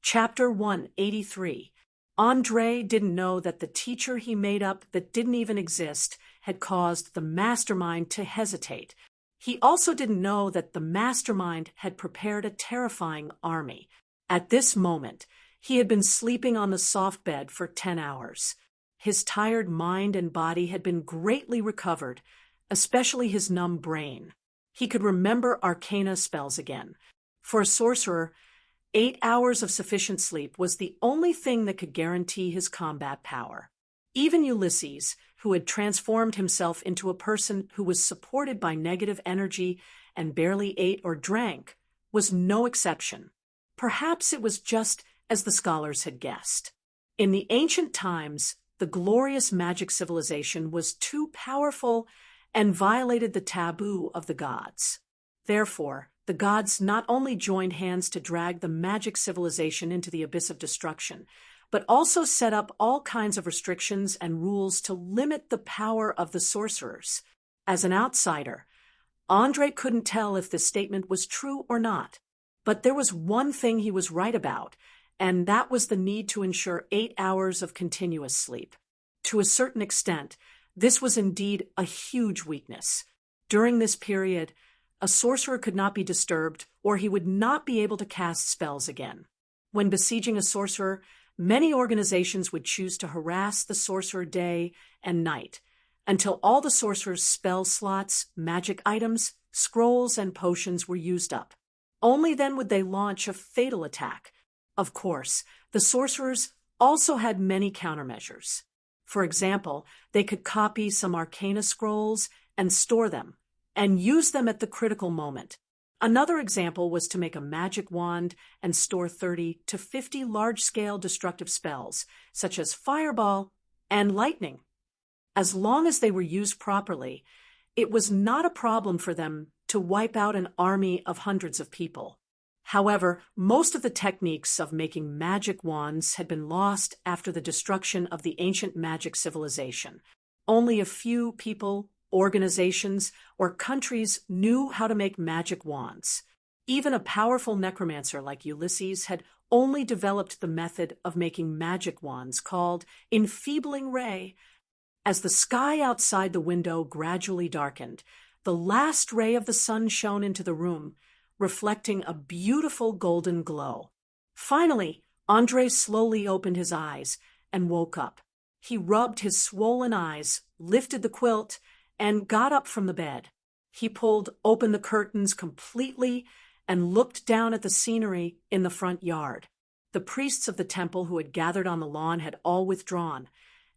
Chapter 183. Andre didn't know that the teacher he made up that didn't even exist had caused the mastermind to hesitate. He also didn't know that the mastermind had prepared a terrifying army. At this moment, he had been sleeping on the soft bed for 10 hours. His tired mind and body had been greatly recovered, especially his numb brain. He could remember arcana spells again. For a sorcerer, 8 hours of sufficient sleep was the only thing that could guarantee his combat power. Even Ulysses, who had transformed himself into a person who was supported by negative energy and barely ate or drank, was no exception. Perhaps it was just as the scholars had guessed. In the ancient times, the glorious magic civilization was too powerful and violated the taboo of the gods. Therefore, the gods not only joined hands to drag the magic civilization into the abyss of destruction, but also set up all kinds of restrictions and rules to limit the power of the sorcerers. As an outsider, Andre couldn't tell if this statement was true or not. But there was one thing he was right about, and that was the need to ensure 8 hours of continuous sleep. To a certain extent, this was indeed a huge weakness. During this period, a sorcerer could not be disturbed, or he would not be able to cast spells again. When besieging a sorcerer, many organizations would choose to harass the sorcerer day and night, until all the sorcerer's spell slots, magic items, scrolls, and potions were used up. Only then would they launch a fatal attack. Of course, the sorcerers also had many countermeasures. For example, they could copy some arcana scrolls and store them, and use them at the critical moment. Another example was to make a magic wand and store 30 to 50 large-scale destructive spells, such as fireball and lightning. As long as they were used properly, it was not a problem for them to wipe out an army of hundreds of people. However, most of the techniques of making magic wands had been lost after the destruction of the ancient magic civilization. Only a few people, organizations, or countries knew how to make magic wands. Even a powerful necromancer like Ulysses had only developed the method of making magic wands called enfeebling ray. As the sky outside the window gradually darkened, the last ray of the sun shone into the room, reflecting a beautiful golden glow. Finally, Andre slowly opened his eyes and woke up. He rubbed his swollen eyes, lifted the quilt, and got up from the bed. He pulled open the curtains completely and looked down at the scenery in the front yard. The priests of the temple who had gathered on the lawn had all withdrawn,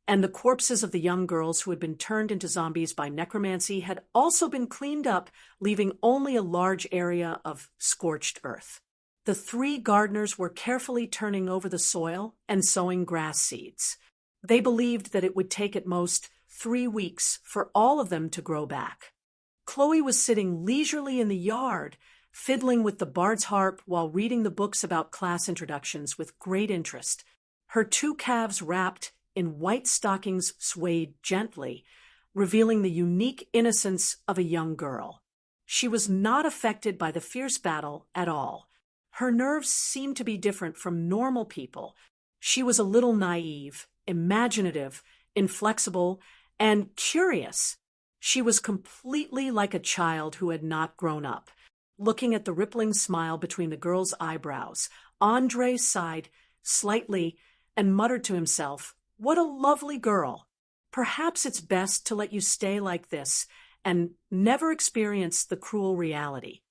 and the corpses of the young girls who had been turned into zombies by necromancy had also been cleaned up, leaving only a large area of scorched earth. The 3 gardeners were carefully turning over the soil and sowing grass seeds. They believed that it would take at most 3 weeks for all of them to grow back. Chloe was sitting leisurely in the yard, fiddling with the bard's harp while reading the books about class introductions with great interest. Her 2 calves wrapped in white stockings swayed gently, revealing the unique innocence of a young girl. She was not affected by the fierce battle at all. Her nerves seemed to be different from normal people. She was a little naive, imaginative, inflexible, and curious. She was completely like a child who had not grown up. Looking at the rippling smile between the girl's eyebrows, Andre sighed slightly and muttered to himself, "What a lovely girl. Perhaps it's best to let you stay like this and never experience the cruel reality."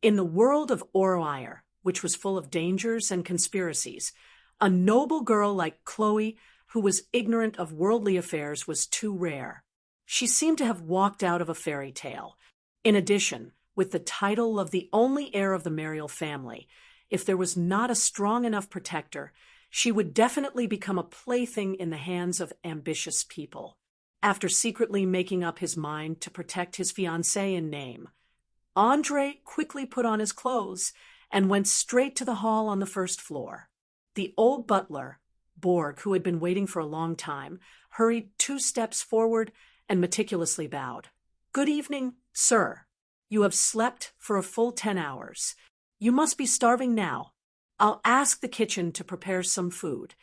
In the world of Oroire, which was full of dangers and conspiracies, a noble girl like Chloe, who was ignorant of worldly affairs, was too rare. She seemed to have walked out of a fairy tale. In addition, with the title of the only heir of the Mariel family, if there was not a strong enough protector, she would definitely become a plaything in the hands of ambitious people. After secretly making up his mind to protect his fiancée in name, Andre quickly put on his clothes and went straight to the hall on the first floor. The old butler, Borg, who had been waiting for a long time, hurried 2 steps forward and meticulously bowed. "Good evening, sir. You have slept for a full 10 hours. You must be starving now. I'll ask the kitchen to prepare some food.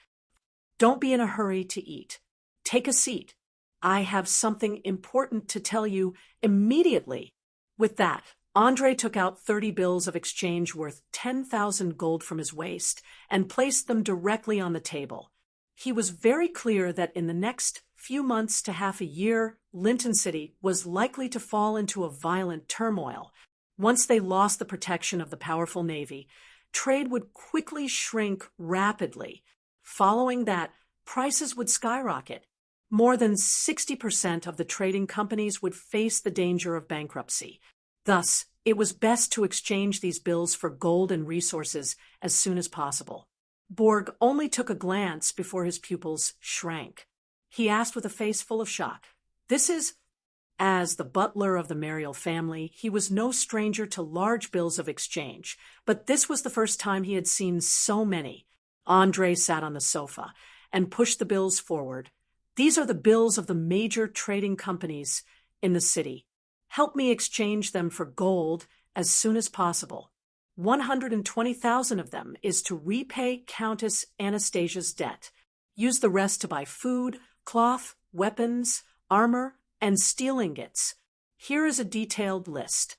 Don't be in a hurry to eat. Take a seat. I have something important to tell you immediately." With that, Andre took out 30 bills of exchange worth 10,000 gold from his waist and placed them directly on the table. He was very clear that in the next few months to half a year, Linton City was likely to fall into a violent turmoil. Once they lost the protection of the powerful navy, trade would quickly shrink rapidly. Following that, prices would skyrocket. More than 60% of the trading companies would face the danger of bankruptcy. Thus, it was best to exchange these bills for gold and resources as soon as possible. Borg only took a glance before his pupils shrank. He asked with a face full of shock, "This is—" As the butler of the Mariel family, he was no stranger to large bills of exchange, but this was the first time he had seen so many. Andre sat on the sofa and pushed the bills forward. "These are the bills of the major trading companies in the city. Help me exchange them for gold as soon as possible. 120,000 of them is to repay Countess Anastasia's debt. Use the rest to buy food, cloth, weapons, armor, and steel ingots. Here is a detailed list."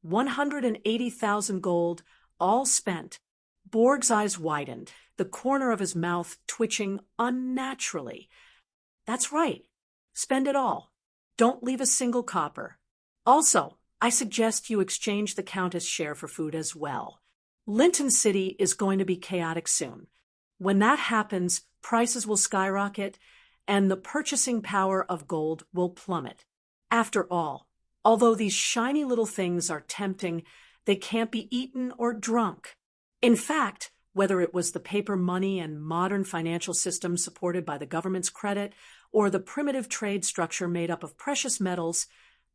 180,000 gold, all spent. Borg's eyes widened, the corner of his mouth twitching unnaturally. "That's right. Spend it all. Don't leave a single copper. Also, I suggest you exchange the Countess' share for food as well. Linton City is going to be chaotic soon. When that happens, prices will skyrocket, and the purchasing power of gold will plummet. After all, although these shiny little things are tempting, they can't be eaten or drunk. In fact, whether it was the paper money and modern financial system supported by the government's credit, or the primitive trade structure made up of precious metals,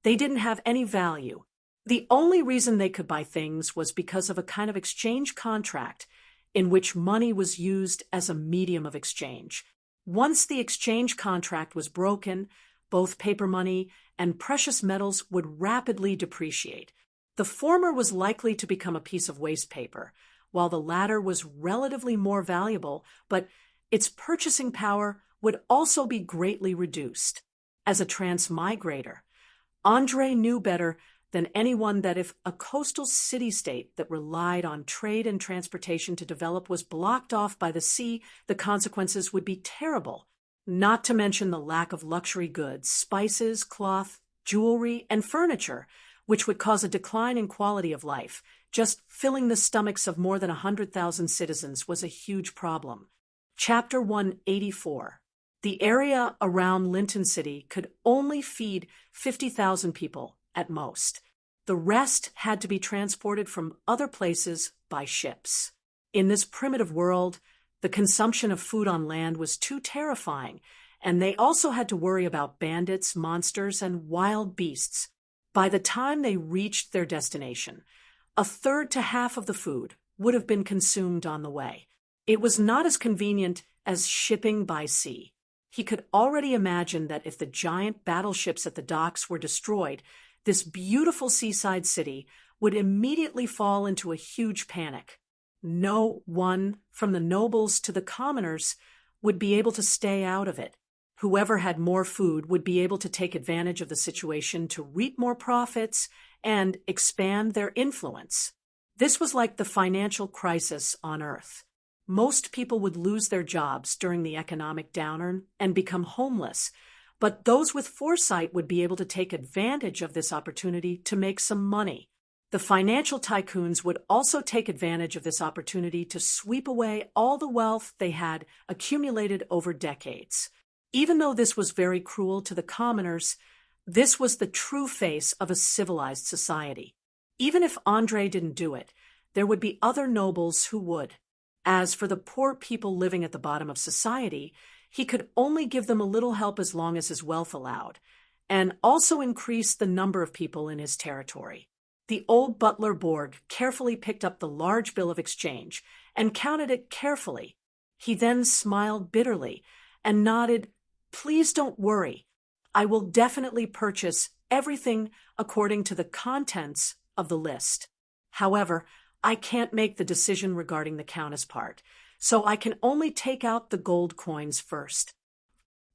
they didn't have any value. The only reason they could buy things was because of a kind of exchange contract in which money was used as a medium of exchange. Once the exchange contract was broken, both paper money and precious metals would rapidly depreciate. The former was likely to become a piece of waste paper, while the latter was relatively more valuable, but its purchasing power would also be greatly reduced. As a transmigrator, Andre knew better than anyone that if a coastal city-state that relied on trade and transportation to develop was blocked off by the sea, the consequences would be terrible, not to mention the lack of luxury goods, spices, cloth, jewelry, and furniture, which would cause a decline in quality of life. Just filling the stomachs of more than 100,000 citizens was a huge problem. Chapter 184. The area around Linton City could only feed 50,000 people at most. The rest had to be transported from other places by ships. In this primitive world, the consumption of food on land was too terrifying, and they also had to worry about bandits, monsters, and wild beasts. By the time they reached their destination, a third to half of the food would have been consumed on the way. It was not as convenient as shipping by sea. He could already imagine that if the giant battleships at the docks were destroyed, this beautiful seaside city would immediately fall into a huge panic. No one, from the nobles to the commoners, would be able to stay out of it. Whoever had more food would be able to take advantage of the situation to reap more profits and expand their influence. This was like the financial crisis on Earth. Most people would lose their jobs during the economic downturn and become homeless, but those with foresight would be able to take advantage of this opportunity to make some money. The financial tycoons would also take advantage of this opportunity to sweep away all the wealth they had accumulated over decades. Even though this was very cruel to the commoners, this was the true face of a civilized society. Even if Andre didn't do it, there would be other nobles who would. As for the poor people living at the bottom of society, he could only give them a little help as long as his wealth allowed, and also increase the number of people in his territory. The old butler Borg carefully picked up the large bill of exchange and counted it carefully. He then smiled bitterly and nodded, "Please don't worry. I will definitely purchase everything according to the contents of the list. However, I can't make the decision regarding the Countess part, so I can only take out the gold coins first.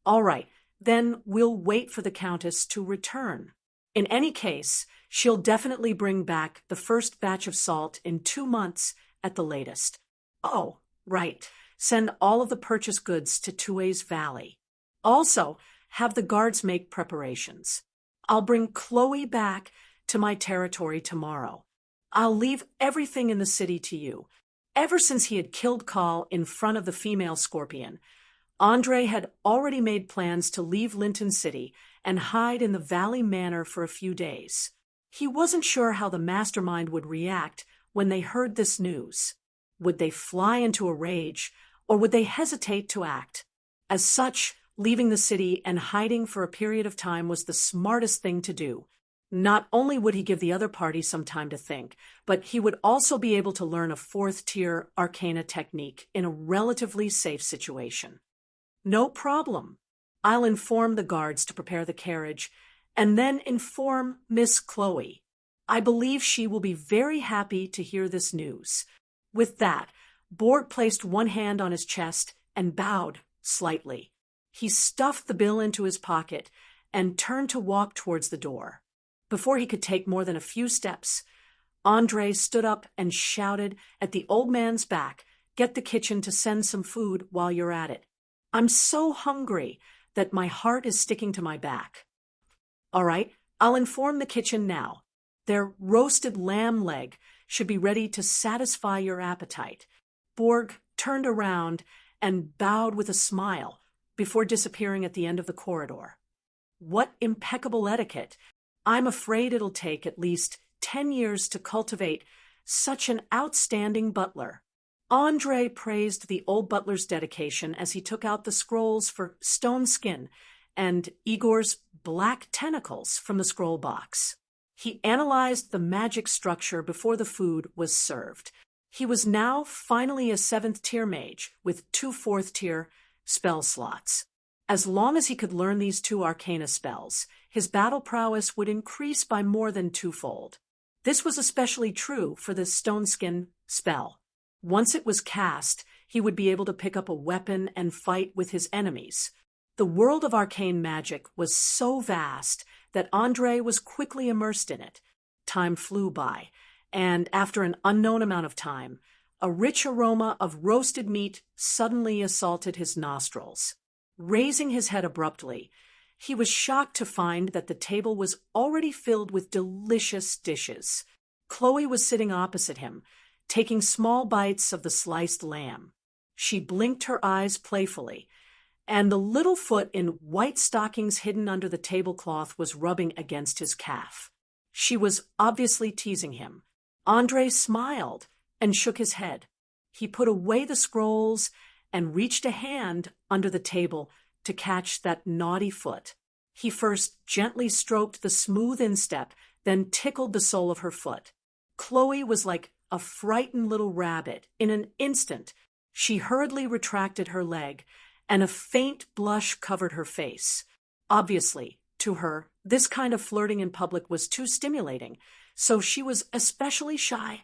All right, then we'll wait for the Countess to return. In any case, she'll definitely bring back the first batch of salt in 2 months at the latest. Oh, right. Send all of the purchased goods to Tue's Valley. Also, have the guards make preparations. I'll bring Chloe back to my territory tomorrow. I'll leave everything in the city to you. Ever since he had killed Kahl in front of the female scorpion, Andre had already made plans to leave Linton City and hide in the Valley Manor for a few days. He wasn't sure how the mastermind would react when they heard this news. Would they fly into a rage, or would they hesitate to act? As such, leaving the city and hiding for a period of time was the smartest thing to do. Not only would he give the other party some time to think, but he would also be able to learn a 4th-tier Arcana technique in a relatively safe situation. No problem. I'll inform the guards to prepare the carriage, and then inform Miss Chloe. I believe she will be very happy to hear this news. With that, Borg placed one hand on his chest and bowed slightly. He stuffed the bill into his pocket and turned to walk towards the door. Before he could take more than a few steps, Andre stood up and shouted at the old man's back, "Get the kitchen to send some food while you're at it. I'm so hungry that my heart is sticking to my back." "All right, I'll inform the kitchen now. Their roasted lamb leg should be ready to satisfy your appetite." Borg turned around and bowed with a smile before disappearing at the end of the corridor. What impeccable etiquette! I'm afraid it'll take at least 10 years to cultivate such an outstanding butler. Andre praised the old butler's dedication as he took out the scrolls for stone skin and Igor's black tentacles from the scroll box. He analyzed the magic structure before the food was served. He was now finally a 7th-tier mage with 2 4th-tier spell slots. As long as he could learn these 2 arcana spells, his battle prowess would increase by more than 2-fold. This was especially true for the stone skin spell. Once it was cast, he would be able to pick up a weapon and fight with his enemies. The world of arcane magic was so vast that Andre was quickly immersed in it. Time flew by, and after an unknown amount of time, a rich aroma of roasted meat suddenly assaulted his nostrils. Raising his head abruptly, he was shocked to find that the table was already filled with delicious dishes. Chloe was sitting opposite him, taking small bites of the sliced lamb. She blinked her eyes playfully, and the little foot in white stockings hidden under the tablecloth was rubbing against his calf. She was obviously teasing him. Andre smiled and shook his head. He put away the scrolls and reached a hand under the table to catch that naughty foot. He first gently stroked the smooth instep, then tickled the sole of her foot. Chloe was like a frightened little rabbit. In an instant, she hurriedly retracted her leg, and a faint blush covered her face. Obviously, to her, this kind of flirting in public was too stimulating, so she was especially shy.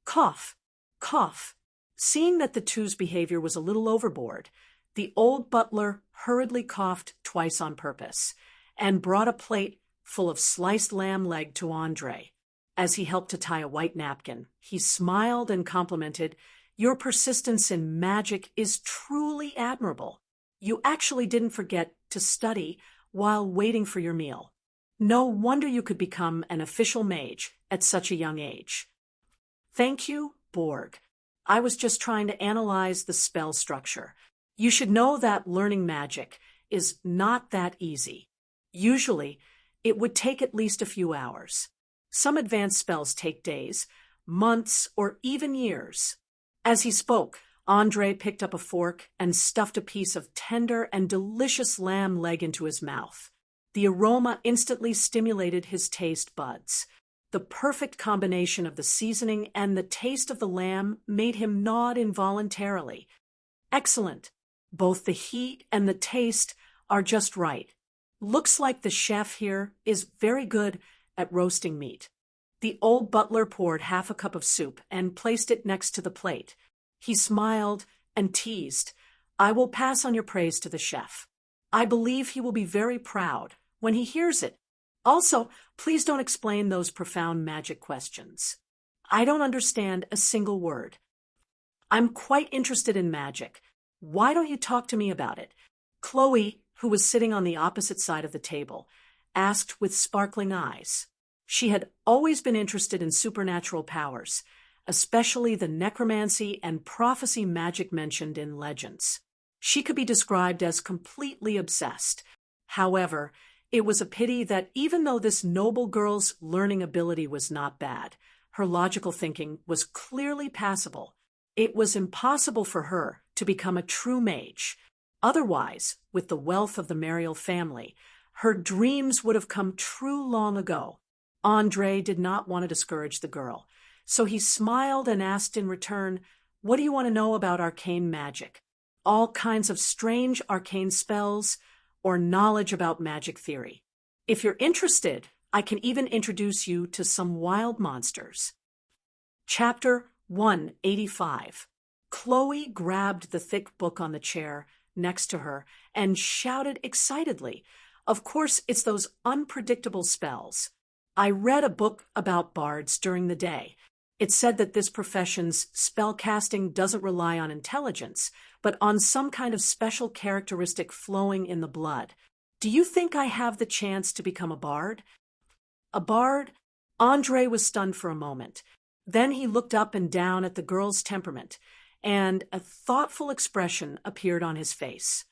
Cough, cough. Seeing that the two's behavior was a little overboard, the old butler hurriedly coughed twice on purpose and brought a plate full of sliced lamb leg to Andre. As he helped to tie a white napkin, he smiled and complimented, "Your persistence in magic is truly admirable. You actually didn't forget to study while waiting for your meal. No wonder you could become an official mage at such a young age." "Thank you, Borg. I was just trying to analyze the spell structure. You should know that learning magic is not that easy. Usually, it would take at least a few hours. Some advanced spells take days, months, or even years." As he spoke, Andre picked up a fork and stuffed a piece of tender and delicious lamb leg into his mouth. The aroma instantly stimulated his taste buds. The perfect combination of the seasoning and the taste of the lamb made him nod involuntarily. "Excellent. Both the heat and the taste are just right. Looks like the chef here is very good at roasting meat." The old butler poured half a cup of soup and placed it next to the plate. He smiled and teased, "I will pass on your praise to the chef. I believe he will be very proud when he hears it. Also, please don't explain those profound magic questions. I don't understand a single word. I'm quite interested in magic. Why don't you talk to me about it?" Chloe, who was sitting on the opposite side of the table, asked with sparkling eyes. She had always been interested in supernatural powers, especially the necromancy and prophecy magic mentioned in legends. She could be described as completely obsessed. However, it was a pity that even though this noble girl's learning ability was not bad, her logical thinking was clearly passable. It was impossible for her to become a true mage. Otherwise, with the wealth of the Mariel family, her dreams would have come true long ago. Andre did not want to discourage the girl, so he smiled and asked in return, "What do you want to know about arcane magic? All kinds of strange arcane spells, or knowledge about magic theory? If you're interested, I can even introduce you to some wild monsters." Chapter 185. Chloe grabbed the thick book on the chair next to her and shouted excitedly, "Of course, it's those unpredictable spells. I read a book about bards during the day. It said that this profession's spell casting doesn't rely on intelligence, but on some kind of special characteristic flowing in the blood. Do you think I have the chance to become a bard?" A bard? Andre was stunned for a moment. Then he looked up and down at the girl's temperament, and a thoughtful expression appeared on his face.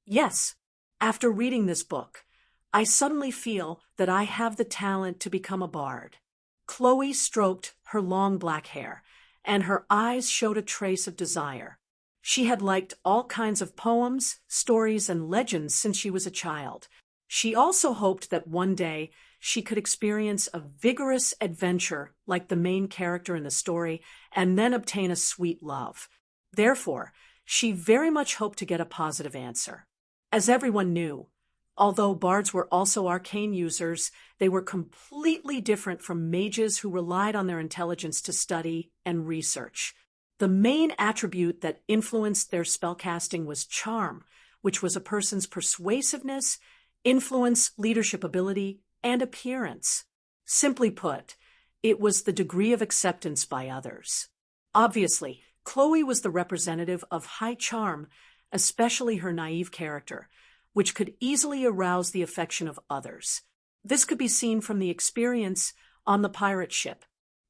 "Yes, after reading this book, I suddenly feel that I have the talent to become a bard." Chloe stroked her long black hair, and her eyes showed a trace of desire. She had liked all kinds of poems, stories, and legends since she was a child. She also hoped that one day she could experience a vigorous adventure like the main character in the story and then obtain a sweet love. Therefore, she very much hoped to get a positive answer. As everyone knew, although bards were also arcane users, they were completely different from mages who relied on their intelligence to study and research. The main attribute that influenced their spellcasting was charm, which was a person's persuasiveness, influence, leadership ability, and appearance. Simply put, it was the degree of acceptance by others. Obviously, Chloe was the representative of high charm, especially her naive character, which could easily arouse the affection of others. This could be seen from the experience on the pirate ship.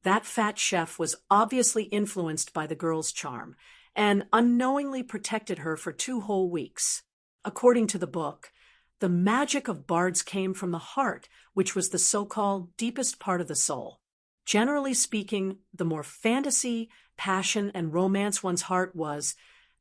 That fat chef was obviously influenced by the girl's charm and unknowingly protected her for 2 whole weeks. According to the book, the magic of bards came from the heart, which was the so-called deepest part of the soul. Generally speaking, the more fantasy, passion, and romance one's heart was,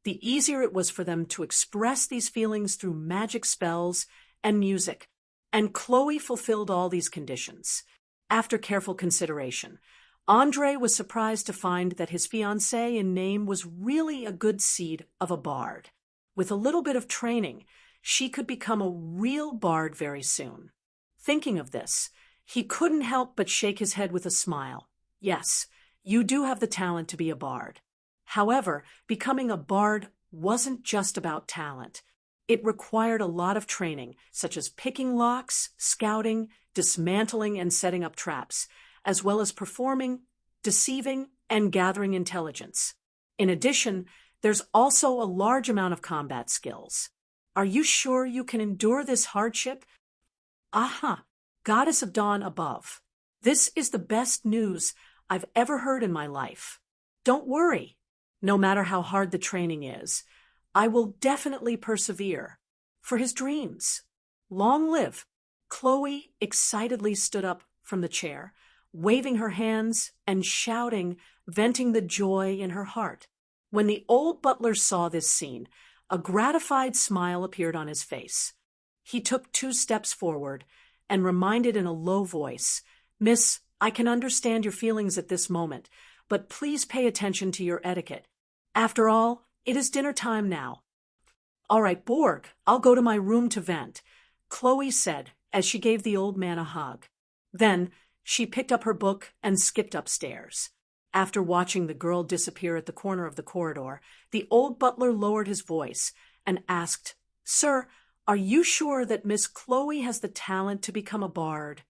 the easier it was for them to express these feelings through magic spells and music, and Chloe fulfilled all these conditions. After careful consideration, Andre was surprised to find that his fiancée in name was really a good seed of a bard. With a little bit of training, she could become a real bard very soon. Thinking of this, he couldn't help but shake his head with a smile. Yes, you do have the talent to be a bard. However, becoming a bard wasn't just about talent. It required a lot of training, such as picking locks, scouting, dismantling and setting up traps, as well as performing, deceiving, and gathering intelligence. In addition, there's also a large amount of combat skills. Are you sure you can endure this hardship? Aha, Goddess of Dawn above. This is the best news I've ever heard in my life. Don't worry. No matter how hard the training is, I will definitely persevere. For his dreams. Long live. Chloe excitedly stood up from the chair, waving her hands and shouting, venting the joy in her heart. When the old butler saw this scene, a gratified smile appeared on his face. He took 2 steps forward and reminded in a low voice, "Miss, I can understand your feelings at this moment, but please pay attention to your etiquette. After all, it is dinner time now." "All right, Borg, I'll go to my room to vent," Chloe said as she gave the old man a hug. Then She picked up her book and skipped upstairs. After watching the girl disappear at the corner of the corridor, the old butler lowered his voice and asked, "Sir, are you sure that Miss Chloe has the talent to become a bard?"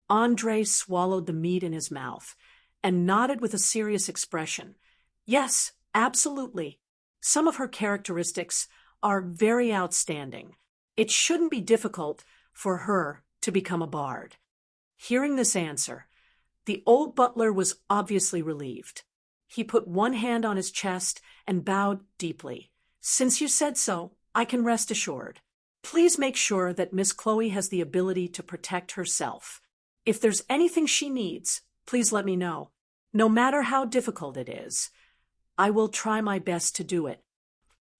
Andre swallowed the meat in his mouth and nodded with a serious expression. "Yes, absolutely. Some of her characteristics are very outstanding. It shouldn't be difficult for her to become a bard." Hearing this answer, the old butler was obviously relieved. He put one hand on his chest and bowed deeply. "Since you said so, I can rest assured. Please make sure that Miss Chloe has the ability to protect herself. If there's anything she needs, please let me know. No matter how difficult it is, I will try my best to do it.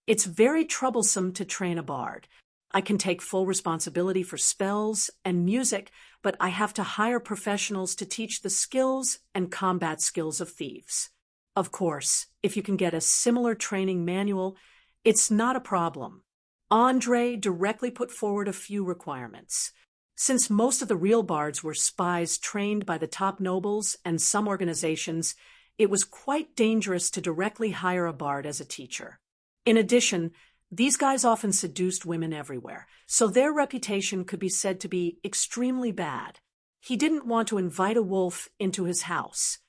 It's very troublesome to train a bard. I can take full responsibility for spells and music, but I have to hire professionals to teach the skills and combat skills of thieves. Of course, if you can get a similar training manual, it's not a problem." Andre directly put forward a few requirements. Since most of the real bards were spies trained by the top nobles and some organizations, it was quite dangerous to directly hire a bard as a teacher. In addition, these guys often seduced women everywhere, so their reputation could be said to be extremely bad. He didn't want to invite a wolf into his house.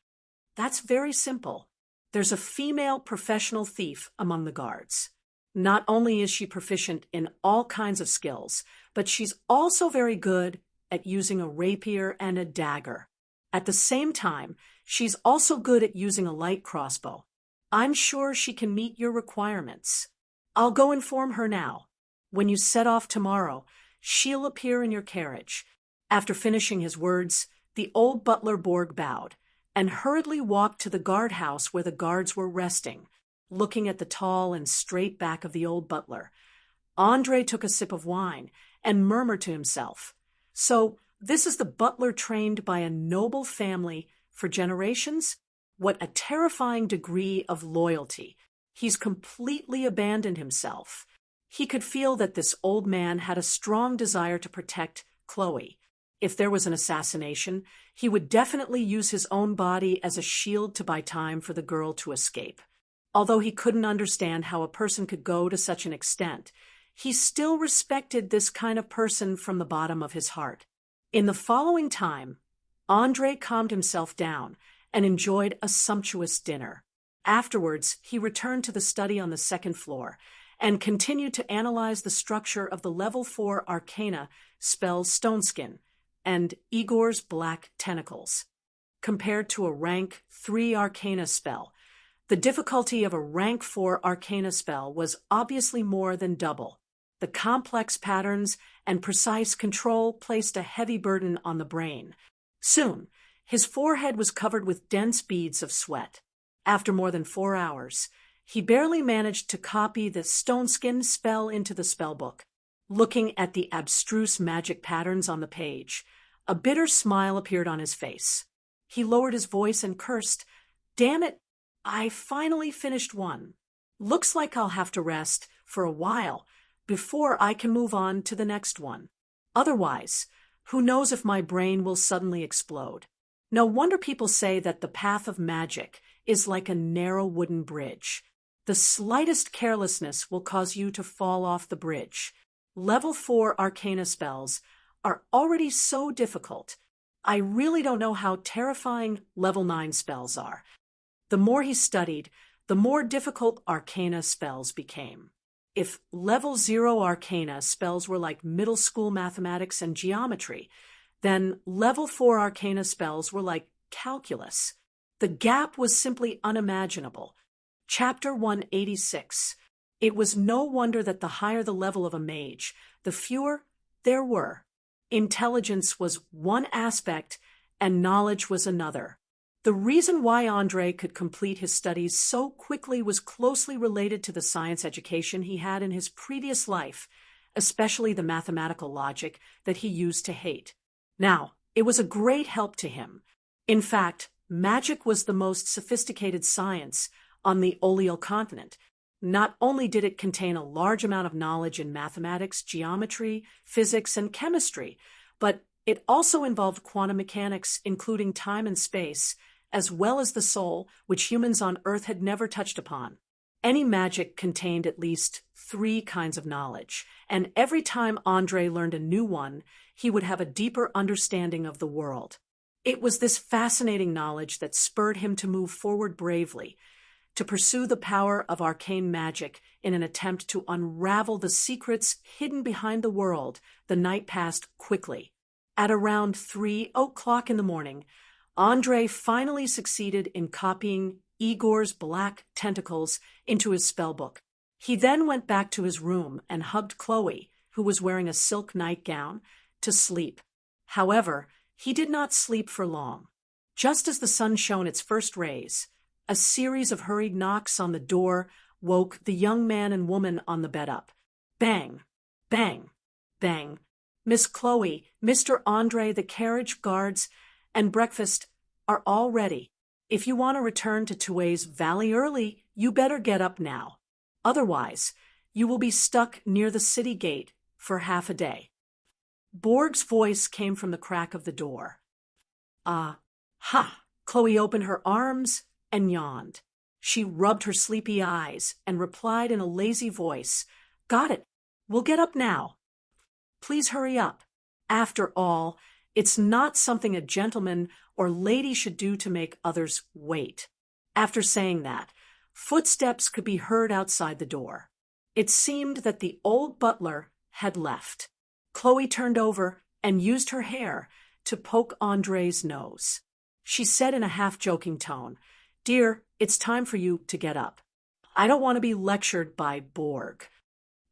That's very simple. There's a female professional thief among the guards. Not only is she proficient in all kinds of skills, but she's also very good at using a rapier and a dagger. At the same time, she's also good at using a light crossbow. I'm sure she can meet your requirements. I'll go inform her now. When you set off tomorrow, she'll appear in your carriage." After finishing his words, the old butler Borg bowed and hurriedly walked to the guardhouse where the guards were resting, looking at the tall and straight back of the old butler. Andre took a sip of wine and murmured to himself, "So this is the butler trained by a noble family for generations? What a terrifying degree of loyalty. He's completely abandoned himself." He could feel that this old man had a strong desire to protect Chloe. If there was an assassination, he would definitely use his own body as a shield to buy time for the girl to escape. Although he couldn't understand how a person could go to such an extent, he still respected this kind of person from the bottom of his heart. In the following time, Andre calmed himself down and enjoyed a sumptuous dinner. Afterwards, he returned to the study on the second floor and continued to analyze the structure of the level 4 Arcana spell Stoneskin and Igor's Black Tentacles. Compared to a rank 3 Arcana spell, the difficulty of a rank 4 Arcana spell was obviously more than double. The complex patterns and precise control placed a heavy burden on the brain. Soon, his forehead was covered with dense beads of sweat. After more than 4 hours, he barely managed to copy the Stoneskin spell into the spellbook. Looking at the abstruse magic patterns on the page, a bitter smile appeared on his face. He lowered his voice and cursed, "Damn it, I finally finished one. Looks like I'll have to rest for a while before I can move on to the next one. Otherwise, who knows if my brain will suddenly explode." No wonder people say that the path of magic is like a narrow wooden bridge. The slightest carelessness will cause you to fall off the bridge. Level 4 Arcana spells are already so difficult. I really don't know how terrifying level 9 spells are. The more he studied, the more difficult Arcana spells became. If level 0 Arcana spells were like middle school mathematics and geometry, then level 4 Arcana spells were like calculus. The gap was simply unimaginable. Chapter 186. It was no wonder that the higher the level of a mage, the fewer there were. Intelligence was one aspect and knowledge was another. The reason why Andre could complete his studies so quickly was closely related to the science education he had in his previous life, especially the mathematical logic that he used to hate. Now, it was a great help to him. In fact, magic was the most sophisticated science on the Oleal continent. Not only did it contain a large amount of knowledge in mathematics, geometry, physics, and chemistry, but It also involved quantum mechanics, including time and space, as well as the soul, which humans on Earth had never touched upon. Any magic contained at least 3 kinds of knowledge, and every time Andre learned a new one, he would have a deeper understanding of the world. It was this fascinating knowledge that spurred him to move forward bravely, to pursue the power of arcane magic in an attempt to unravel the secrets hidden behind the world. The night passed quickly. At around 3 o'clock in the morning, Andre finally succeeded in copying Igor's black tentacles into his spellbook. He then went back to his room and hugged Chloe, who was wearing a silk nightgown, to sleep. However, he did not sleep for long. Just as the sun shone its first rays, a series of hurried knocks on the door woke the young man and woman on the bed up. Bang! Bang! Bang! Miss Chloe, Mr. Andre, the carriage, guards, and breakfast are all ready. If you want to return to Tue's Valley early, you better get up now. Otherwise, you will be stuck near the city gate for half a day. Borg's voice came from the crack of the door. Ha! Chloe opened her arms and yawned. She rubbed her sleepy eyes and replied in a lazy voice, "Got it. We'll get up now. Please hurry up. After all, it's not something a gentleman or lady should do to make others wait." After saying that, footsteps could be heard outside the door. It seemed that the old butler had left. Chloe turned over and used her hair to poke Andre's nose. She said in a half-joking tone, "Dear, it's time for you to get up. I don't want to be lectured by Borg."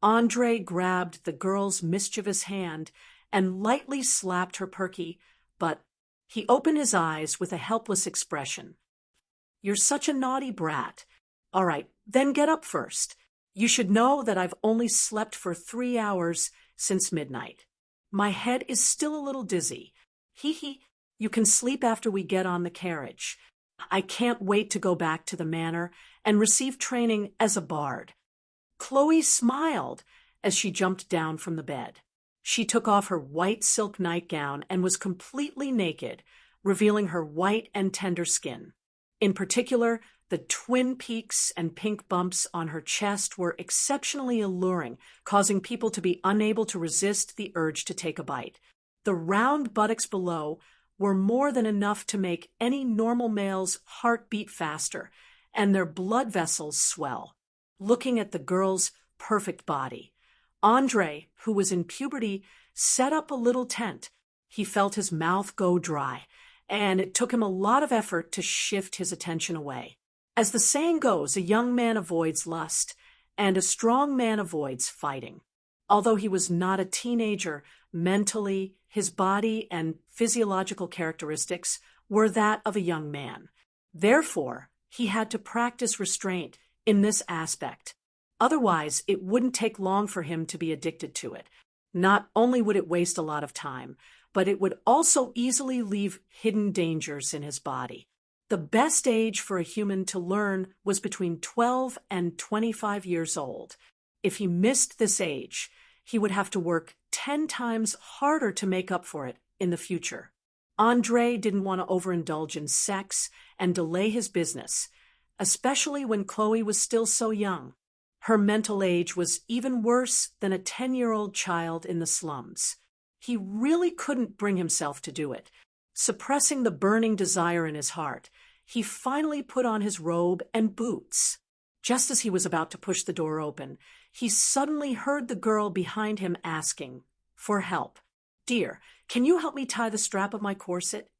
Andre grabbed the girl's mischievous hand and lightly slapped her perky, but he opened his eyes with a helpless expression. "You're such a naughty brat. All right, then get up first. You should know that I've only slept for 3 hours since midnight. My head is still a little dizzy. Hee. You can sleep after we get on the carriage. I can't wait to go back to the manor and receive training as a bard." Chloe smiled as she jumped down from the bed. She took off her white silk nightgown and was completely naked, revealing her white and tender skin. In particular, the twin peaks and pink bumps on her chest were exceptionally alluring, causing people to be unable to resist the urge to take a bite. The round buttocks below were more than enough to make any normal male's heart beat faster, and their blood vessels swell. Looking at the girl's perfect body, Andre, who was in puberty, set up a little tent. He felt his mouth go dry, and it took him a lot of effort to shift his attention away. As the saying goes, a young man avoids lust, and a strong man avoids fighting. Although he was not a teenager, mentally, his body and physiological characteristics were that of a young man. Therefore, he had to practice restraint in this aspect. Otherwise, it wouldn't take long for him to be addicted to it. Not only would it waste a lot of time, but it would also easily leave hidden dangers in his body. The best age for a human to learn was between 12 and 25 years old. If he missed this age, he would have to work 10 times harder to make up for it in the future. Andre didn't want to overindulge in sex and delay his business, especially when Chloe was still so young. Her mental age was even worse than a 10-year-old child in the slums. He really couldn't bring himself to do it. Suppressing the burning desire in his heart, he finally put on his robe and boots. Just as he was about to push the door open, he suddenly heard the girl behind him asking for help. "Dear, can you help me tie the strap of my corset?"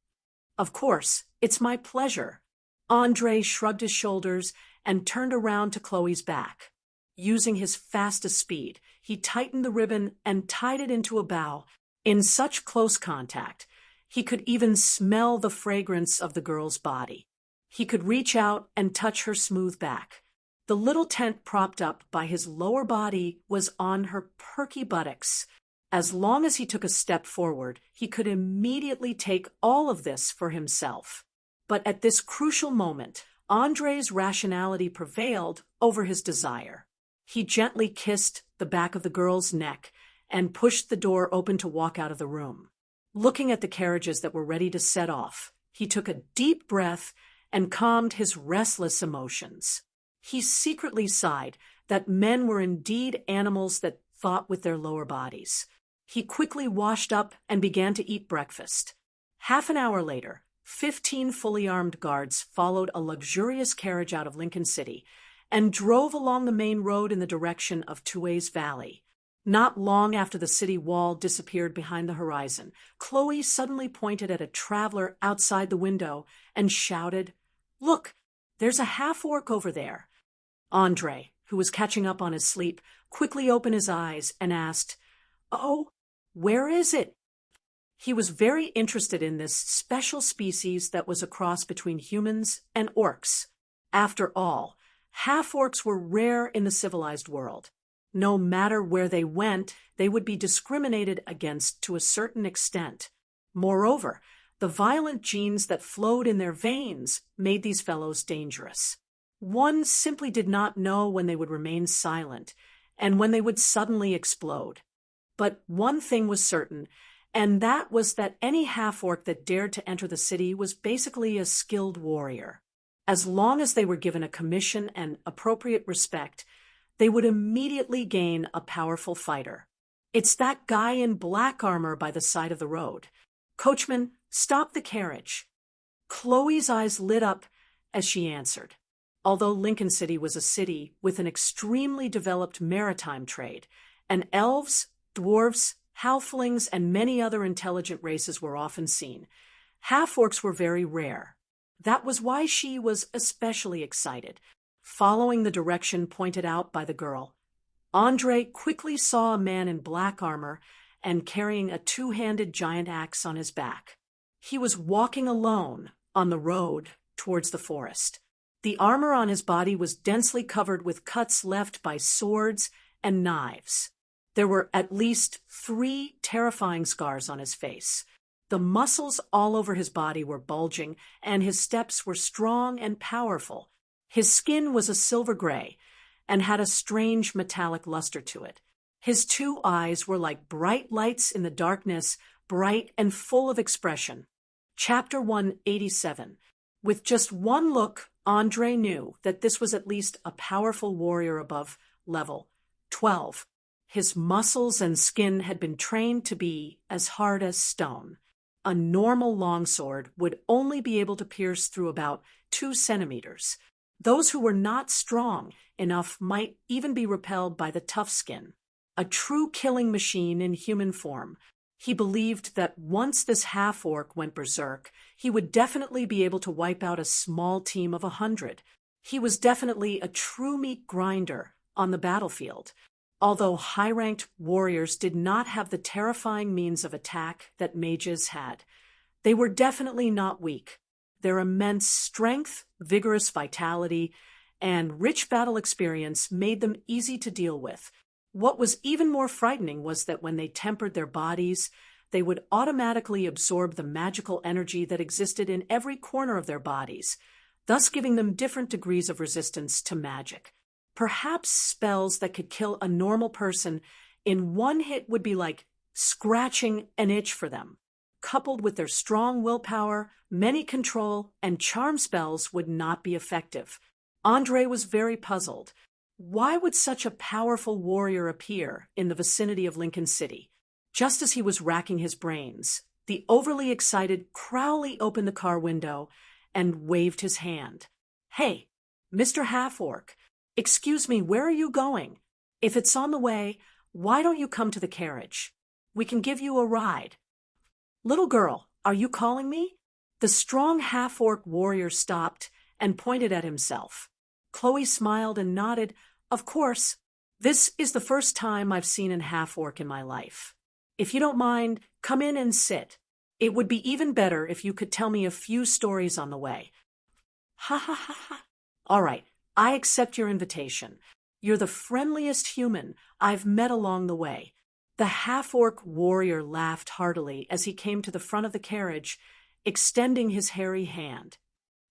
"Of course, it's my pleasure." Andre shrugged his shoulders and turned around to Chloe's back. Using his fastest speed, he tightened the ribbon and tied it into a bow. In such close contact, he could even smell the fragrance of the girl's body. He could reach out and touch her smooth back. The little tent propped up by his lower body was on her perky buttocks. As long as he took a step forward, he could immediately take all of this for himself. But at this crucial moment, Andre's rationality prevailed over his desire. He gently kissed the back of the girl's neck and pushed the door open to walk out of the room. Looking at the carriages that were ready to set off, he took a deep breath and calmed his restless emotions. He secretly sighed that men were indeed animals that thought with their lower bodies. He quickly washed up and began to eat breakfast. Half an hour later, 15 fully armed guards followed a luxurious carriage out of Lincoln City and drove along the main road in the direction of Tua's Valley. Not long after the city wall disappeared behind the horizon, Chloe suddenly pointed at a traveler outside the window and shouted, "Look, there's a half-orc over there." Andre, who was catching up on his sleep, quickly opened his eyes and asked, "Oh, where is it?" He was very interested in this special species that was a cross between humans and orcs. After all, half-orcs were rare in the civilized world. No matter where they went, they would be discriminated against to a certain extent. Moreover, the violent genes that flowed in their veins made these fellows dangerous. One simply did not know when they would remain silent and when they would suddenly explode. But one thing was certain, and that was that any half-orc that dared to enter the city was basically a skilled warrior. As long as they were given a commission and appropriate respect, they would immediately gain a powerful fighter. "It's that guy in black armor by the side of the road. Coachman, stop the carriage." Chloe's eyes lit up as she answered. Although Lincoln City was a city with an extremely developed maritime trade, and elves, dwarves, halflings, and many other intelligent races were often seen, half-orcs were very rare. That was why she was especially excited. Following the direction pointed out by the girl, Andre quickly saw a man in black armor and carrying a two-handed giant axe on his back. He was walking alone on the road towards the forest. The armor on his body was densely covered with cuts left by swords and knives. There were at least 3 terrifying scars on his face. The muscles all over his body were bulging, and his steps were strong and powerful. His skin was a silver gray and had a strange metallic luster to it. His 2 eyes were like bright lights in the darkness, bright and full of expression. Chapter 187. With just one look, Andre knew that this was at least a powerful warrior above level 12. His muscles and skin had been trained to be as hard as stone. A normal longsword would only be able to pierce through about 2 centimeters. Those who were not strong enough might even be repelled by the tough skin. A true killing machine in human form, he believed that once this half-orc went berserk, he would definitely be able to wipe out a small team of 100. He was definitely a true meat grinder on the battlefield. Although high-ranked warriors did not have the terrifying means of attack that mages had, they were definitely not weak. Their immense strength, vigorous vitality, and rich battle experience made them easy to deal with. What was even more frightening was that when they tempered their bodies, they would automatically absorb the magical energy that existed in every corner of their bodies, thus giving them different degrees of resistance to magic. Perhaps spells that could kill a normal person in one hit would be like scratching an itch for them. Coupled with their strong willpower, many control, and charm spells would not be effective. Andre was very puzzled. Why would such a powerful warrior appear in the vicinity of Lincoln City? Just as he was racking his brains, the overly excited Crowley opened the car window and waved his hand. "Hey, Mr. Half-Orc, excuse me, where are you going? If it's on the way, why don't you come to the carriage? We can give you a ride." "Little girl, are you calling me?" The strong half-orc warrior stopped and pointed at himself. Chloe smiled and nodded. "Of course. This is the first time I've seen an half-orc in my life. If you don't mind, come in and sit. It would be even better if you could tell me a few stories on the way." "Ha ha ha ha. All right, I accept your invitation. You're the friendliest human I've met along the way." The half-orc warrior laughed heartily as he came to the front of the carriage, extending his hairy hand.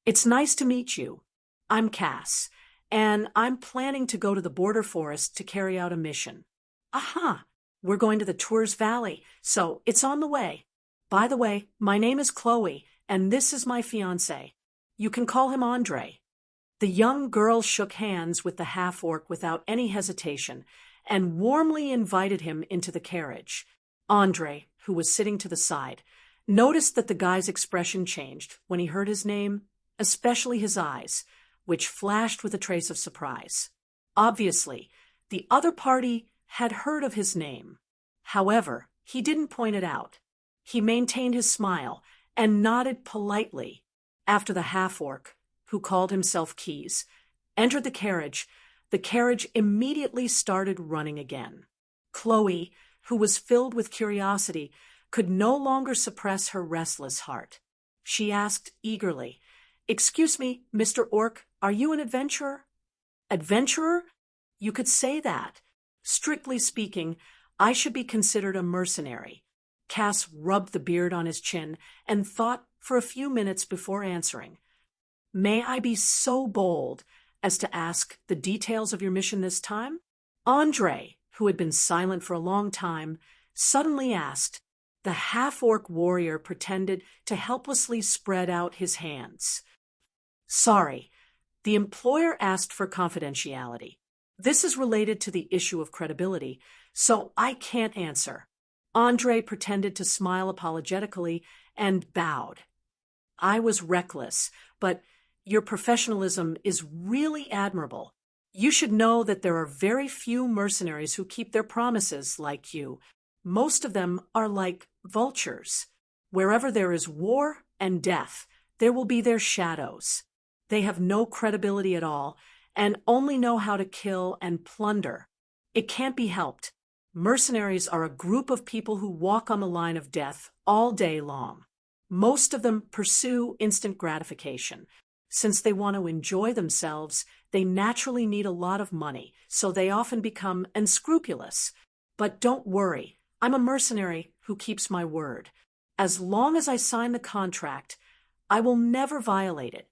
"It's nice to meet you. I'm Cass, and I'm planning to go to the border forest to carry out a mission." "Aha! We're going to the Tours Valley, so it's on the way." By the way, my name is Chloe, and this is my fiancé. You can call him Andre." The young girl shook hands with the half-orc without any hesitation and warmly invited him into the carriage. Andre, who was sitting to the side, noticed that the guy's expression changed when he heard his name, especially his eyes, which flashed with a trace of surprise. Obviously, the other party had heard of his name. However, he didn't point it out. He maintained his smile and nodded politely. After the half-orc, who called himself Keys, entered the carriage immediately started running again. Chloe, who was filled with curiosity, could no longer suppress her restless heart. She asked eagerly, "Excuse me, Mr. Orc, are you an adventurer?" "Adventurer? You could say that. Strictly speaking, I should be considered a mercenary." Cass rubbed the beard on his chin and thought for a few minutes before answering. "May I be so bold as to ask the details of your mission this time?" Andre, who had been silent for a long time, suddenly asked. The half-orc warrior pretended to helplessly spread out his hands. "Sorry, the employer asked for confidentiality. This is related to the issue of credibility, so I can't answer." Andre pretended to smile apologetically and bowed. "I was reckless, but your professionalism is really admirable. You should know that there are very few mercenaries who keep their promises like you. Most of them are like vultures. Wherever there is war and death, there will be their shadows. They have no credibility at all and only know how to kill and plunder. It can't be helped. Mercenaries are a group of people who walk on the line of death all day long. Most of them pursue instant gratification. Since they want to enjoy themselves, they naturally need a lot of money, so they often become unscrupulous. But don't worry, I'm a mercenary who keeps my word. As long as I sign the contract, I will never violate it."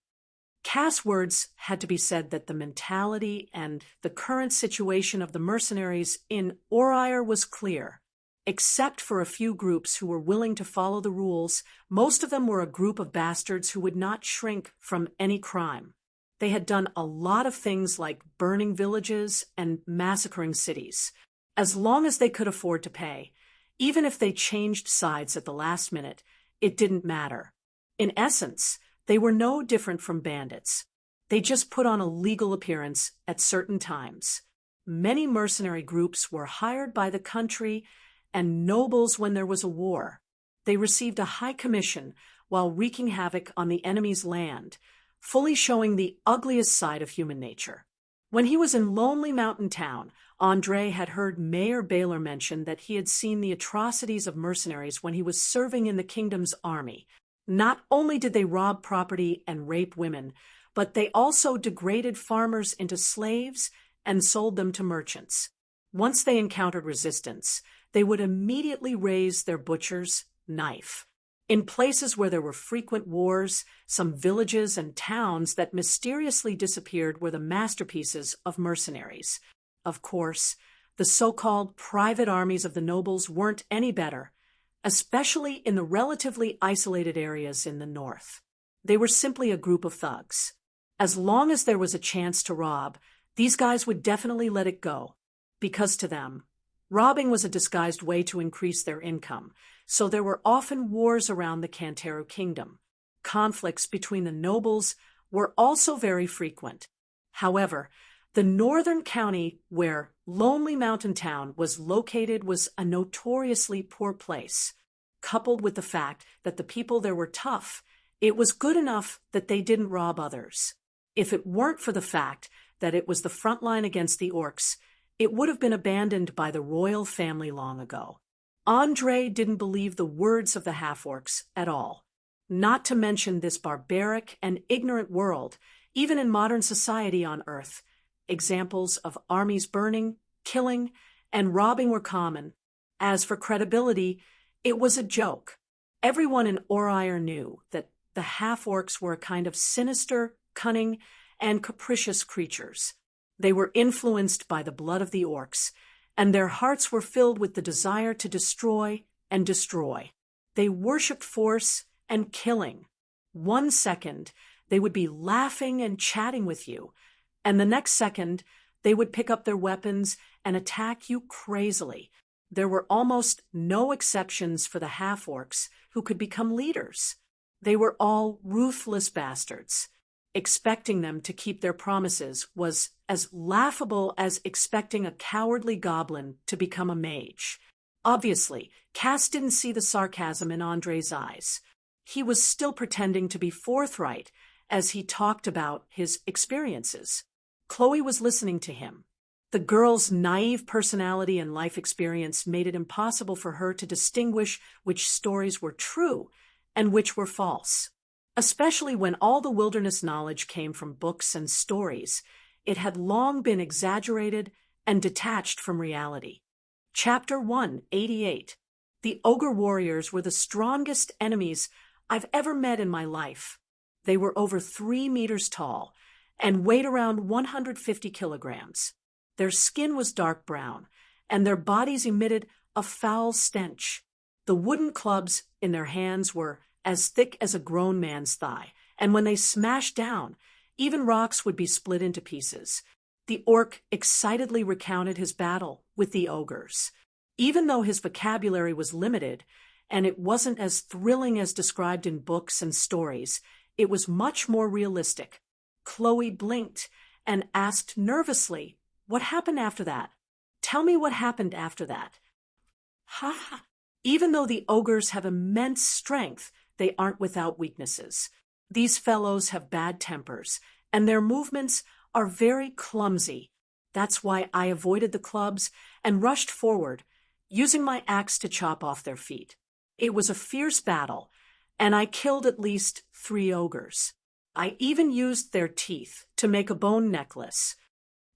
Cass' words had to be said that the mentality and the current situation of the mercenaries in Orire was clear. Except for a few groups who were willing to follow the rules, most of them were a group of bastards who would not shrink from any crime. They had done a lot of things like burning villages and massacring cities. As long as they could afford to pay, even if they changed sides at the last minute, it didn't matter. In essence, they were no different from bandits. They just put on a legal appearance at certain times. Many mercenary groups were hired by the country and nobles when there was a war. They received a high commission while wreaking havoc on the enemy's land, fully showing the ugliest side of human nature. When he was in Lonely Mountain Town, Andre had heard Mayor Baylor mention that he had seen the atrocities of mercenaries when he was serving in the kingdom's army. Not only did they rob property and rape women, but they also degraded farmers into slaves and sold them to merchants. Once they encountered resistance, they would immediately raise their butcher's knife. In places where there were frequent wars, some villages and towns that mysteriously disappeared were the masterpieces of mercenaries. Of course, the so-called private armies of the nobles weren't any better, especially in the relatively isolated areas in the north. They were simply a group of thugs. As long as there was a chance to rob, these guys would definitely let it go, because to them, robbing was a disguised way to increase their income, so there were often wars around the Cantero kingdom. Conflicts between the nobles were also very frequent. However, the northern county where Lonely Mountain Town was located was a notoriously poor place. Coupled with the fact that the people there were tough, it was good enough that they didn't rob others. If it weren't for the fact that it was the front line against the orcs, it would have been abandoned by the royal family long ago. Andre didn't believe the words of the half-orcs at all. Not to mention this barbaric and ignorant world, even in modern society on Earth. Examples of armies burning, killing, and robbing were common. As for credibility, it was a joke. Everyone in Orire knew that the half-orcs were a kind of sinister, cunning, and capricious creatures. They were influenced by the blood of the orcs, and their hearts were filled with the desire to destroy and destroy. They worshipped force and killing. 1 second, they would be laughing and chatting with you, and the next second, they would pick up their weapons and attack you crazily. There were almost no exceptions for the half-orcs who could become leaders. They were all ruthless bastards. Expecting them to keep their promises was as laughable as expecting a cowardly goblin to become a mage. Obviously, Cass didn't see the sarcasm in Andre's eyes. He was still pretending to be forthright as he talked about his experiences. Chloe was listening to him. The girl's naive personality and life experience made it impossible for her to distinguish which stories were true and which were false. Especially when all the wilderness knowledge came from books and stories, it had long been exaggerated and detached from reality. Chapter 188. The Ogre Warriors were the strongest enemies I've ever met in my life. They were over 3 meters tall and weighed around 150 kilograms. Their skin was dark brown, and their bodies emitted a foul stench. The wooden clubs in their hands were as thick as a grown man's thigh, and when they smashed down, even rocks would be split into pieces. The orc excitedly recounted his battle with the ogres. Even though his vocabulary was limited, and it wasn't as thrilling as described in books and stories, it was much more realistic. Chloe blinked and asked nervously, "What happened after that? Tell me what happened after that." "Ha ha. Even though the ogres have immense strength, they aren't without weaknesses. These fellows have bad tempers, and their movements are very clumsy. That's why I avoided the clubs and rushed forward, using my axe to chop off their feet. It was a fierce battle, and I killed at least 3 ogres. I even used their teeth to make a bone necklace."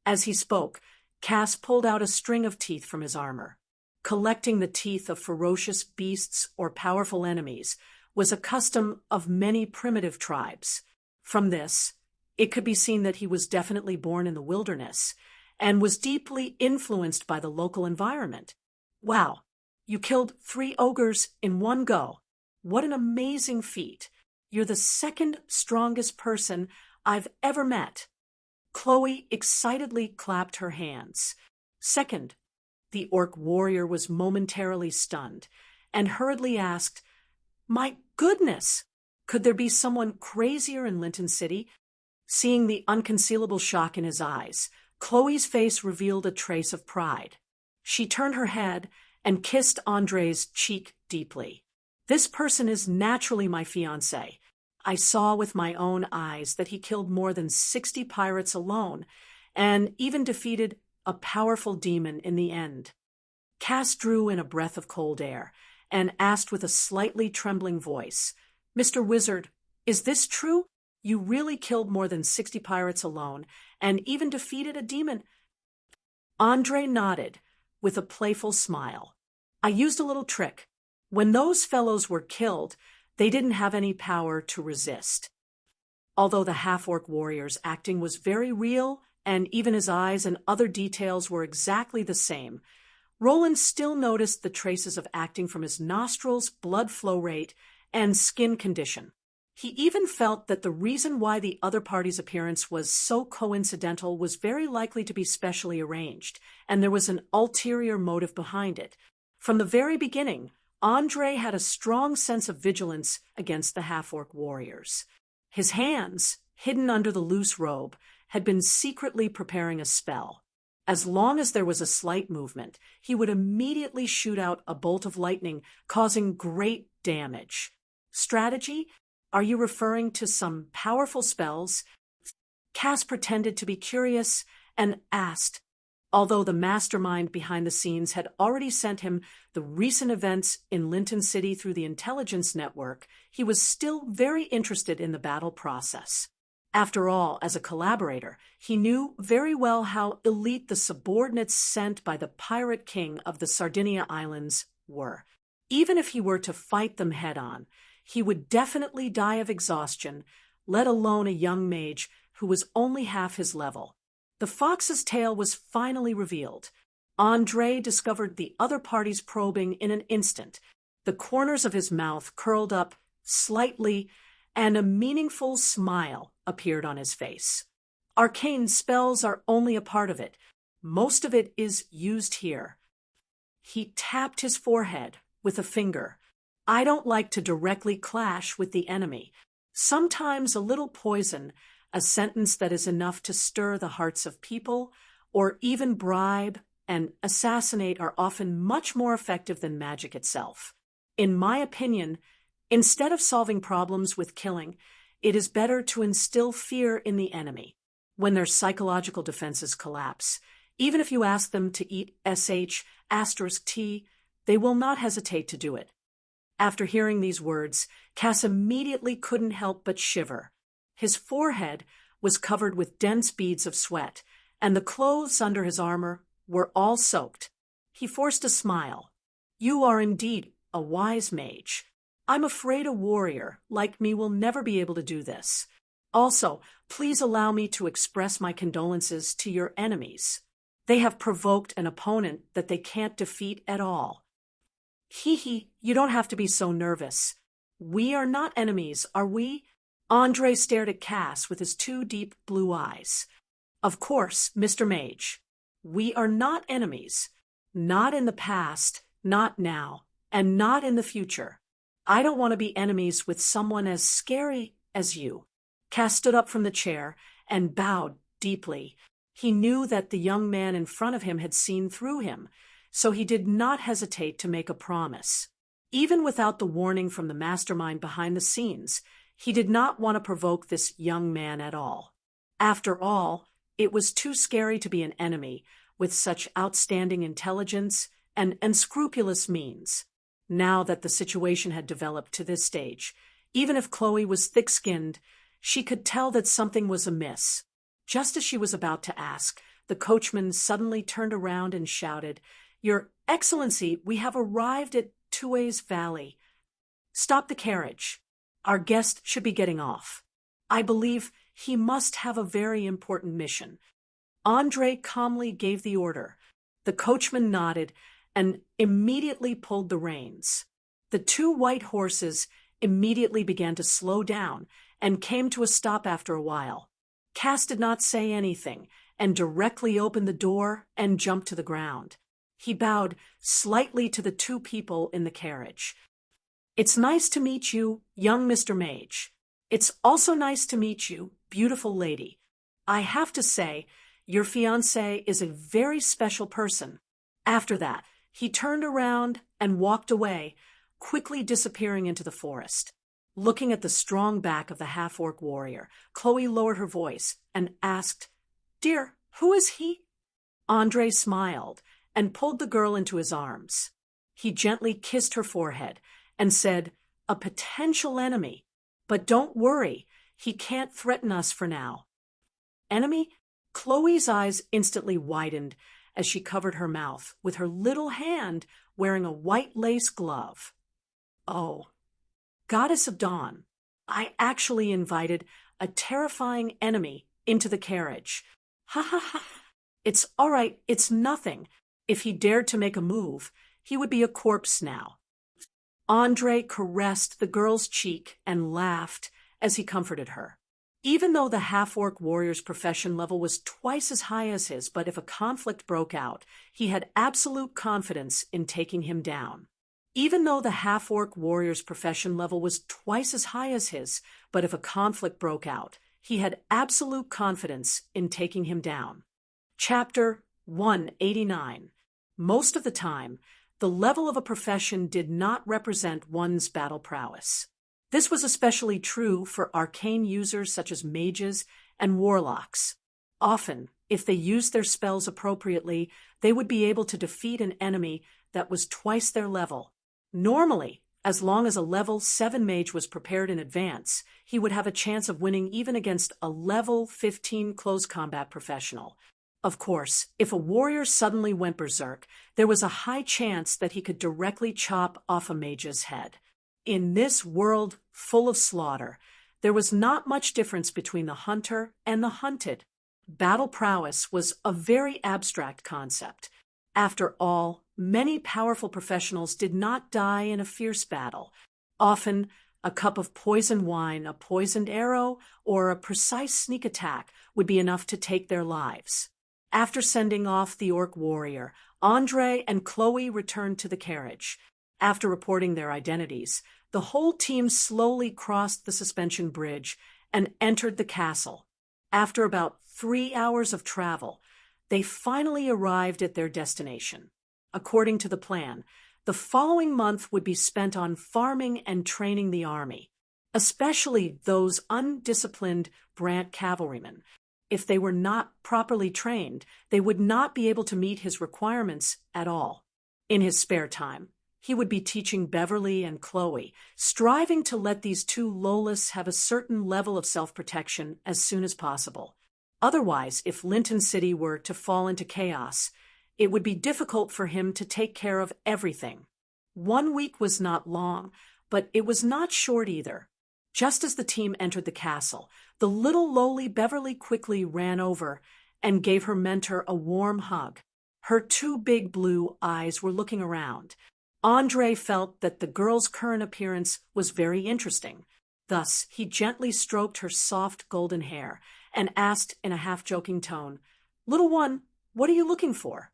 As he spoke, Cass pulled out a string of teeth from his armor. Collecting the teeth of ferocious beasts or powerful enemies was a custom of many primitive tribes. From this, it could be seen that he was definitely born in the wilderness and was deeply influenced by the local environment. Wow, you killed 3 ogres in one go. What an amazing feat. You're the second strongest person I've ever met. Chloe excitedly clapped her hands. Second, the orc warrior was momentarily stunned and hurriedly asked, "My goodness, could there be someone crazier in Linton City?" Seeing the unconcealable shock in his eyes, Chloe's face revealed a trace of pride. She turned her head and kissed Andre's cheek deeply. "This person is naturally my fiancé. I saw with my own eyes that he killed more than 60 pirates alone, and even defeated a powerful demon in the end." Cass drew in a breath of cold air and asked with a slightly trembling voice, "Mr. Wizard, is this true? You really killed more than 60 pirates alone, and even defeated a demon?" Andre nodded with a playful smile. "I used a little trick. When those fellows were killed, they didn't have any power to resist." Although the half-orc warrior's acting was very real, and even his eyes and other details were exactly the same, Roland still noticed the traces of acting from his nostrils, blood flow rate, and skin condition. He even felt that the reason why the other party's appearance was so coincidental was very likely to be specially arranged, and there was an ulterior motive behind it. From the very beginning, Andre had a strong sense of vigilance against the half-orc warriors. His hands, hidden under the loose robe, had been secretly preparing a spell. As long as there was a slight movement, he would immediately shoot out a bolt of lightning, causing great damage. Strategy? Are you referring to some powerful spells? Cass pretended to be curious and asked, although the mastermind behind the scenes had already sent him the recent events in Linton City through the intelligence network, he was still very interested in the battle process. After all, as a collaborator, he knew very well how elite the subordinates sent by the pirate king of the Sardinia Islands were. Even if he were to fight them head-on, he would definitely die of exhaustion, let alone a young mage who was only half his level. The fox's tail was finally revealed. Andre discovered the other party's probing in an instant. The corners of his mouth curled up slightly, and a meaningful smile appeared on his face. Arcane spells are only a part of it. Most of it is used here. He tapped his forehead with a finger. I don't like to directly clash with the enemy. Sometimes a little poison, a sentence that is enough to stir the hearts of people, or even bribe and assassinate are often much more effective than magic itself. In my opinion, instead of solving problems with killing, it is better to instill fear in the enemy. When their psychological defenses collapse, even if you ask them to eat **T, they will not hesitate to do it. After hearing these words, Cass immediately couldn't help but shiver. His forehead was covered with dense beads of sweat, and the clothes under his armor were all soaked. He forced a smile. You are indeed a wise mage. I'm afraid a warrior like me will never be able to do this. Also, please allow me to express my condolences to your enemies. They have provoked an opponent that they can't defeat at all. Hee, you don't have to be so nervous. We are not enemies, are we? Andre stared at Cass with his two deep blue eyes. Of course, Mr. Mage. We are not enemies. Not in the past, not now, and not in the future. I don't want to be enemies with someone as scary as you. Cass stood up from the chair and bowed deeply. He knew that the young man in front of him had seen through him, so he did not hesitate to make a promise. Even without the warning from the mastermind behind the scenes, he did not want to provoke this young man at all. After all, it was too scary to be an enemy with such outstanding intelligence and unscrupulous means. Now that the situation had developed to this stage, even if Chloe was thick-skinned, she could tell that something was amiss. Just as she was about to ask, the coachman suddenly turned around and shouted, "Your Excellency, we have arrived at Tue's Valley. Stop the carriage. Our guest should be getting off. I believe he must have a very important mission." Andre calmly gave the order. The coachman nodded and immediately pulled the reins. The two white horses immediately began to slow down and came to a stop after a while. Cass did not say anything and directly opened the door and jumped to the ground. He bowed slightly to the two people in the carriage. "It's nice to meet you, young Mr. Mage. It's also nice to meet you, beautiful lady. I have to say, your fiancé is a very special person." After that, he turned around and walked away, quickly disappearing into the forest. Looking at the strong back of the half-orc warrior, Chloe lowered her voice and asked, "Dear, who is he?" Andre smiled and pulled the girl into his arms. He gently kissed her forehead and said, "A potential enemy, but don't worry, he can't threaten us for now." Enemy? Chloe's eyes instantly widened as she covered her mouth with her little hand wearing a white lace glove. "Oh, Goddess of Dawn, I actually invited a terrifying enemy into the carriage. Ha ha ha. It's all right, it's nothing. If he dared to make a move, he would be a corpse now." Andre caressed the girl's cheek and laughed as he comforted her. Even though the half-orc warrior's profession level was twice as high as his, but if a conflict broke out, he had absolute confidence in taking him down. Even though the half-orc warrior's profession level was twice as high as his, but if a conflict broke out, he had absolute confidence in taking him down. Chapter 189. Most of the time, the level of a profession did not represent one's battle prowess. This was especially true for arcane users such as mages and warlocks. Often, if they used their spells appropriately, they would be able to defeat an enemy that was twice their level. Normally, as long as a level 7 mage was prepared in advance, he would have a chance of winning even against a level 15 close combat professional. Of course, if a warrior suddenly went berserk, there was a high chance that he could directly chop off a mage's head. In this world full of slaughter, there was not much difference between the hunter and the hunted. Battle prowess was a very abstract concept. After all, many powerful professionals did not die in a fierce battle. Often, a cup of poisoned wine, a poisoned arrow, or a precise sneak attack would be enough to take their lives. After sending off the orc warrior, Andre and Chloe returned to the carriage. After reporting their identities, the whole team slowly crossed the suspension bridge and entered the castle. After about 3 hours of travel, they finally arrived at their destination. According to the plan, the following month would be spent on farming and training the army, especially those undisciplined Brant cavalrymen. If they were not properly trained, they would not be able to meet his requirements at all. In his spare time, he would be teaching Beverly and Chloe, striving to let these two Lolas have a certain level of self-protection as soon as possible. Otherwise, if Linton City were to fall into chaos, it would be difficult for him to take care of everything. 1 week was not long, but it was not short either. Just as the team entered the castle, the little lowly Beverly quickly ran over and gave her mentor a warm hug. Her 2 big blue eyes were looking around. Andre felt that the girl's current appearance was very interesting. Thus, he gently stroked her soft golden hair and asked in a half-joking tone, "Little one, what are you looking for?"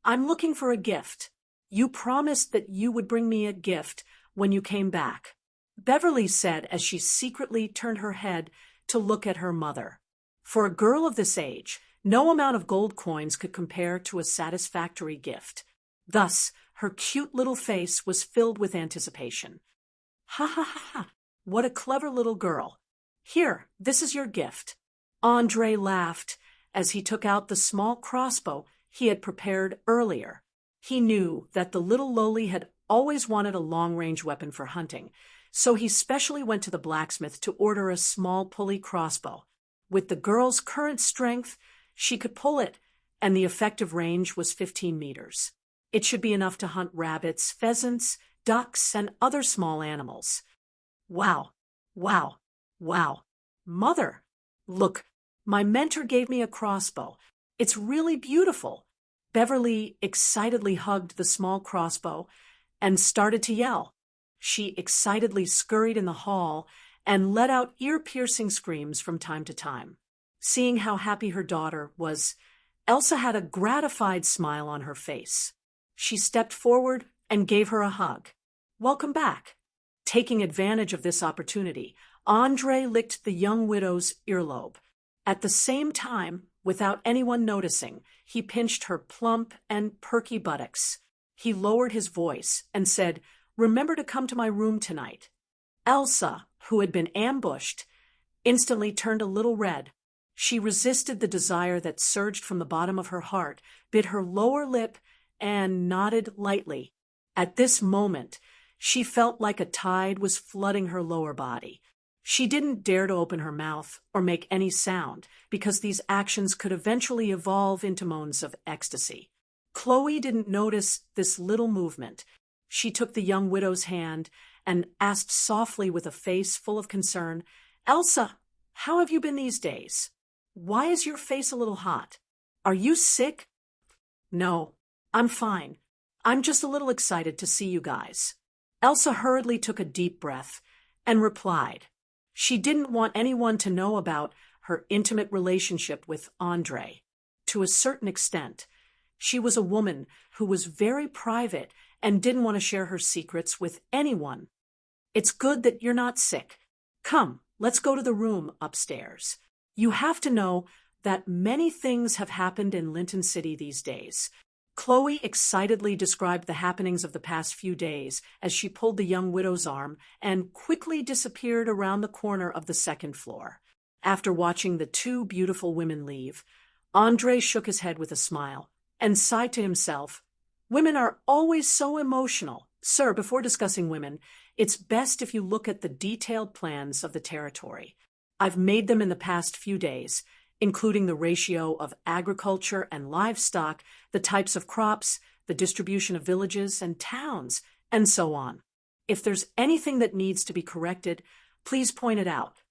I'm looking for a gift. You promised that you would bring me a gift when you came back," Beverly said as she secretly turned her head to look at her mother. For a girl of this age, no amount of gold coins could compare to a satisfactory gift. Thus, her cute little face was filled with anticipation. "Ha ha ha ha! What a clever little girl. Here, this is your gift." Andre laughed as he took out the small crossbow he had prepared earlier. He knew that the little lowly had always wanted a long-range weapon for hunting, so he specially went to the blacksmith to order a small pulley crossbow. With the girl's current strength, she could pull it, and the effective range was 15 meters. It should be enough to hunt rabbits, pheasants, ducks, and other small animals. Wow, wow, wow. Mother, look, my mentor gave me a crossbow. It's really beautiful. Beverly excitedly hugged the small crossbow and started to yell. She excitedly scurried in the hall and let out ear-piercing screams from time to time. Seeing how happy her daughter was, Elsa had a gratified smile on her face. She stepped forward and gave her a hug. "Welcome back." Taking advantage of this opportunity, Andre licked the young widow's earlobe. At the same time, without anyone noticing, he pinched her plump and perky buttocks. He lowered his voice and said, "Remember to come to my room tonight." Elsa, who had been ambushed, instantly turned a little red. She resisted the desire that surged from the bottom of her heart, bit her lower lip, and nodded lightly. At this moment, she felt like a tide was flooding her lower body. She didn't dare to open her mouth or make any sound, because these actions could eventually evolve into moans of ecstasy. Chloe didn't notice this little movement. She took the young widow's hand and asked softly with a face full of concern, "Elsa, how have you been these days? Why is your face a little hot? Are you sick?" "No, I'm fine. I'm just a little excited to see you guys." Elsa hurriedly took a deep breath and replied. She didn't want anyone to know about her intimate relationship with Andre. To a certain extent, she was a woman who was very private and didn't want to share her secrets with anyone. "It's good that you're not sick. Come, let's go to the room upstairs. You have to know that many things have happened in Linton City these days." Chloe excitedly described the happenings of the past few days as she pulled the young widow's arm and quickly disappeared around the corner of the second floor. After watching the 2 beautiful women leave, Andre shook his head with a smile and sighed to himself, "Women are always so emotional. Sir, before discussing women, it's best if you look at the detailed plans of the territory. I've made them in the past few days, including the ratio of agriculture and livestock, the types of crops, the distribution of villages and towns, and so on. If there's anything that needs to be corrected, please point it out."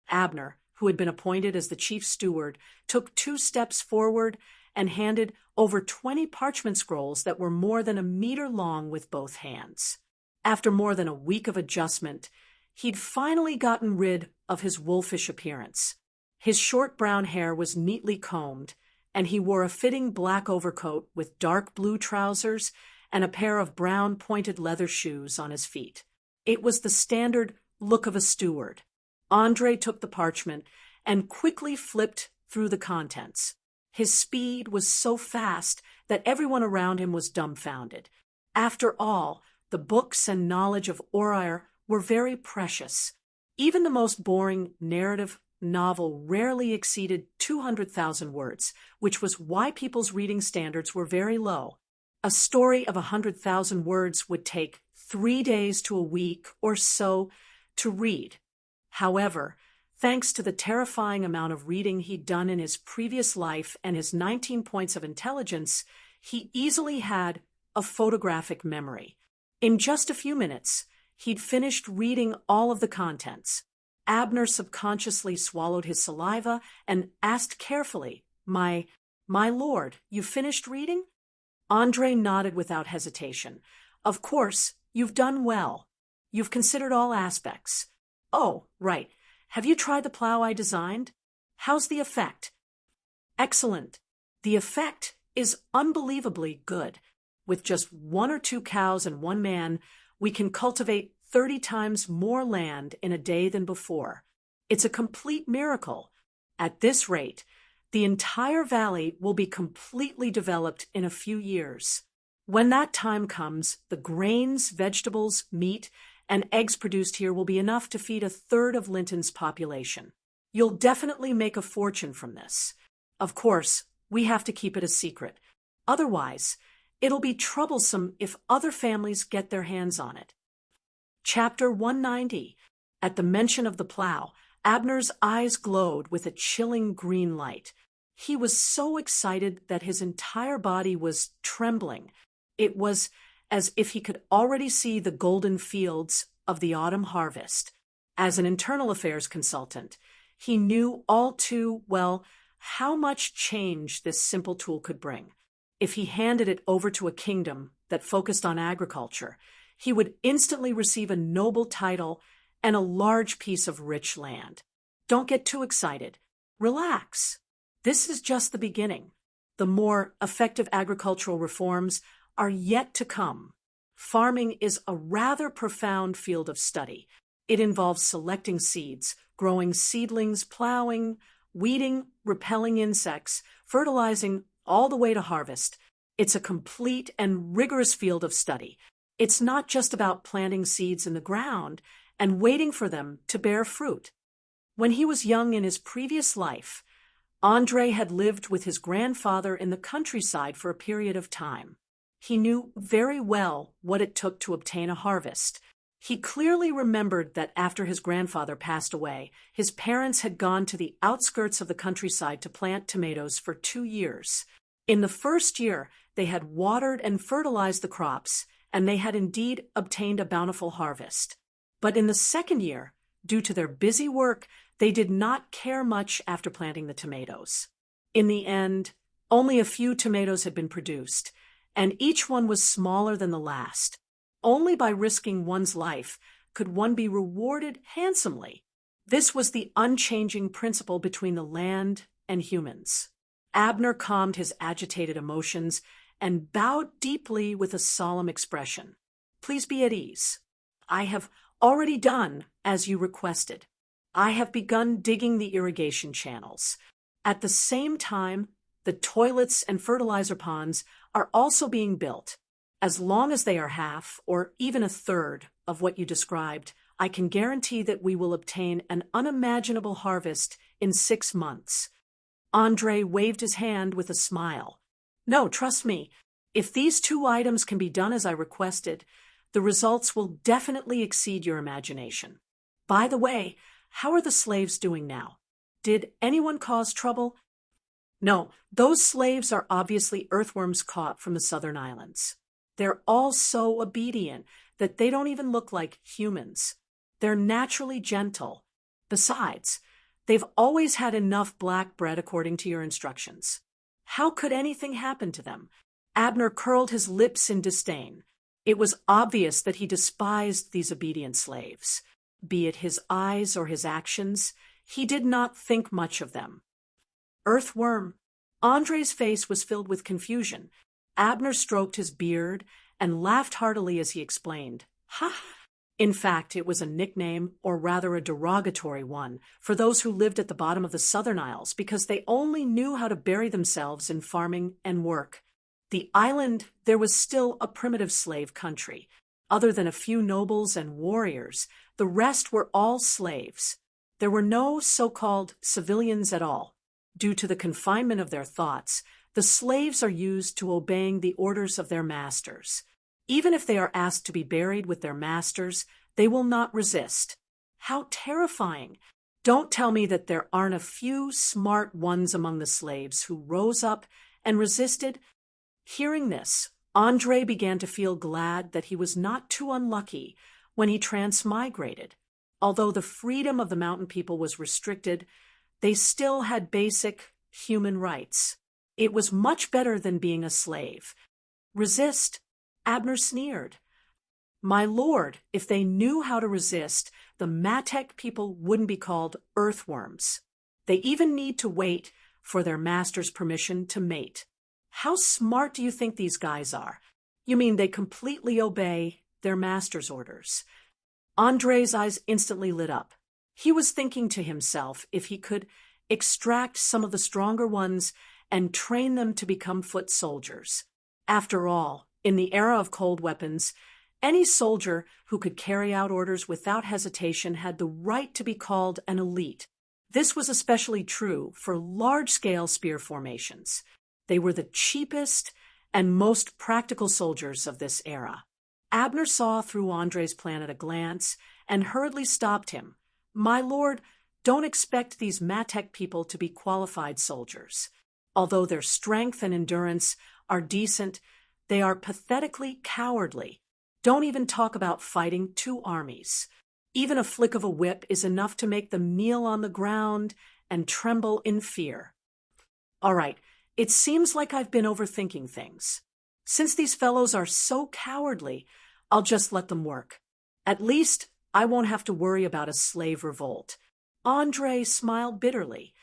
Abner, who had been appointed as the chief steward, took 2 steps forward and handed over 20 parchment scrolls that were more than a meter long with both hands. After more than a week of adjustment, he'd finally gotten rid of his wolfish appearance. His short brown hair was neatly combed, and he wore a fitting black overcoat with dark blue trousers and a pair of brown pointed leather shoes on his feet. It was the standard look of a steward. Andre took the parchment and quickly flipped through the contents. His speed was so fast that everyone around him was dumbfounded. After all, the books and knowledge of Orir were very precious. Even the most boring narrative novel rarely exceeded 200,000 words, which was why people's reading standards were very low. A story of 100,000 words would take 3 days to a week or so to read. However, thanks to the terrifying amount of reading he'd done in his previous life and his 19 points of intelligence, he easily had a photographic memory. In just a few minutes, he'd finished reading all of the contents. Abner subconsciously swallowed his saliva and asked carefully, My lord, you finished reading?" Andre nodded without hesitation. "Of course, you've done well. You've considered all aspects. Oh, right. Have you tried the plow I designed? How's the effect?" "Excellent. The effect is unbelievably good. With just 1 or 2 cows and 1 man, we can cultivate 30 times more land in a day than before. It's a complete miracle. At this rate, the entire valley will be completely developed in a few years. When that time comes, the grains, vegetables, meat, and eggs produced here will be enough to feed 1/3 of Linton's population. You'll definitely make a fortune from this. Of course, we have to keep it a secret. Otherwise, it'll be troublesome if other families get their hands on it." Chapter 190. At the mention of the plow, Abner's eyes glowed with a chilling green light. He was so excited that his entire body was trembling. It was as if he could already see the golden fields of the autumn harvest. As an internal affairs consultant, he knew all too well how much change this simple tool could bring. If he handed it over to a kingdom that focused on agriculture, he would instantly receive a noble title and a large piece of rich land. Don't get too excited. Relax. This is just the beginning. The more effective agricultural reforms are yet to come. Farming is a rather profound field of study. It involves selecting seeds, growing seedlings, plowing, weeding, repelling insects, fertilizing, all the way to harvest. It's a complete and rigorous field of study. It's not just about planting seeds in the ground and waiting for them to bear fruit. When he was young in his previous life, Andre had lived with his grandfather in the countryside for a period of time. He knew very well what it took to obtain a harvest. He clearly remembered that after his grandfather passed away, his parents had gone to the outskirts of the countryside to plant tomatoes for 2 years. In the first year, they had watered and fertilized the crops, and they had indeed obtained a bountiful harvest. But in the second year, due to their busy work, they did not care much after planting the tomatoes. In the end, only a few tomatoes had been produced, and each one was smaller than the last. Only by risking one's life could one be rewarded handsomely. This was the unchanging principle between the land and humans. Abner calmed his agitated emotions and bowed deeply with a solemn expression. "Please be at ease. I have already done as you requested. I have begun digging the irrigation channels. At the same time, the toilets and fertilizer ponds are also being built. As long as they are half or even 1/3 of what you described, I can guarantee that we will obtain an unimaginable harvest in 6 months." Andre waved his hand with a smile. "No, trust me. If these 2 items can be done as I requested, the results will definitely exceed your imagination. By the way, how are the slaves doing now? Did anyone cause trouble?" "No, those slaves are obviously earthworms caught from the southern islands. They're all so obedient that they don't even look like humans. They're naturally gentle. Besides, they've always had enough black bread according to your instructions. How could anything happen to them? Abner curled his lips in disdain. It was obvious that he despised these obedient slaves. Be it his eyes or his actions, he did not think much of them. Earthworm. Andre's face was filled with confusion. Abner stroked his beard and laughed heartily as he explained. Ha! In fact, it was a nickname, or rather a derogatory one, for those who lived at the bottom of the Southern Isles because they only knew how to bury themselves in farming and work. The island, there was still a primitive slave country. Other than a few nobles and warriors, the rest were all slaves. There were no so-called civilians at all. Due to the confinement of their thoughts, the slaves are used to obeying the orders of their masters. Even if they are asked to be buried with their masters, they will not resist. How terrifying! Don't tell me that there aren't a few smart ones among the slaves who rose up and resisted. Hearing this, Andre began to feel glad that he was not too unlucky when he transmigrated. Although the freedom of the mountain people was restricted, they still had basic human rights. It was much better than being a slave. Resist? Abner sneered. My lord, if they knew how to resist, the Matek people wouldn't be called earthworms. They even need to wait for their master's permission to mate. How smart do you think these guys are? You mean they completely obey their master's orders? Andre's eyes instantly lit up. He was thinking to himself if he could extract some of the stronger ones and train them to become foot soldiers. After all, in the era of cold weapons, any soldier who could carry out orders without hesitation had the right to be called an elite. This was especially true for large-scale spear formations. They were the cheapest and most practical soldiers of this era. Abner saw through Andre's plan at a glance and hurriedly stopped him. My lord, don't expect these Matek people to be qualified soldiers. Although their strength and endurance are decent, they are pathetically cowardly. Don't even talk about fighting two armies. Even a flick of a whip is enough to make them kneel on the ground and tremble in fear. All right, it seems like I've been overthinking things. Since these fellows are so cowardly, I'll just let them work. At least I won't have to worry about a slave revolt. Andre smiled bitterly.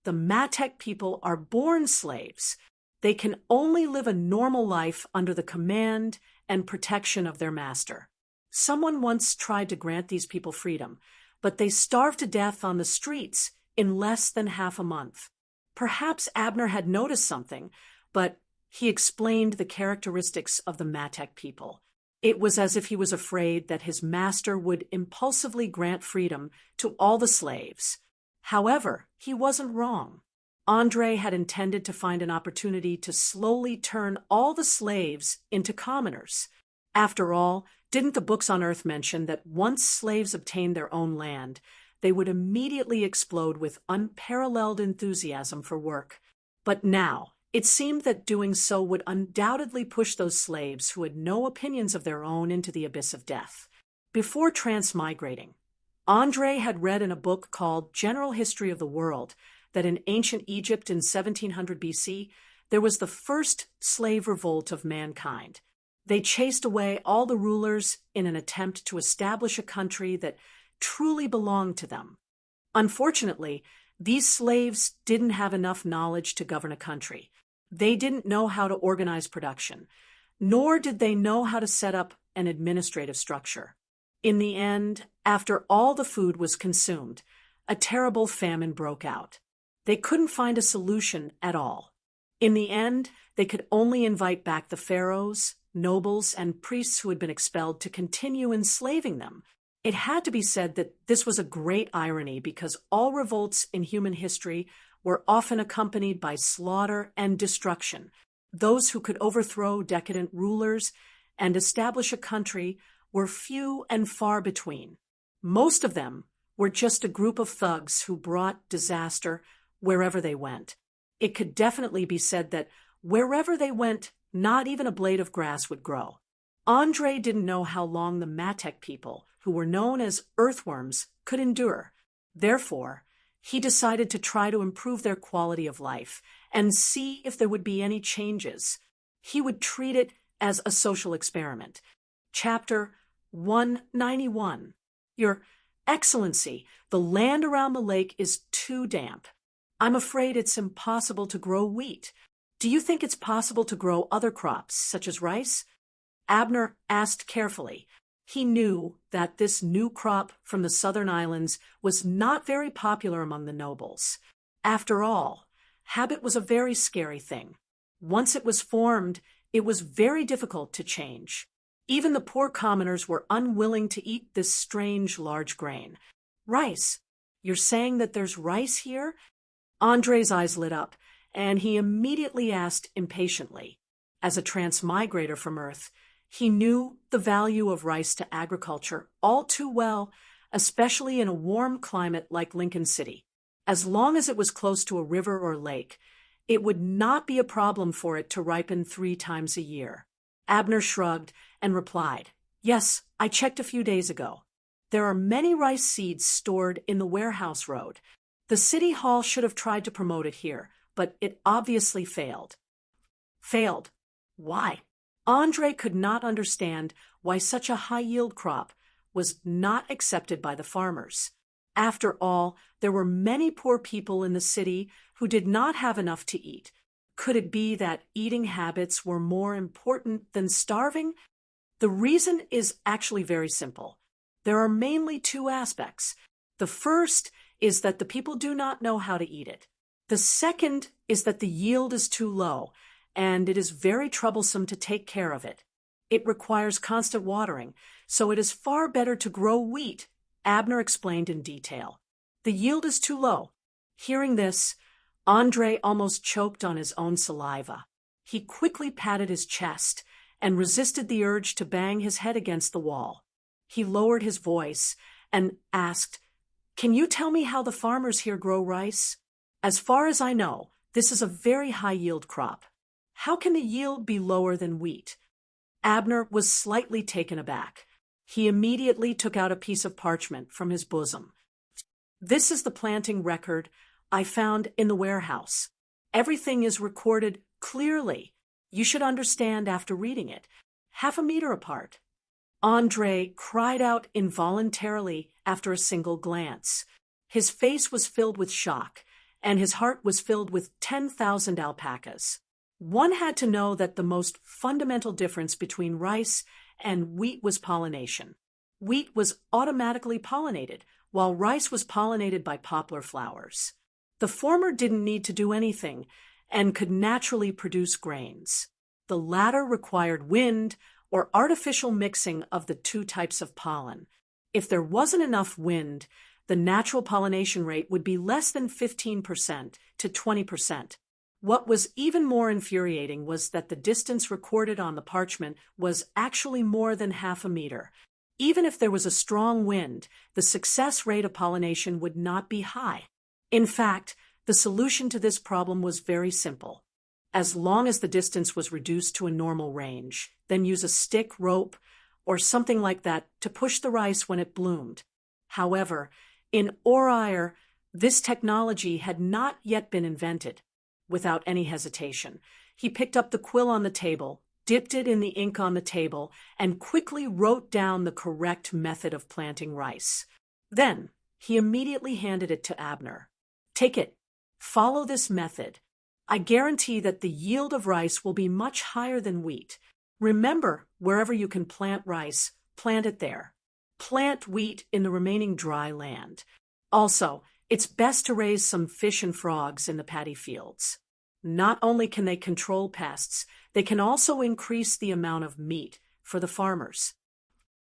The Matek people are born slaves. They can only live a normal life under the command and protection of their master. Someone once tried to grant these people freedom, but they starved to death on the streets in less than half a month. Perhaps Abner had noticed something, but he explained the characteristics of the Matek people. It was as if he was afraid that his master would impulsively grant freedom to all the slaves. However, he wasn't wrong. Andre had intended to find an opportunity to slowly turn all the slaves into commoners. After all, didn't the books on Earth mention that once slaves obtained their own land, they would immediately explode with unparalleled enthusiasm for work? But now, it seemed that doing so would undoubtedly push those slaves who had no opinions of their own into the abyss of death. Before transmigrating, Andre had read in a book called General History of the World that in ancient Egypt in 1700 BC, there was the first slave revolt of mankind. They chased away all the rulers in an attempt to establish a country that truly belonged to them. Unfortunately, these slaves didn't have enough knowledge to govern a country. They didn't know how to organize production, nor did they know how to set up an administrative structure. In the end, after all the food was consumed, a terrible famine broke out. They couldn't find a solution at all. In the end, they could only invite back the pharaohs, nobles, and priests who had been expelled to continue enslaving them. It had to be said that this was a great irony because all revolts in human history were often accompanied by slaughter and destruction. Those who could overthrow decadent rulers and establish a country were few and far between. Most of them were just a group of thugs who brought disaster wherever they went. It could definitely be said that wherever they went, not even a blade of grass would grow. Andre didn't know how long the Matek people, who were known as earthworms, could endure. Therefore, He decided to try to improve their quality of life and see if there would be any changes. He would treat it as a social experiment. Chapter 191. Your Excellency, the land around the lake is too damp. I'm afraid it's impossible to grow wheat. Do you think it's possible to grow other crops, such as rice? Abner asked carefully. He knew that this new crop from the southern islands was not very popular among the nobles. After all, habit was a very scary thing. Once it was formed, it was very difficult to change. Even the poor commoners were unwilling to eat this strange large grain. Rice? You're saying that there's rice here? Andre's eyes lit up, and he immediately asked impatiently. As a transmigrator from Earth, he knew the value of rice to agriculture all too well, especially in a warm climate like Lincoln City. As long as it was close to a river or lake, it would not be a problem for it to ripen 3 times a year. Abner shrugged and replied, "Yes, I checked a few days ago. There are many rice seeds stored in the warehouse road. The city hall should have tried to promote it here, but it obviously failed." Failed? Why? Andre could not understand why such a high-yield crop was not accepted by the farmers. After all, there were many poor people in the city who did not have enough to eat. Could it be that eating habits were more important than starving? The reason is actually very simple. There are mainly 2 aspects. The first is that the people do not know how to eat it. The second is that the yield is too low, and it is very troublesome to take care of it. It requires constant watering, so it is far better to grow wheat, Abner explained in detail. The yield is too low. Hearing this, Andre almost choked on his own saliva. He quickly patted his chest and resisted the urge to bang his head against the wall. He lowered his voice and asked, "Can you tell me how the farmers here grow rice? As far as I know, this is a very high-yield crop. How can the yield be lower than wheat?" Abner was slightly taken aback. He immediately took out a piece of parchment from his bosom. "This is the planting record I found in the warehouse. Everything is recorded clearly. You should understand after reading it. 1/2 meter apart." Andre cried out involuntarily after a single glance. His face was filled with shock, and his heart was filled with 10,000 alpacas. One had to know that the most fundamental difference between rice and wheat was pollination. Wheat was automatically pollinated, while rice was pollinated by poplar flowers. The former didn't need to do anything and could naturally produce grains. The latter required wind or artificial mixing of the 2 types of pollen. If there wasn't enough wind, the natural pollination rate would be less than 15% to 20%. What was even more infuriating was that the distance recorded on the parchment was actually more than 1/2 meter. Even if there was a strong wind, the success rate of pollination would not be high. In fact, the solution to this problem was very simple. As long as the distance was reduced to a normal range, then use a stick, rope, or something like that to push the rice when it bloomed. However, in Oriar, this technology had not yet been invented. Without any hesitation, he picked up the quill on the table, dipped it in the ink on the table, and quickly wrote down the correct method of planting rice. Then, he immediately handed it to Abner. "Take it. Follow this method. I guarantee that the yield of rice will be much higher than wheat. Remember, wherever you can plant rice, plant it there. Plant wheat in the remaining dry land. Also, it's best to raise some fish and frogs in the paddy fields. Not only can they control pests, they can also increase the amount of meat for the farmers."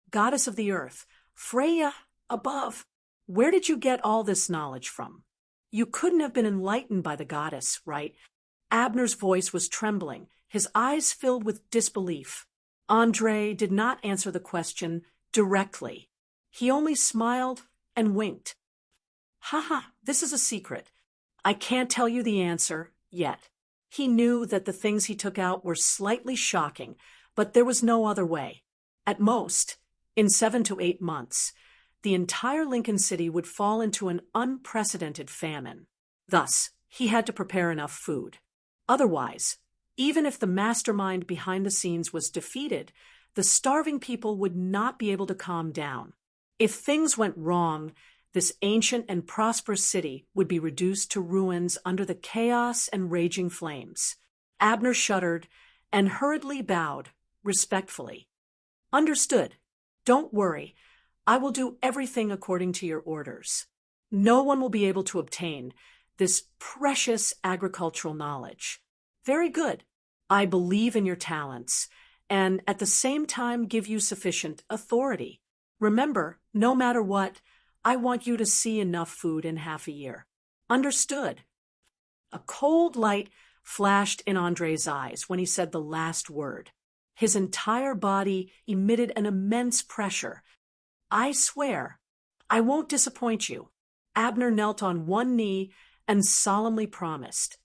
Goddess of the earth, Freya above, where did you get all this knowledge from? You couldn't have been enlightened by the goddess, right? Abner's voice was trembling, his eyes filled with disbelief. Andre did not answer the question directly. He only smiled and winked. "Haha, this is a secret. I can't tell you the answer yet." He knew that the things he took out were slightly shocking, but there was no other way. At most, in 7 to 8 months, the entire Lincoln City would fall into an unprecedented famine. Thus, he had to prepare enough food. Otherwise, even if the mastermind behind the scenes was defeated, the starving people would not be able to calm down. If things went wrong, this ancient and prosperous city would be reduced to ruins under the chaos and raging flames. Abner shuddered and hurriedly bowed, respectfully. "Understood. Don't worry. I will do everything according to your orders. No one will be able to obtain this precious agricultural knowledge." "Very good. I believe in your talents, and at the same time give you sufficient authority. Remember, no matter what, I want you to see enough food in half a year." "Understood." A cold light flashed in Andre's eyes when he said the last word. His entire body emitted an immense pressure. "I swear, I won't disappoint you." Abner knelt on one knee and solemnly promised.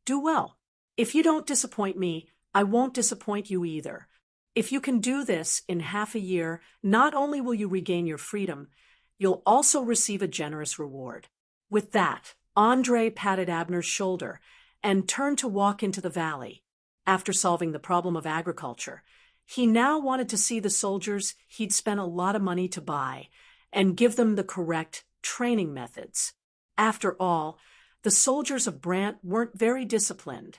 "Do well. If you don't disappoint me, I won't disappoint you either. If you can do this in half a year, not only will you regain your freedom, you'll also receive a generous reward." With that, Andre patted Abner's shoulder and turned to walk into the valley. After solving the problem of agriculture, he now wanted to see the soldiers he'd spent a lot of money to buy and give them the correct training methods. After all, the soldiers of Brant weren't very disciplined,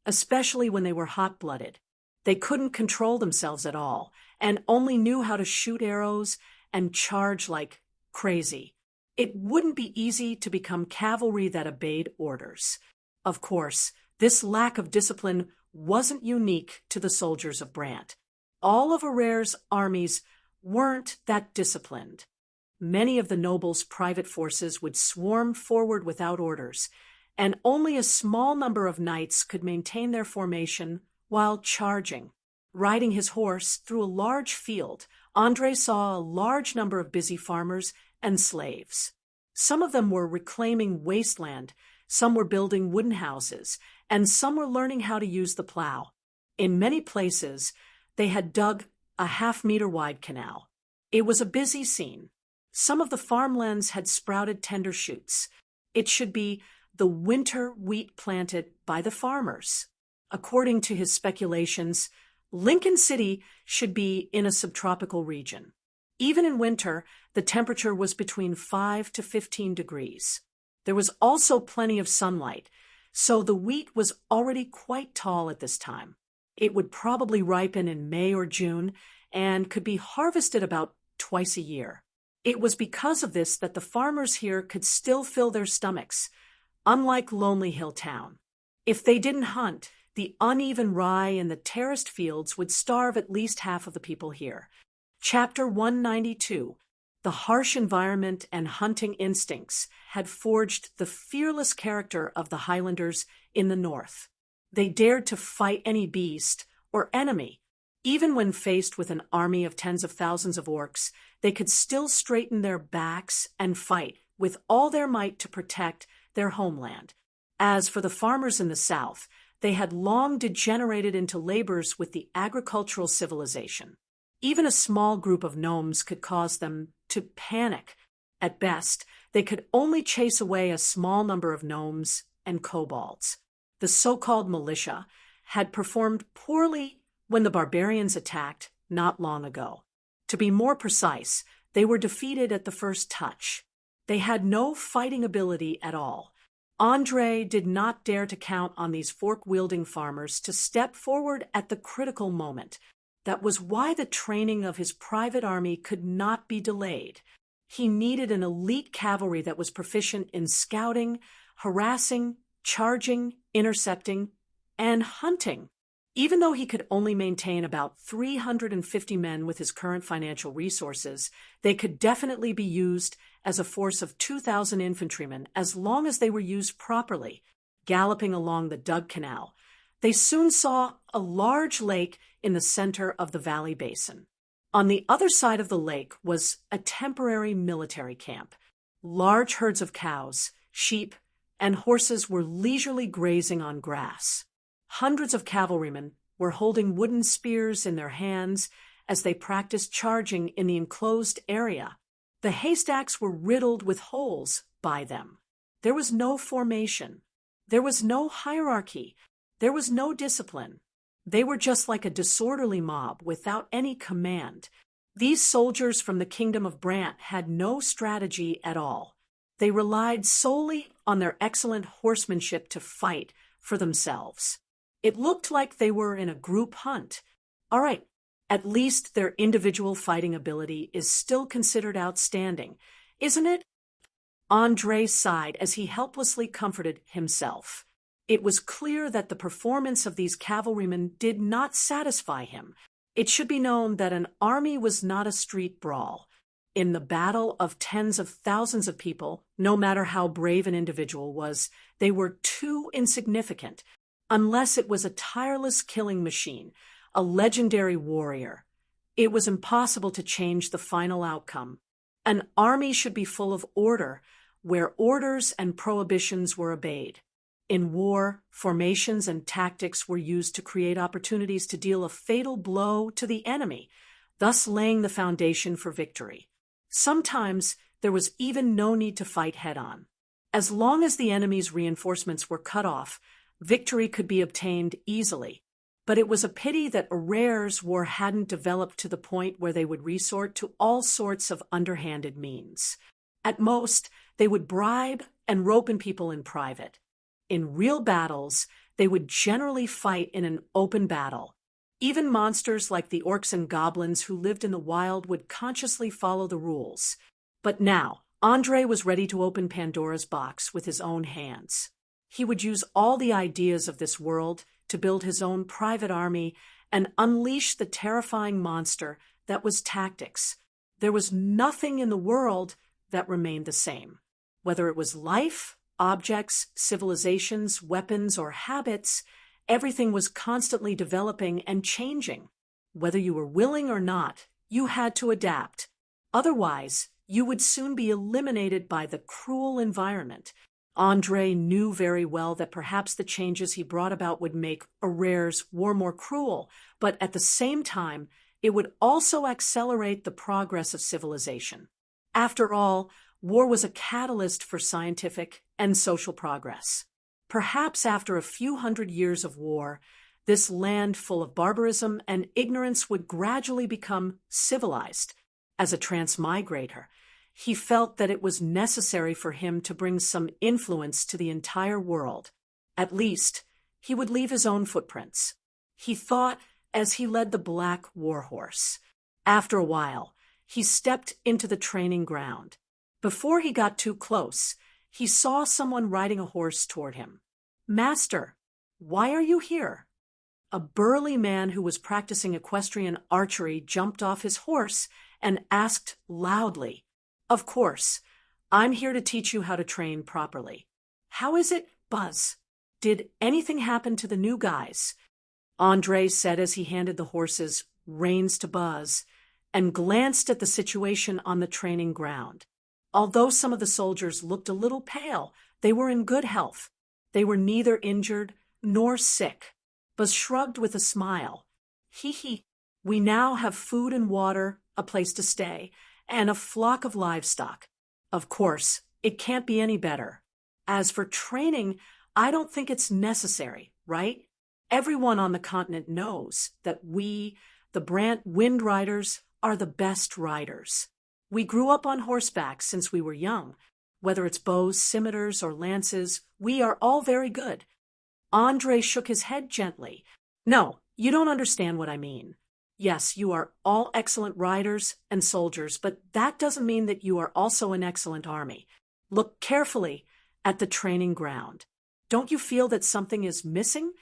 especially when they were hot-blooded. They couldn't control themselves at all and only knew how to shoot arrows and charge like crazy. It wouldn't be easy to become cavalry that obeyed orders. Of course, this lack of discipline wasn't unique to the soldiers of Brant. All of Herrera's armies weren't that disciplined. Many of the nobles' private forces would swarm forward without orders, and only a small number of knights could maintain their formation while charging. Riding his horse through a large field, Andre saw a large number of busy farmers and slaves. Some of them were reclaiming wasteland, some were building wooden houses, and some were learning how to use the plow. In many places, they had dug a half-meter-wide canal. It was a busy scene. Some of the farmlands had sprouted tender shoots. It should be the winter wheat planted by the farmers. According to his speculations, Lincoln City should be in a subtropical region. Even in winter, the temperature was between 5 to 15 degrees. There was also plenty of sunlight, so the wheat was already quite tall at this time. It would probably ripen in May or June and could be harvested about twice a year. It was because of this that the farmers here could still fill their stomachs, unlike Lonely Hill Town. If they didn't hunt, the uneven rye in the terraced fields would starve at least half of the people here. Chapter 192, The harsh environment and hunting instincts had forged the fearless character of the Highlanders in the north. They dared to fight any beast or enemy. Even when faced with an army of tens of thousands of orcs, they could still straighten their backs and fight with all their might to protect their homeland. As for the farmers in the south, they had long degenerated into labors with the agricultural civilization. Even a small group of gnomes could cause them to panic. At best, they could only chase away a small number of gnomes and kobolds. The so-called militia had performed poorly when the barbarians attacked not long ago. To be more precise, they were defeated at the first touch. They had no fighting ability at all. Andre did not dare to count on these fork-wielding farmers to step forward at the critical moment. That was why the training of his private army could not be delayed. He needed an elite cavalry that was proficient in scouting, harassing, charging, intercepting, and hunting. Even though he could only maintain about 350 men with his current financial resources, they could definitely be used as a force of 2,000 infantrymen as long as they were used properly. Galloping along the dug canal, they soon saw a large lake in the center of the valley basin. On the other side of the lake was a temporary military camp. Large herds of cows, sheep, and horses were leisurely grazing on grass. Hundreds of cavalrymen were holding wooden spears in their hands as they practiced charging in the enclosed area. The haystacks were riddled with holes by them. There was no formation. There was no hierarchy. There was no discipline. They were just like a disorderly mob without any command. These soldiers from the kingdom of Brant had no strategy at all. They relied solely on their excellent horsemanship to fight for themselves. It looked like they were in a group hunt. All right, at least their individual fighting ability is still considered outstanding, isn't it? Andre sighed as he helplessly comforted himself. It was clear that the performance of these cavalrymen did not satisfy him. It should be known that an army was not a street brawl. In the battle of tens of thousands of people, no matter how brave an individual was, they were too insignificant, unless it was a tireless killing machine, a legendary warrior. It was impossible to change the final outcome. An army should be full of order, where orders and prohibitions were obeyed. In war, formations and tactics were used to create opportunities to deal a fatal blow to the enemy, thus laying the foundation for victory. Sometimes there was even no need to fight head-on. As long as the enemy's reinforcements were cut off, victory could be obtained easily. But it was a pity that Arrare's war hadn't developed to the point where they would resort to all sorts of underhanded means. At most, they would bribe and rope in people in private. In real battles, they would generally fight in an open battle. Even monsters like the orcs and goblins who lived in the wild would consciously follow the rules. But now, Andre was ready to open Pandora's box with his own hands. He would use all the ideas of this world to build his own private army and unleash the terrifying monster that was tactics. There was nothing in the world that remained the same. Whether it was life, objects, civilizations, weapons, or habits, everything was constantly developing and changing. Whether you were willing or not, you had to adapt. Otherwise, you would soon be eliminated by the cruel environment. Andre knew very well that perhaps the changes he brought about would make Arrare's war more cruel, but at the same time, it would also accelerate the progress of civilization. After all, war was a catalyst for scientific and social progress. Perhaps after a few hundred years of war, this land full of barbarism and ignorance would gradually become civilized. As a transmigrator, he felt that it was necessary for him to bring some influence to the entire world. At least, he would leave his own footprints. He thought as he led the black warhorse. After a while, he stepped into the training ground. Before he got too close, he saw someone riding a horse toward him. "Master, why are you here?" A burly man who was practicing equestrian archery jumped off his horse and asked loudly, "Of course, I'm here to teach you how to train properly. How is it, Buzz? Did anything happen to the new guys?" Andre said as he handed the horse's reins to Buzz and glanced at the situation on the training ground. Although some of the soldiers looked a little pale, they were in good health. They were neither injured nor sick. Buzz shrugged with a smile. "Hee, we now have food and water, a place to stay, and a flock of livestock. Of course, it can't be any better. As for training, I don't think it's necessary, right? Everyone on the continent knows that we, the Brant Wind Riders, are the best riders. We grew up on horseback since we were young. Whether it's bows, scimitars, or lances, we are all very good." Andre shook his head gently. "No, you don't understand what I mean. Yes, you are all excellent riders and soldiers, but that doesn't mean that you are also an excellent army. Look carefully at the training ground. Don't you feel that something is missing?"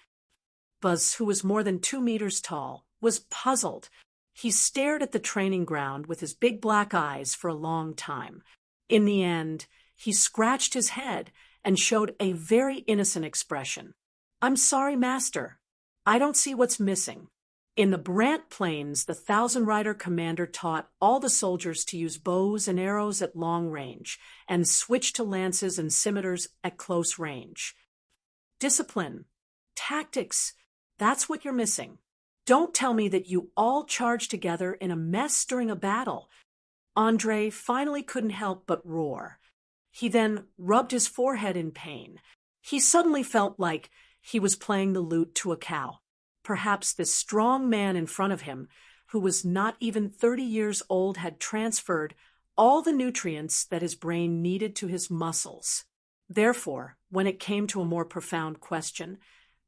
Buzz, who was more than 2 meters tall, was puzzled. He stared at the training ground with his big black eyes for a long time. In the end, he scratched his head and showed a very innocent expression. "I'm sorry, Master. I don't see what's missing. In the Brant Plains, the 1,000-rider commander taught all the soldiers to use bows and arrows at long range and switch to lances and scimitars at close range. Discipline, tactics, that's what you're missing. Don't tell me that you all charged together in a mess during a battle." Andre finally couldn't help but roar. He then rubbed his forehead in pain. He suddenly felt like he was playing the lute to a cow. Perhaps this strong man in front of him, who was not even 30 years old, had transferred all the nutrients that his brain needed to his muscles. Therefore, when it came to a more profound question,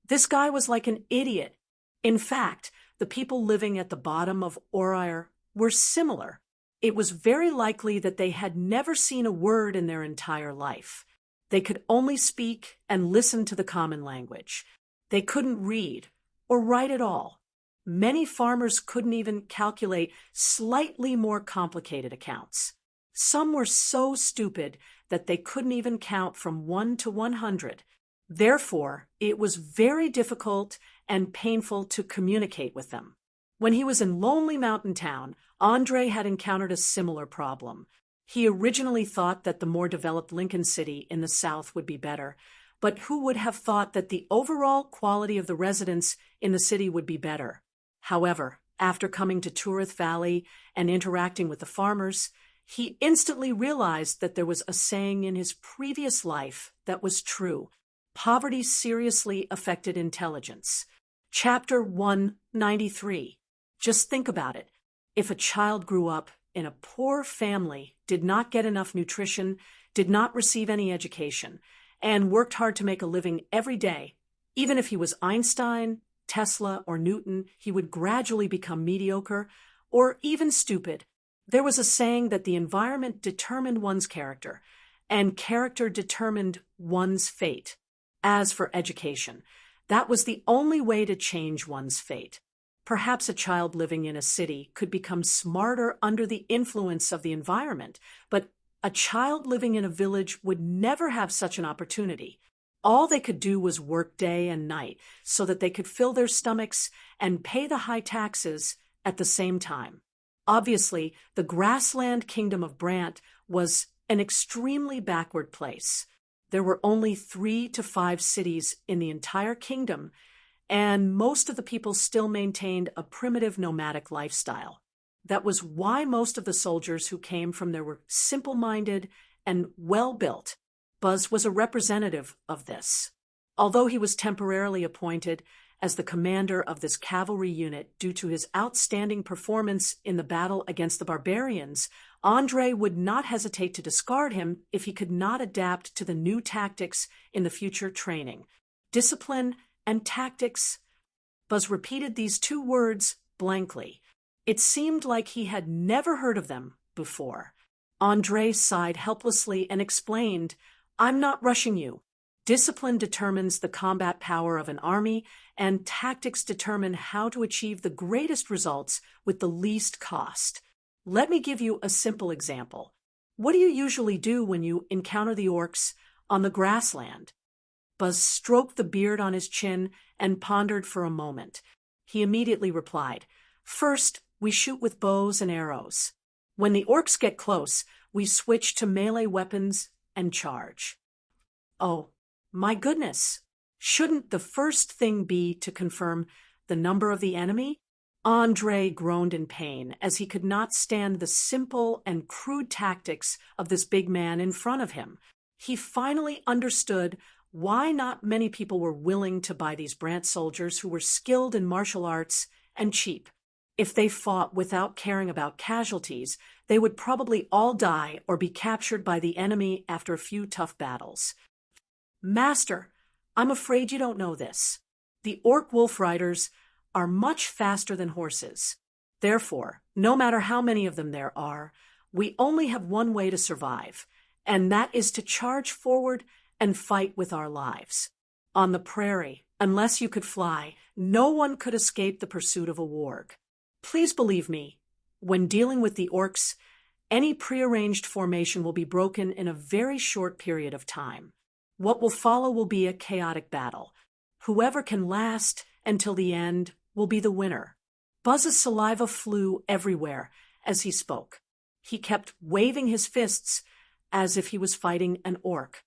this guy was like an idiot. In fact, the people living at the bottom of Oriar were similar. It was very likely that they had never seen a word in their entire life. They could only speak and listen to the common language. They couldn't read or write at all. Many farmers couldn't even calculate slightly more complicated accounts. Some were so stupid that they couldn't even count from 1 to 100. Therefore, it was very difficult and painful to communicate with them. When he was in Lonely Mountain Town, Andre had encountered a similar problem. He originally thought that the more developed Lincoln City in the south would be better, but who would have thought that the overall quality of the residents in the city would be better? However, after coming to Turith Valley and interacting with the farmers, he instantly realized that there was a saying in his previous life that was true. Poverty seriously affected intelligence. Chapter 193. Just think about it. If a child grew up in a poor family, did not get enough nutrition, did not receive any education, and worked hard to make a living every day, even if he was Einstein, Tesla, or Newton, he would gradually become mediocre or even stupid. There was a saying that the environment determined one's character, and character determined one's fate. As for education, that was the only way to change one's fate. Perhaps a child living in a city could become smarter under the influence of the environment, but a child living in a village would never have such an opportunity. All they could do was work day and night so that they could fill their stomachs and pay the high taxes at the same time. Obviously, the grassland kingdom of Brant was an extremely backward place. There were only 3 to 5 cities in the entire kingdom, and most of the people still maintained a primitive nomadic lifestyle. That was why most of the soldiers who came from there were simple-minded and well-built. Buzz was a representative of this. Although he was temporarily appointed as the commander of this cavalry unit due to his outstanding performance in the battle against the barbarians, Andre would not hesitate to discard him if he could not adapt to the new tactics in the future training. Discipline and tactics. Buzz repeated these 2 words blankly. It seemed like he had never heard of them before. Andre sighed helplessly and explained, "I'm not rushing you. Discipline determines the combat power of an army, and tactics determine how to achieve the greatest results with the least cost. Let me give you a simple example. What do you usually do when you encounter the orcs on the grassland?" Buzz stroked the beard on his chin and pondered for a moment. He immediately replied, "First, we shoot with bows and arrows. When the orcs get close, we switch to melee weapons and charge." "Oh, my goodness. Shouldn't the first thing be to confirm the number of the enemy?" Andre groaned in pain as he could not stand the simple and crude tactics of this big man in front of him. He finally understood why not many people were willing to buy these Brant soldiers who were skilled in martial arts and cheap. If they fought without caring about casualties, they would probably all die or be captured by the enemy after a few tough battles. "Master, I'm afraid you don't know this. The orc wolf riders are much faster than horses. Therefore, no matter how many of them there are, we only have one way to survive, and that is to charge forward and fight with our lives. On the prairie, unless you could fly, no one could escape the pursuit of a warg. Please believe me, when dealing with the orcs, any prearranged formation will be broken in a very short period of time. What will follow will be a chaotic battle. Whoever can last until the end will be the winner." Buzz's saliva flew everywhere as he spoke. He kept waving his fists as if he was fighting an orc.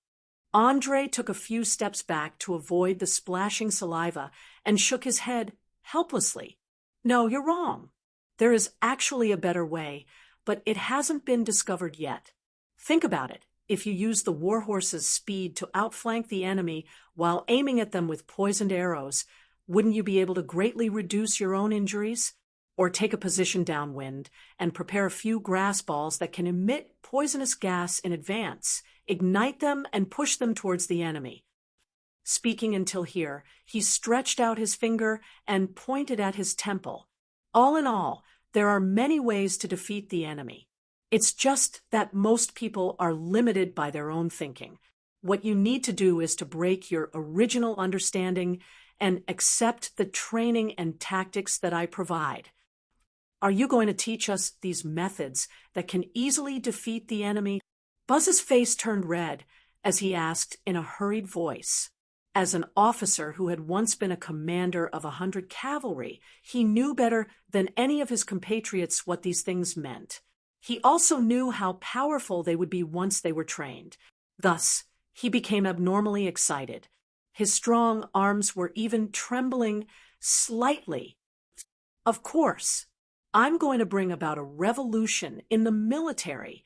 Andre took a few steps back to avoid the splashing saliva and shook his head helplessly. "No, you're wrong. There is actually a better way, but it hasn't been discovered yet. Think about it. If you use the warhorse's speed to outflank the enemy while aiming at them with poisoned arrows, wouldn't you be able to greatly reduce your own injuries? Or take a position downwind and prepare a few grass balls that can emit poisonous gas in advance, ignite them, and push them towards the enemy. Speaking until here, he stretched out his finger and pointed at his temple. All in all, there are many ways to defeat the enemy. It's just that most people are limited by their own thinking. What you need to do is to break your original understanding and accept the training and tactics that I provide. Are you going to teach us these methods that can easily defeat the enemy? Buzz's face turned red as he asked in a hurried voice. As an officer who had once been a commander of 100 cavalry, he knew better than any of his compatriots what these things meant. He also knew how powerful they would be once they were trained. Thus, he became abnormally excited. His strong arms were even trembling slightly. Of course, I'm going to bring about a revolution in the military.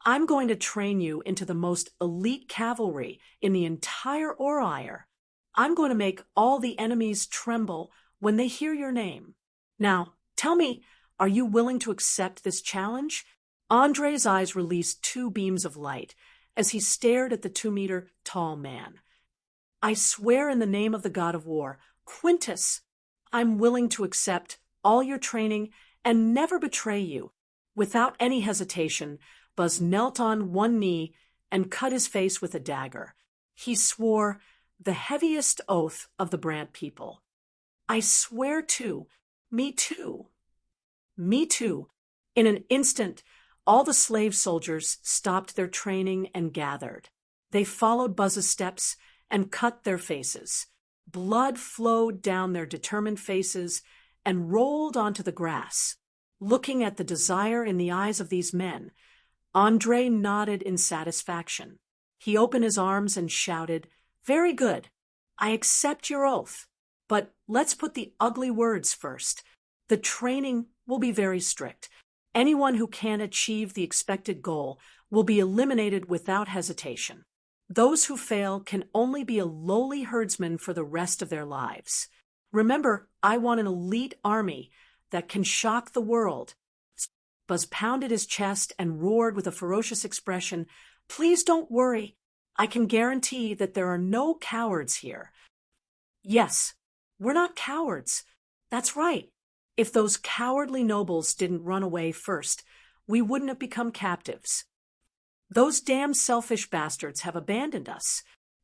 I'm going to train you into the most elite cavalry in the entire Orire. I'm going to make all the enemies tremble when they hear your name. Now, tell me, are you willing to accept this challenge? Andre's eyes released 2 beams of light as he stared at the 2-meter-tall man. I swear in the name of the god of war, Quintus, I'm willing to accept all your training and never betray you. Without any hesitation, Buzz knelt on one knee and cut his face with a dagger. He swore the heaviest oath of the Brant people. I swear to, me too. Me too. In an instant, all the slave soldiers stopped their training and gathered. They followed Buzz's steps and cut their faces. Blood flowed down their determined faces and rolled onto the grass. Looking at the desire in the eyes of these men, Andre nodded in satisfaction. He opened his arms and shouted, "Very good. I accept your oath. But let's put the ugly words first. The training will be very strict. Anyone who can't achieve the expected goal will be eliminated without hesitation. Those who fail can only be a lowly herdsman for the rest of their lives. Remember, I want an elite army that can shock the world." Buzz pounded his chest and roared with a ferocious expression, "Please don't worry. I can guarantee that there are no cowards here." Yes, we're not cowards. That's right. If those cowardly nobles didn't run away first, we wouldn't have become captives. Those damn selfish bastards have abandoned us.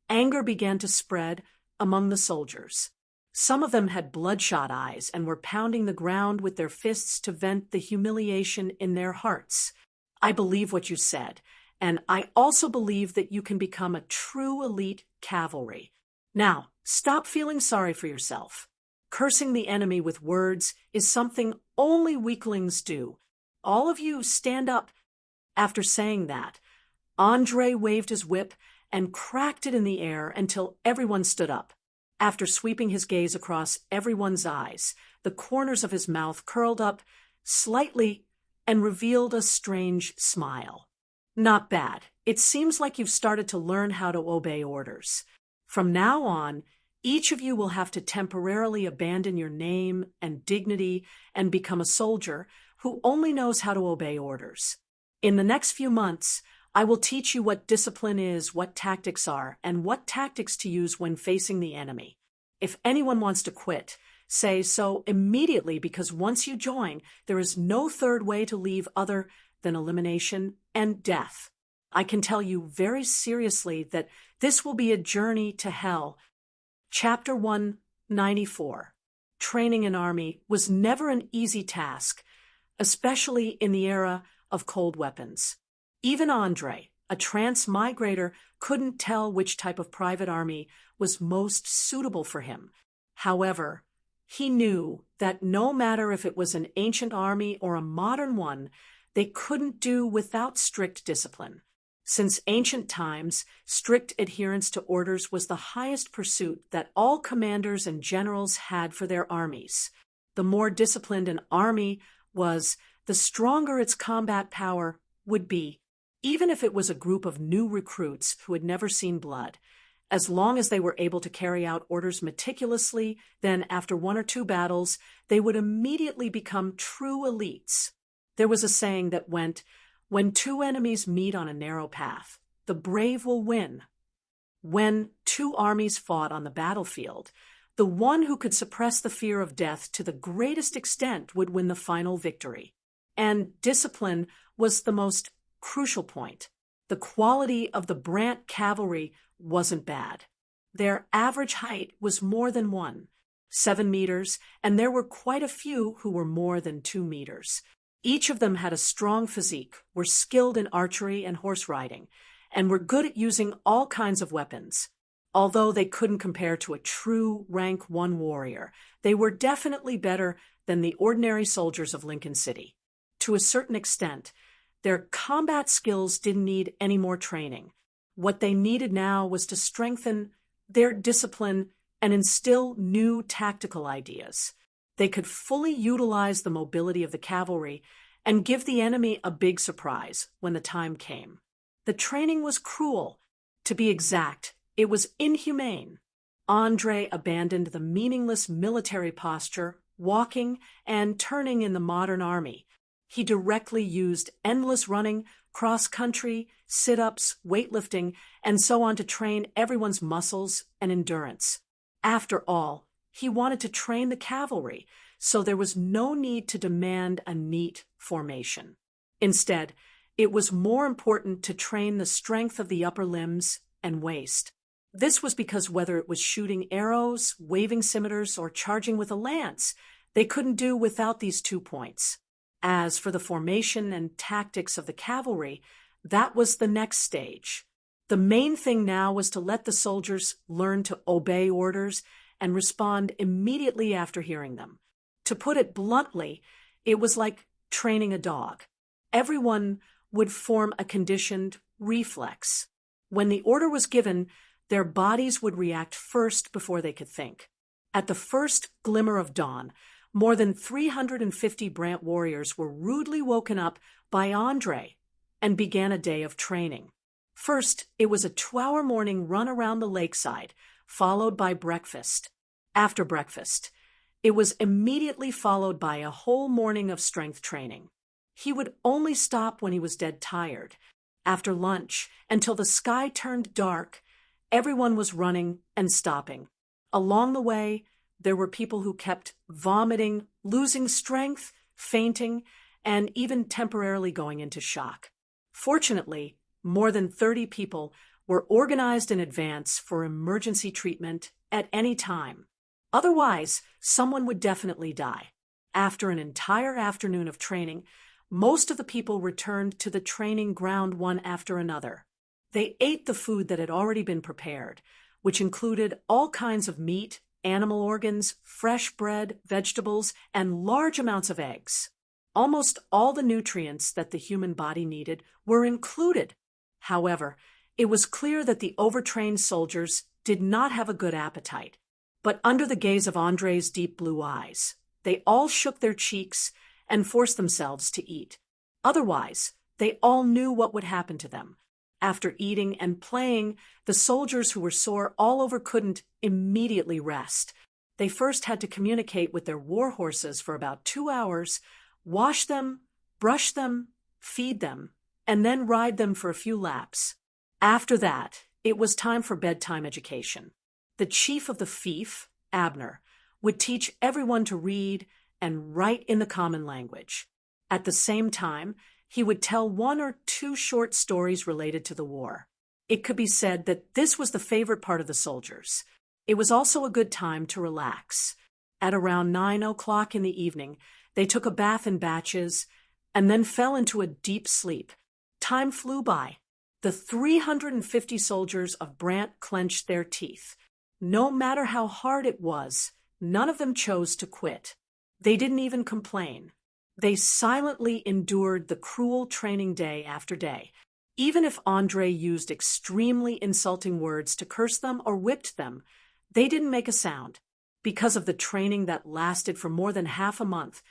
Anger began to spread among the soldiers. Some of them had bloodshot eyes and were pounding the ground with their fists to vent the humiliation in their hearts. I believe what you said, and I also believe that you can become a true elite cavalry. Now, stop feeling sorry for yourself. Cursing the enemy with words is something only weaklings do. All of you stand up. After saying that, Andre waved his whip and cracked it in the air until everyone stood up. After sweeping his gaze across everyone's eyes, the corners of his mouth curled up slightly and revealed a strange smile. Not bad. It seems like you've started to learn how to obey orders. From now on, each of you will have to temporarily abandon your name and dignity and become a soldier who only knows how to obey orders. In the next few months, I will teach you what discipline is, what tactics are, and what tactics to use when facing the enemy. If anyone wants to quit, say so immediately, because once you join, there is no third way to leave other than elimination and death. I can tell you very seriously that this will be a journey to hell. Chapter 194. Training an army was never an easy task, especially in the era of cold weapons. Even Andre, a transmigrator, couldn't tell which type of private army was most suitable for him. However, he knew that no matter if it was an ancient army or a modern one, they couldn't do without strict discipline. Since ancient times, strict adherence to orders was the highest pursuit that all commanders and generals had for their armies. The more disciplined an army was the stronger its combat power would be, even if it was a group of new recruits who had never seen blood. As long as they were able to carry out orders meticulously, then after one or two battles, they would immediately become true elites. There was a saying that went, "When two enemies meet on a narrow path, the brave will win." When two armies fought on the battlefield, the one who could suppress the fear of death to the greatest extent would win the final victory. And discipline was the most crucial point. The quality of the Brant cavalry wasn't bad. Their average height was more than 7 meters, and there were quite a few who were more than 2 meters. Each of them had a strong physique, were skilled in archery and horse riding, and were good at using all kinds of weapons. Although they couldn't compare to a true rank 1 warrior, they were definitely better than the ordinary soldiers of Lincoln City. To a certain extent, their combat skills didn't need any more training. What they needed now was to strengthen their discipline and instill new tactical ideas. They could fully utilize the mobility of the cavalry and give the enemy a big surprise when the time came. The training was cruel. To be exact, it was inhumane. Andre abandoned the meaningless military posture, walking and turning in the modern army. He directly used endless running, cross-country, sit-ups, weightlifting, and so on to train everyone's muscles and endurance. After all, he wanted to train the cavalry, so there was no need to demand a neat formation. Instead, it was more important to train the strength of the upper limbs and waist. This was because whether it was shooting arrows, waving scimitars, or charging with a lance, they couldn't do without these 2 points. As for the formation and tactics of the cavalry, that was the next stage. The main thing now was to let the soldiers learn to obey orders and respond immediately after hearing them. To put it bluntly, it was like training a dog. Everyone would form a conditioned reflex. When the order was given, their bodies would react first before they could think. At the first glimmer of dawn, more than 350 Brant warriors were rudely woken up by Andre and began a day of training. First, it was a 2-hour morning run around the lakeside, followed by breakfast. After breakfast, it was immediately followed by a whole morning of strength training. He would only stop when he was dead tired. After lunch, until the sky turned dark, everyone was running and stopping. Along the way, there were people who kept vomiting, losing strength, fainting, and even temporarily going into shock. Fortunately, more than 30 people were organized in advance for emergency treatment at any time. Otherwise, someone would definitely die. After an entire afternoon of training, most of the people returned to the training ground one after another. They ate the food that had already been prepared, which included all kinds of meat, animal organs, fresh bread, vegetables, and large amounts of eggs. Almost all the nutrients that the human body needed were included. However, it was clear that the overtrained soldiers did not have a good appetite. But under the gaze of Andre's deep blue eyes, they all shook their cheeks and forced themselves to eat. Otherwise, they all knew what would happen to them. After eating and playing, the soldiers who were sore all over couldn't immediately rest. They first had to communicate with their war horses for about 2 hours, wash them, brush them, feed them, and then ride them for a few laps. After that, it was time for bedtime education. The chief of the fief, Abner, would teach everyone to read and write in the common language. At the same time, he would tell 1 or 2 short stories related to the war. It could be said that this was the favorite part of the soldiers. It was also a good time to relax. At around 9 o'clock in the evening, they took a bath in batches and then fell into a deep sleep. Time flew by. The 350 soldiers of Brant clenched their teeth. No matter how hard it was, none of them chose to quit. They didn't even complain. They silently endured the cruel training day after day. Even if Andre used extremely insulting words to curse them or whipped them, they didn't make a sound. Because of the training that lasted for more than half a month,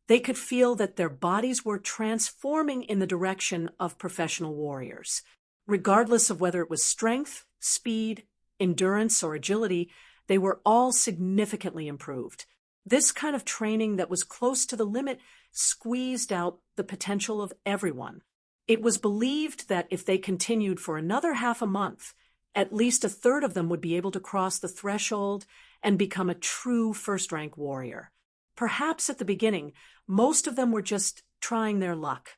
They could feel that their bodies were transforming in the direction of professional warriors. Regardless of whether it was strength, speed, endurance, or agility, they were all significantly improved. This kind of training that was close to the limit squeezed out the potential of everyone. It was believed that if they continued for another half a month, at least a third of them would be able to cross the threshold and become a true first-rank warrior. Perhaps at the beginning, most of them were just trying their luck.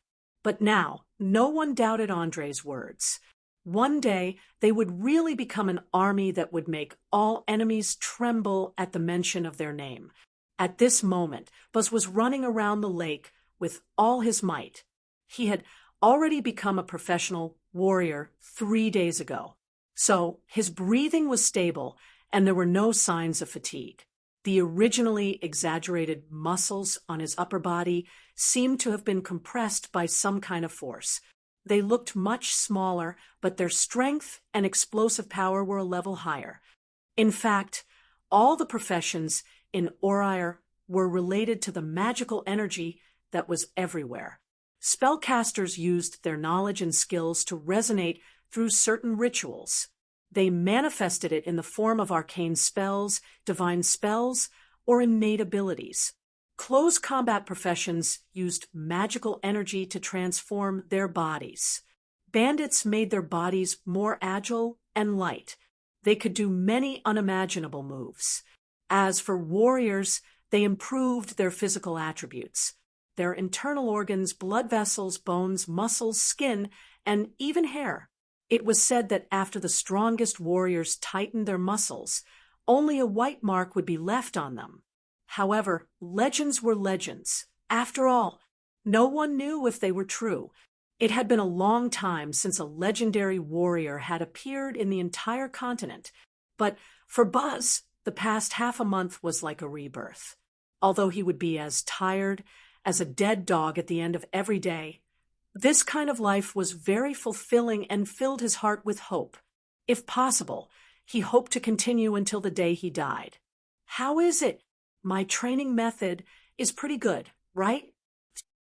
But now, no one doubted Andre's words. One day, they would really become an army that would make all enemies tremble at the mention of their name. At this moment, Buzz was running around the lake with all his might. He had already become a professional warrior 3 days ago. So his breathing was stable and there were no signs of fatigue. The originally exaggerated muscles on his upper body seemed to have been compressed by some kind of force. They looked much smaller, but their strength and explosive power were a level higher. In fact, all the professions in Audiobook were related to the magical energy that was everywhere. Spellcasters used their knowledge and skills to resonate through certain rituals. They manifested it in the form of arcane spells, divine spells, or innate abilities. Close combat professions used magical energy to transform their bodies. Bandits made their bodies more agile and light. They could do many unimaginable moves. As for warriors, they improved their physical attributes. Their internal organs, blood vessels, bones, muscles, skin, and even hair. It was said that after the strongest warriors tightened their muscles, only a white mark would be left on them. However, legends were legends. After all, no one knew if they were true. It had been a long time since a legendary warrior had appeared in the entire continent. But for Buzz, the past half a month was like a rebirth. Although he would be as tired as a dead dog at the end of every day, this kind of life was very fulfilling and filled his heart with hope. If possible, he hoped to continue until the day he died. How is it? My training method is pretty good, right?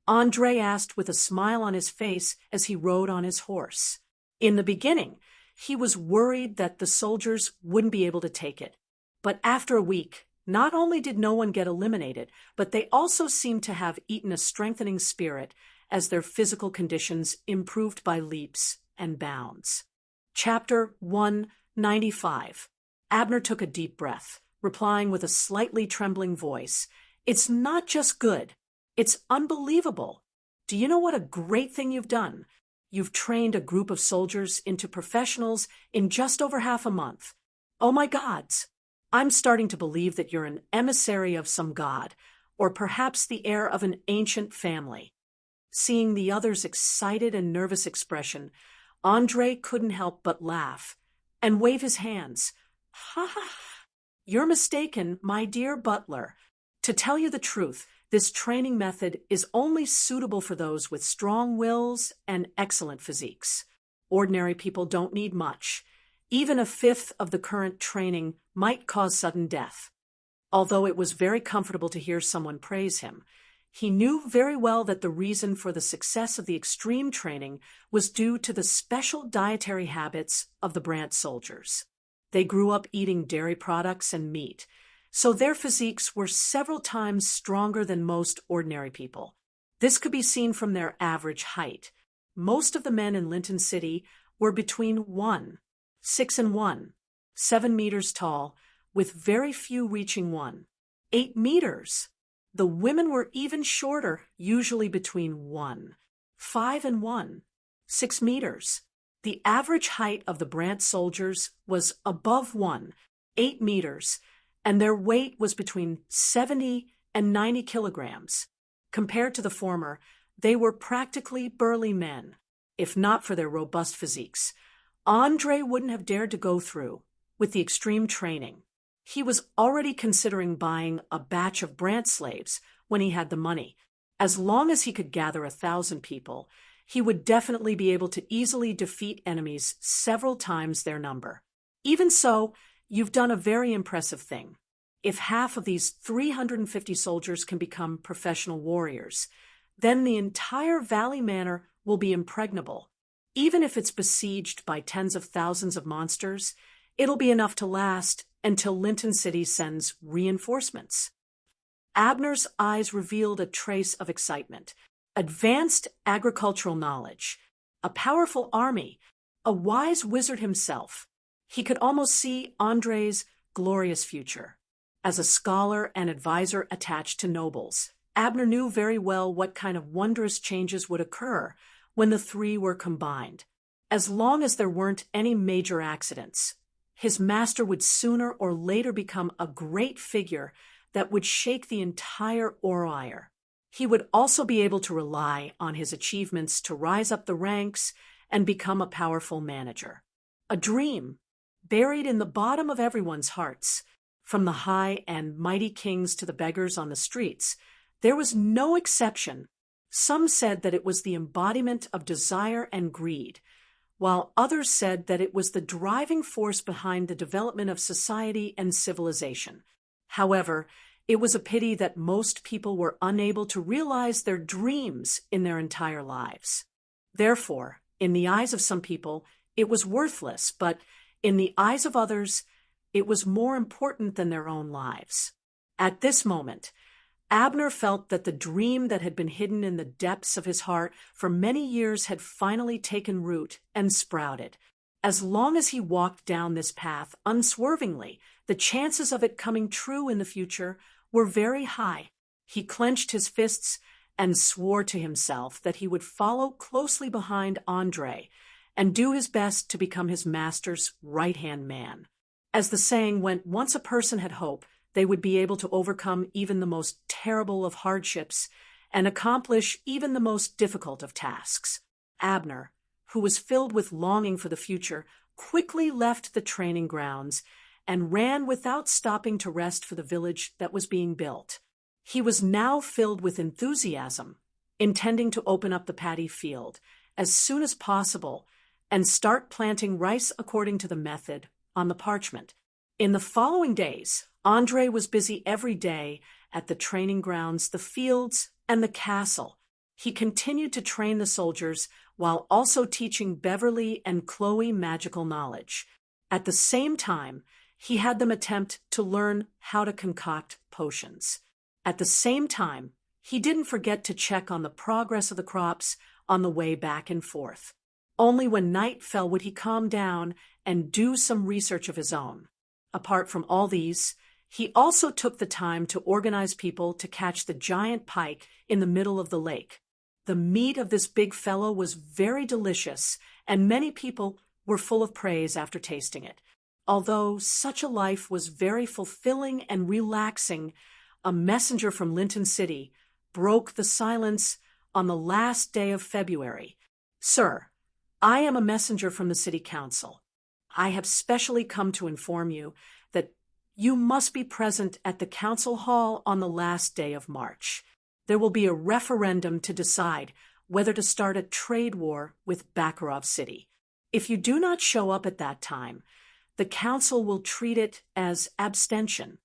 Andre asked with a smile on his face as he rode on his horse. In the beginning, he was worried that the soldiers wouldn't be able to take it. But after a week, not only did no one get eliminated, but they also seemed to have eaten a strengthening spirit as their physical conditions improved by leaps and bounds. Chapter 195. Abner took a deep breath, replying with a slightly trembling voice, "It's not just good. It's unbelievable. Do you know what a great thing you've done? You've trained a group of soldiers into professionals in just over half a month. Oh my gods! I'm starting to believe that you're an emissary of some god, or perhaps the heir of an ancient family." Seeing the other's excited and nervous expression, Andre couldn't help but laugh and wave his hands. "Ha ha! You're mistaken, my dear butler. To tell you the truth, this training method is only suitable for those with strong wills and excellent physiques. Ordinary people don't need much. Even a fifth of the current training might cause sudden death." Although it was very comfortable to hear someone praise him, he knew very well that the reason for the success of the extreme training was due to the special dietary habits of the Brant soldiers. They grew up eating dairy products and meat, so their physiques were several times stronger than most ordinary people. This could be seen from their average height. Most of the men in Linton City were between 6 and 7 meters tall, with very few reaching 8 meters. The women were even shorter, usually between 5 and 6 meters. The average height of the Brant soldiers was above 8 meters, and their weight was between 70 and 90 kilograms. Compared to the former, they were practically burly men. If not for their robust physiques, Andre wouldn't have dared to go through with the extreme training. He was already considering buying a batch of Brant slaves when he had the money. As long as he could gather 1,000 people, he would definitely be able to easily defeat enemies several times their number. Even so, you've done a very impressive thing. If half of these 350 soldiers can become professional warriors, then the entire Valley Manor will be impregnable. Even if it's besieged by tens of thousands of monsters, it'll be enough to last until Linton City sends reinforcements. Abner's eyes revealed a trace of excitement. Advanced agricultural knowledge, a powerful army, a wise wizard himself. He could almost see Andre's glorious future. As a scholar and advisor attached to nobles, Abner knew very well what kind of wondrous changes would occur when the three were combined. As long as there weren't any major accidents, his master would sooner or later become a great figure that would shake the entire Orire. He would also be able to rely on his achievements to rise up the ranks and become a powerful manager. A dream buried in the bottom of everyone's hearts. From the high and mighty kings to the beggars on the streets, there was no exception. Some said that it was the embodiment of desire and greed, while others said that it was the driving force behind the development of society and civilization. However, it was a pity that most people were unable to realize their dreams in their entire lives. Therefore, in the eyes of some people, it was worthless, but in the eyes of others, it was more important than their own lives. At this moment, Abner felt that the dream that had been hidden in the depths of his heart for many years had finally taken root and sprouted. As long as he walked down this path unswervingly, the chances of it coming true in the future were very high. He clenched his fists and swore to himself that he would follow closely behind Andre and do his best to become his master's right-hand man. As the saying went, once a person had hope, they would be able to overcome even the most terrible of hardships and accomplish even the most difficult of tasks. Abner, who was filled with longing for the future, quickly left the training grounds and ran without stopping to rest for the village that was being built. He was now filled with enthusiasm, intending to open up the paddy field as soon as possible and start planting rice according to the method on the parchment. In the following days, Andre was busy every day at the training grounds, the fields, and the castle. He continued to train the soldiers while also teaching Beverly and Chloe magical knowledge. At the same time, he had them attempt to learn how to concoct potions. At the same time, he didn't forget to check on the progress of the crops on the way back and forth. Only when night fell would he calm down and do some research of his own. Apart from all these, he also took the time to organize people to catch the giant pike in the middle of the lake. The meat of this big fellow was very delicious, and many people were full of praise after tasting it. Although such a life was very fulfilling and relaxing, a messenger from Linton City broke the silence on the last day of February. "Sir, I am a messenger from the city council. I have specially come to inform you that you must be present at the council hall on the last day of March. There will be a referendum to decide whether to start a trade war with Bakarov City. If you do not show up at that time, the council will treat it as abstention."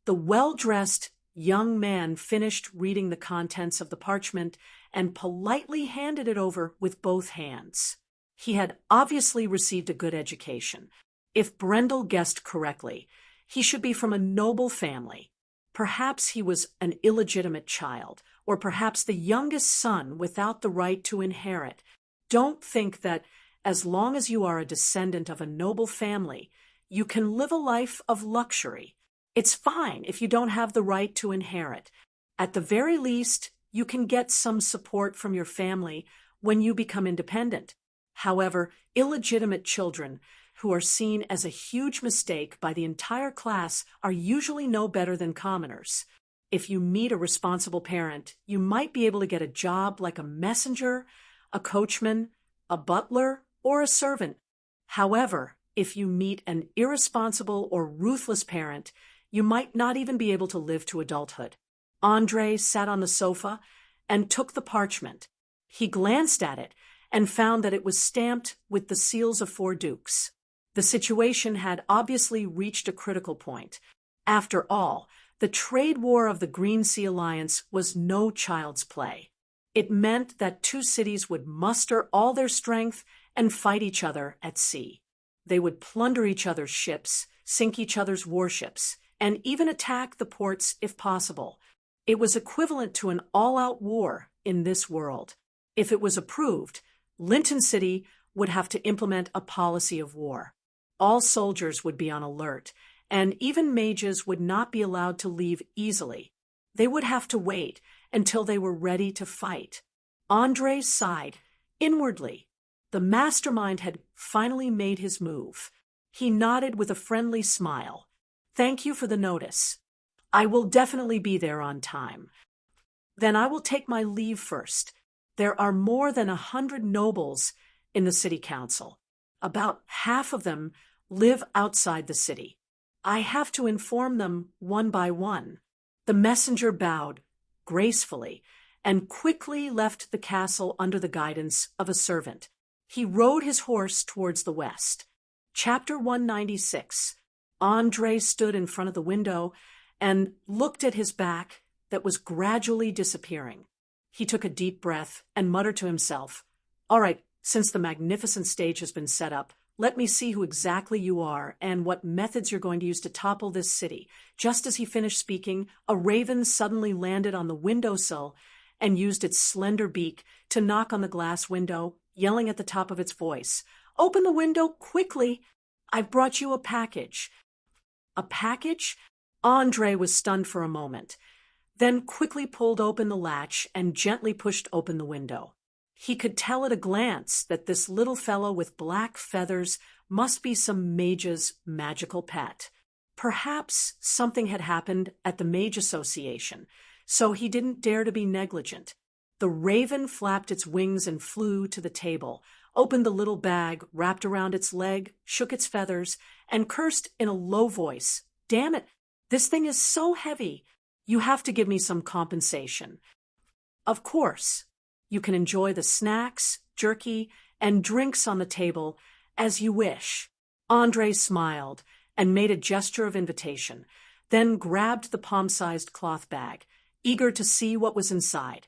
The well-dressed young man finished reading the contents of the parchment and politely handed it over with both hands. He had obviously received a good education. If Brendel guessed correctly, he should be from a noble family. Perhaps he was an illegitimate child, or perhaps the youngest son without the right to inherit. Don't think that as long as you are a descendant of a noble family, you can live a life of luxury. It's fine if you don't have the right to inherit. At the very least, you can get some support from your family when you become independent. However, illegitimate children who are seen as a huge mistake by the entire class are usually no better than commoners. If you meet a responsible parent, you might be able to get a job like a messenger, a coachman, a butler, or a servant. However, if you meet an irresponsible or ruthless parent, you might not even be able to live to adulthood. Andre sat on the sofa and took the parchment. He glanced at it and found that it was stamped with the seals of 4 dukes. The situation had obviously reached a critical point. After all, the trade war of the Green Sea Alliance was no child's play. It meant that two cities would muster all their strength and fight each other at sea. They would plunder each other's ships, sink each other's warships, and even attack the ports if possible. It was equivalent to an all-out war in this world. If it was approved, Linton City would have to implement a policy of war. All soldiers would be on alert, and even mages would not be allowed to leave easily. They would have to wait until they were ready to fight. André sighed inwardly. The mastermind had finally made his move. He nodded with a friendly smile. "Thank you for the notice. I will definitely be there on time. Then I will take my leave first. There are more than 100 nobles in the city council. About half of them live outside the city. I have to inform them one by one." The messenger bowed gracefully and quickly left the castle under the guidance of a servant. He rode his horse towards the west. Chapter 196. André stood in front of the window and looked at his back that was gradually disappearing. He took a deep breath and muttered to himself, "All right, since the magnificent stage has been set up, let me see who exactly you are and what methods you're going to use to topple this city." Just as he finished speaking, a raven suddenly landed on the windowsill and used its slender beak to knock on the glass window, yelling at the top of its voice, "Open the window quickly! I've brought you a package." A package? André was stunned for a moment, then quickly pulled open the latch and gently pushed open the window. He could tell at a glance that this little fellow with black feathers must be some mage's magical pet. Perhaps something had happened at the Mage Association, so he didn't dare to be negligent. The raven flapped its wings and flew to the table, opened the little bag wrapped around its leg, shook its feathers, and cursed in a low voice, "Damn it, this thing is so heavy. You have to give me some compensation." Of course, you can enjoy the snacks, jerky, and drinks on the table as you wish. André smiled and made a gesture of invitation, then grabbed the palm-sized cloth bag, eager to see what was inside.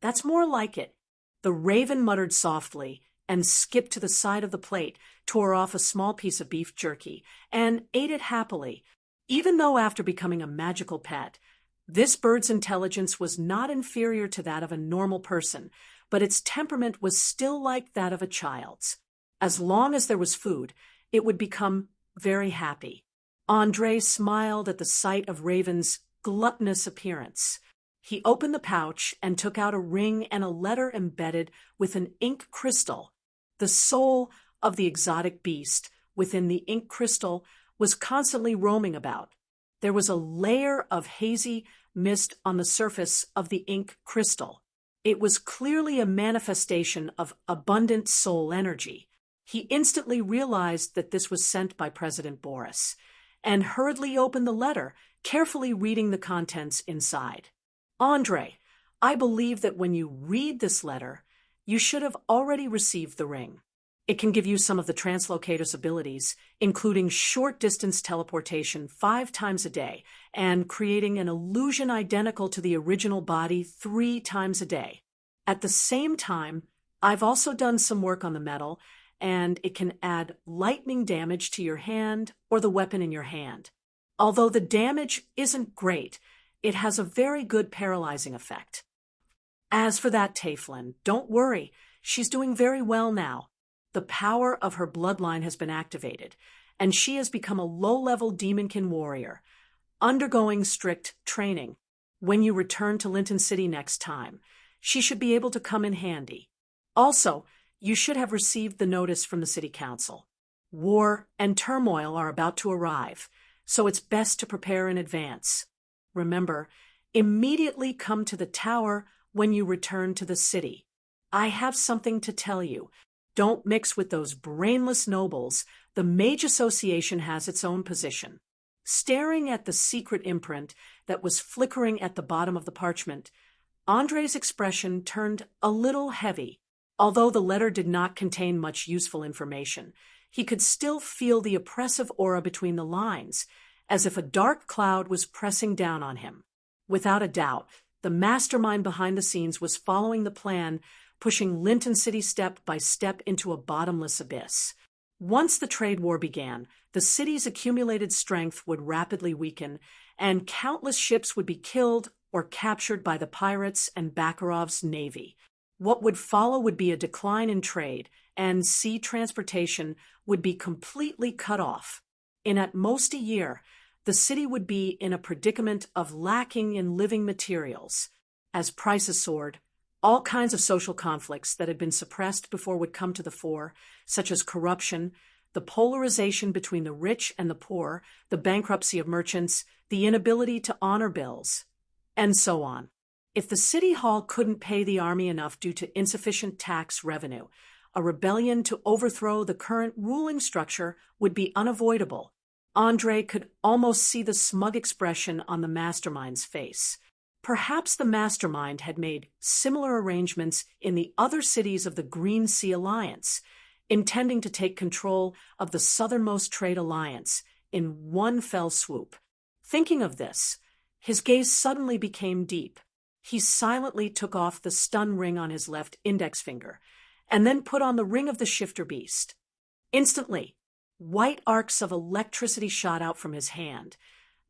"That's more like it." The raven muttered softly and skipped to the side of the plate, tore off a small piece of beef jerky, and ate it happily. Even though after becoming a magical pet, this bird's intelligence was not inferior to that of a normal person, but its temperament was still like that of a child's. As long as there was food, it would become very happy. André smiled at the sight of Raven's gluttonous appearance. He opened the pouch and took out a ring and a letter embedded with an ink crystal. The soul of the exotic beast within the ink crystal was constantly roaming about. There was a layer of hazy mist on the surface of the ink crystal. It was clearly a manifestation of abundant soul energy. He instantly realized that this was sent by President Boris, and hurriedly opened the letter, carefully reading the contents inside. "André, I believe that when you read this letter, you should have already received the ring. It can give you some of the translocator's abilities, including short-distance teleportation 5 times a day and creating an illusion identical to the original body 3 times a day. At the same time, I've also done some work on the metal, and it can add lightning damage to your hand or the weapon in your hand. Although the damage isn't great, it has a very good paralyzing effect. As for that Teflin, don't worry, she's doing very well now. The power of her bloodline has been activated, and she has become a low-level demonkin warrior, undergoing strict training. When you return to Linton City next time, she should be able to come in handy. Also, you should have received the notice from the city council. War and turmoil are about to arrive, so it's best to prepare in advance. Remember, immediately come to the tower when you return to the city. I have something to tell you. Don't mix with those brainless nobles. The Mage Association has its own position." Staring at the secret imprint that was flickering at the bottom of the parchment, André's expression turned a little heavy. Although the letter did not contain much useful information, he could still feel the oppressive aura between the lines, as if a dark cloud was pressing down on him. Without a doubt, the mastermind behind the scenes was following the plan, pushing Linton City step by step into a bottomless abyss. Once the trade war began, the city's accumulated strength would rapidly weaken, and countless ships would be killed or captured by the pirates and Bakarov's navy. What would follow would be a decline in trade, and sea transportation would be completely cut off. In at most a year, the city would be in a predicament of lacking in living materials. As prices soared, all kinds of social conflicts that had been suppressed before would come to the fore, such as corruption, the polarization between the rich and the poor, the bankruptcy of merchants, the inability to honor bills, and so on. If the city hall couldn't pay the army enough due to insufficient tax revenue, a rebellion to overthrow the current ruling structure would be unavoidable. Andre could almost see the smug expression on the mastermind's face. Perhaps the mastermind had made similar arrangements in the other cities of the Green Sea Alliance, intending to take control of the southernmost trade alliance in one fell swoop. Thinking of this, his gaze suddenly became deep. He silently took off the stun ring on his left index finger, and then put on the ring of the shifter beast. Instantly, white arcs of electricity shot out from his hand,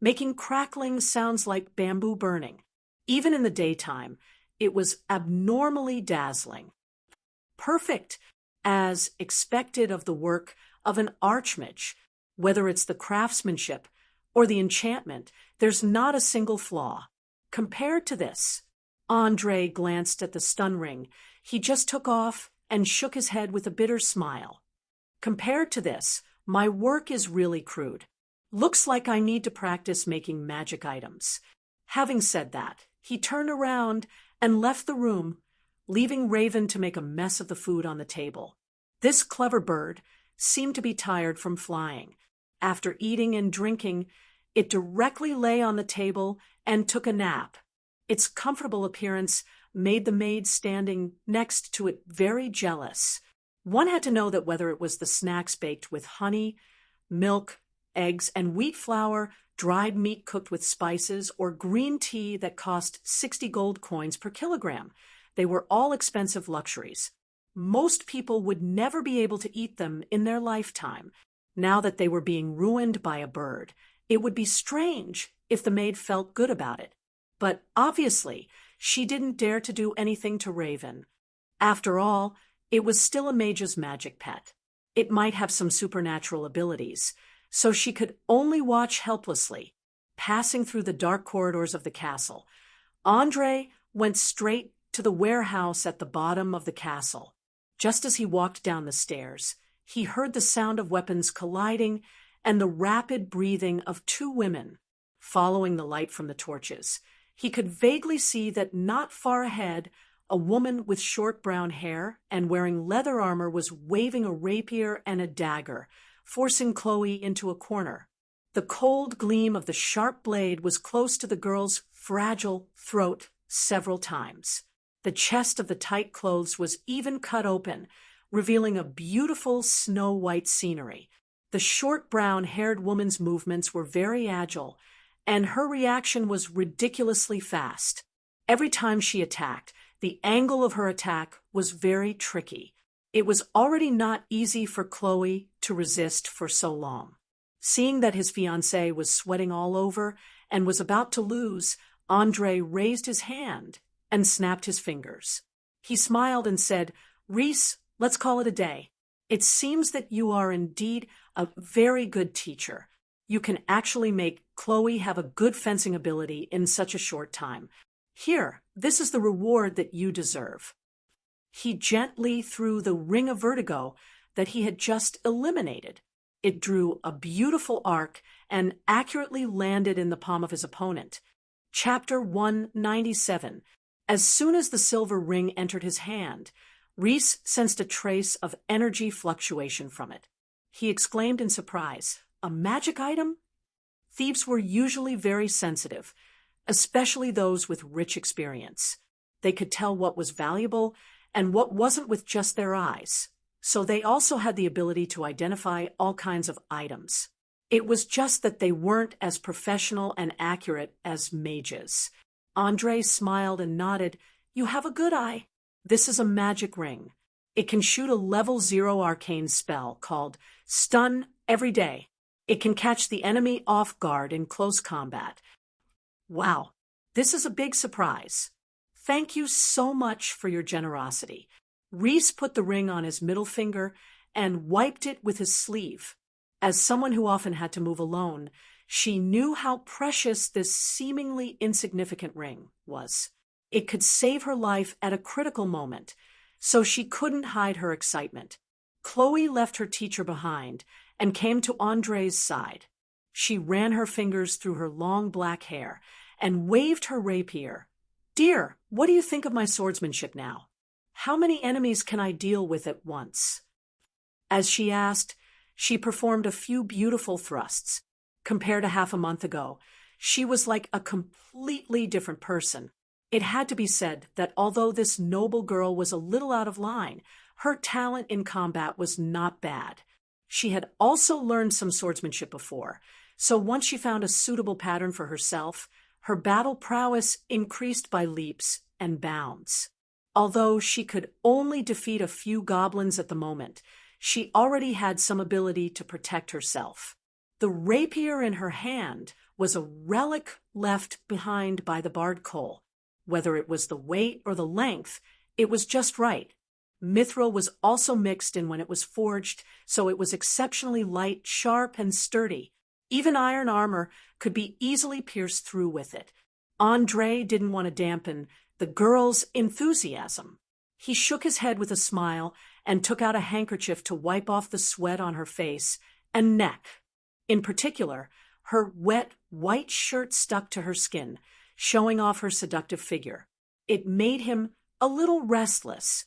making crackling sounds like bamboo burning. Even in the daytime, it was abnormally dazzling. Perfect, as expected of the work of an archmage. Whether it's the craftsmanship or the enchantment, there's not a single flaw. Compared to this, Andre glanced at the stun ring he just took off and shook his head with a bitter smile. Compared to this, my work is really crude. Looks like I need to practice making magic items. Having said that, he turned around and left the room, leaving Raven to make a mess of the food on the table. This clever bird seemed to be tired from flying. After eating and drinking, it directly lay on the table and took a nap. Its comfortable appearance made the maid standing next to it very jealous. One had to know that whether it was the snacks baked with honey, milk, eggs, and wheat flour, dried meat cooked with spices, or green tea that cost 60 gold coins per kilogram, they were all expensive luxuries. Most people would never be able to eat them in their lifetime. Now that they were being ruined by a bird, it would be strange if the maid felt good about it. But obviously, she didn't dare to do anything to Raven. After all, it was still a mage's magic pet. It might have some supernatural abilities, so she could only watch helplessly. Passing through the dark corridors of the castle, Andre went straight to the warehouse at the bottom of the castle. Just as he walked down the stairs, he heard the sound of weapons colliding and the rapid breathing of two women. Following the light from the torches, he could vaguely see that not far ahead, a woman with short brown hair and wearing leather armor was waving a rapier and a dagger, forcing Chloe into a corner. The cold gleam of the sharp blade was close to the girl's fragile throat several times. The chest of the tight clothes was even cut open, revealing a beautiful snow-white scenery. The short brown-haired woman's movements were very agile, and her reaction was ridiculously fast. Every time she attacked, the angle of her attack was very tricky. It was already not easy for Chloe to resist for so long. Seeing that his fiancée was sweating all over and was about to lose, Andre raised his hand and snapped his fingers. He smiled and said, "Reese, let's call it a day. It seems that you are indeed a very good teacher. You can actually make Chloe have a good fencing ability in such a short time. Here, this is the reward that you deserve." He gently threw the ring of vertigo that he had just eliminated. It drew a beautiful arc and accurately landed in the palm of his opponent. Chapter 197. As soon as the silver ring entered his hand, Reese sensed a trace of energy fluctuation from it. He exclaimed in surprise, "A magic item?" Thieves were usually very sensitive, especially those with rich experience. They could tell what was valuable and what wasn't with just their eyes, so they also had the ability to identify all kinds of items. It was just that they weren't as professional and accurate as mages. Andre smiled and nodded. You have a good eye. This is a magic ring. It can shoot a level 0 arcane spell called Stun every day. It can catch the enemy off guard in close combat. Wow, this is a big surprise. Thank you so much for your generosity. Reese put the ring on his middle finger and wiped it with his sleeve. As someone who often had to move alone, she knew how precious this seemingly insignificant ring was. It could save her life at a critical moment, so she couldn't hide her excitement. Chloe left her teacher behind and came to Andre's side. She ran her fingers through her long black hair and waved her rapier. Dear, what do you think of my swordsmanship now? How many enemies can I deal with at once? As she asked, she performed a few beautiful thrusts. Compared to half a month ago, she was like a completely different person. It had to be said that although this noble girl was a little out of line, her talent in combat was not bad. She had also learned some swordsmanship before, so once she found a suitable pattern for herself, her battle prowess increased by leaps and bounds. Although she could only defeat a few goblins at the moment, she already had some ability to protect herself. The rapier in her hand was a relic left behind by the bard Cole. Whether it was the weight or the length, it was just right. Mithril was also mixed in when it was forged, so it was exceptionally light, sharp, and sturdy. Even iron armor could be easily pierced through with it. Andre didn't want to dampen the girl's enthusiasm. He shook his head with a smile and took out a handkerchief to wipe off the sweat on her face and neck. In particular, her wet, white shirt stuck to her skin, showing off her seductive figure. It made him a little restless.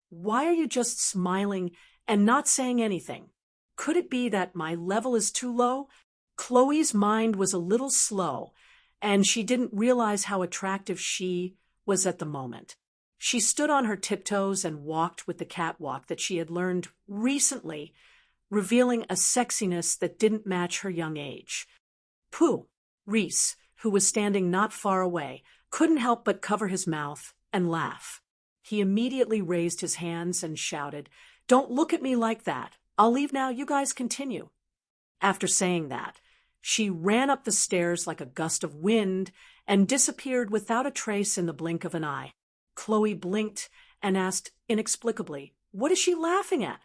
Why are you just smiling and not saying anything? Could it be that my level is too low? Chloe's mind was a little slow, and she didn't realize how attractive she was at the moment. She stood on her tiptoes and walked with the catwalk that she had learned recently, revealing a sexiness that didn't match her young age. Pooh! Reese, who was standing not far away, couldn't help but cover his mouth and laugh. He immediately raised his hands and shouted, "Don't look at me like that. I'll leave now, you guys continue." After saying that, she ran up the stairs like a gust of wind and disappeared without a trace in the blink of an eye. Chloe blinked and asked inexplicably, "What is she laughing at?"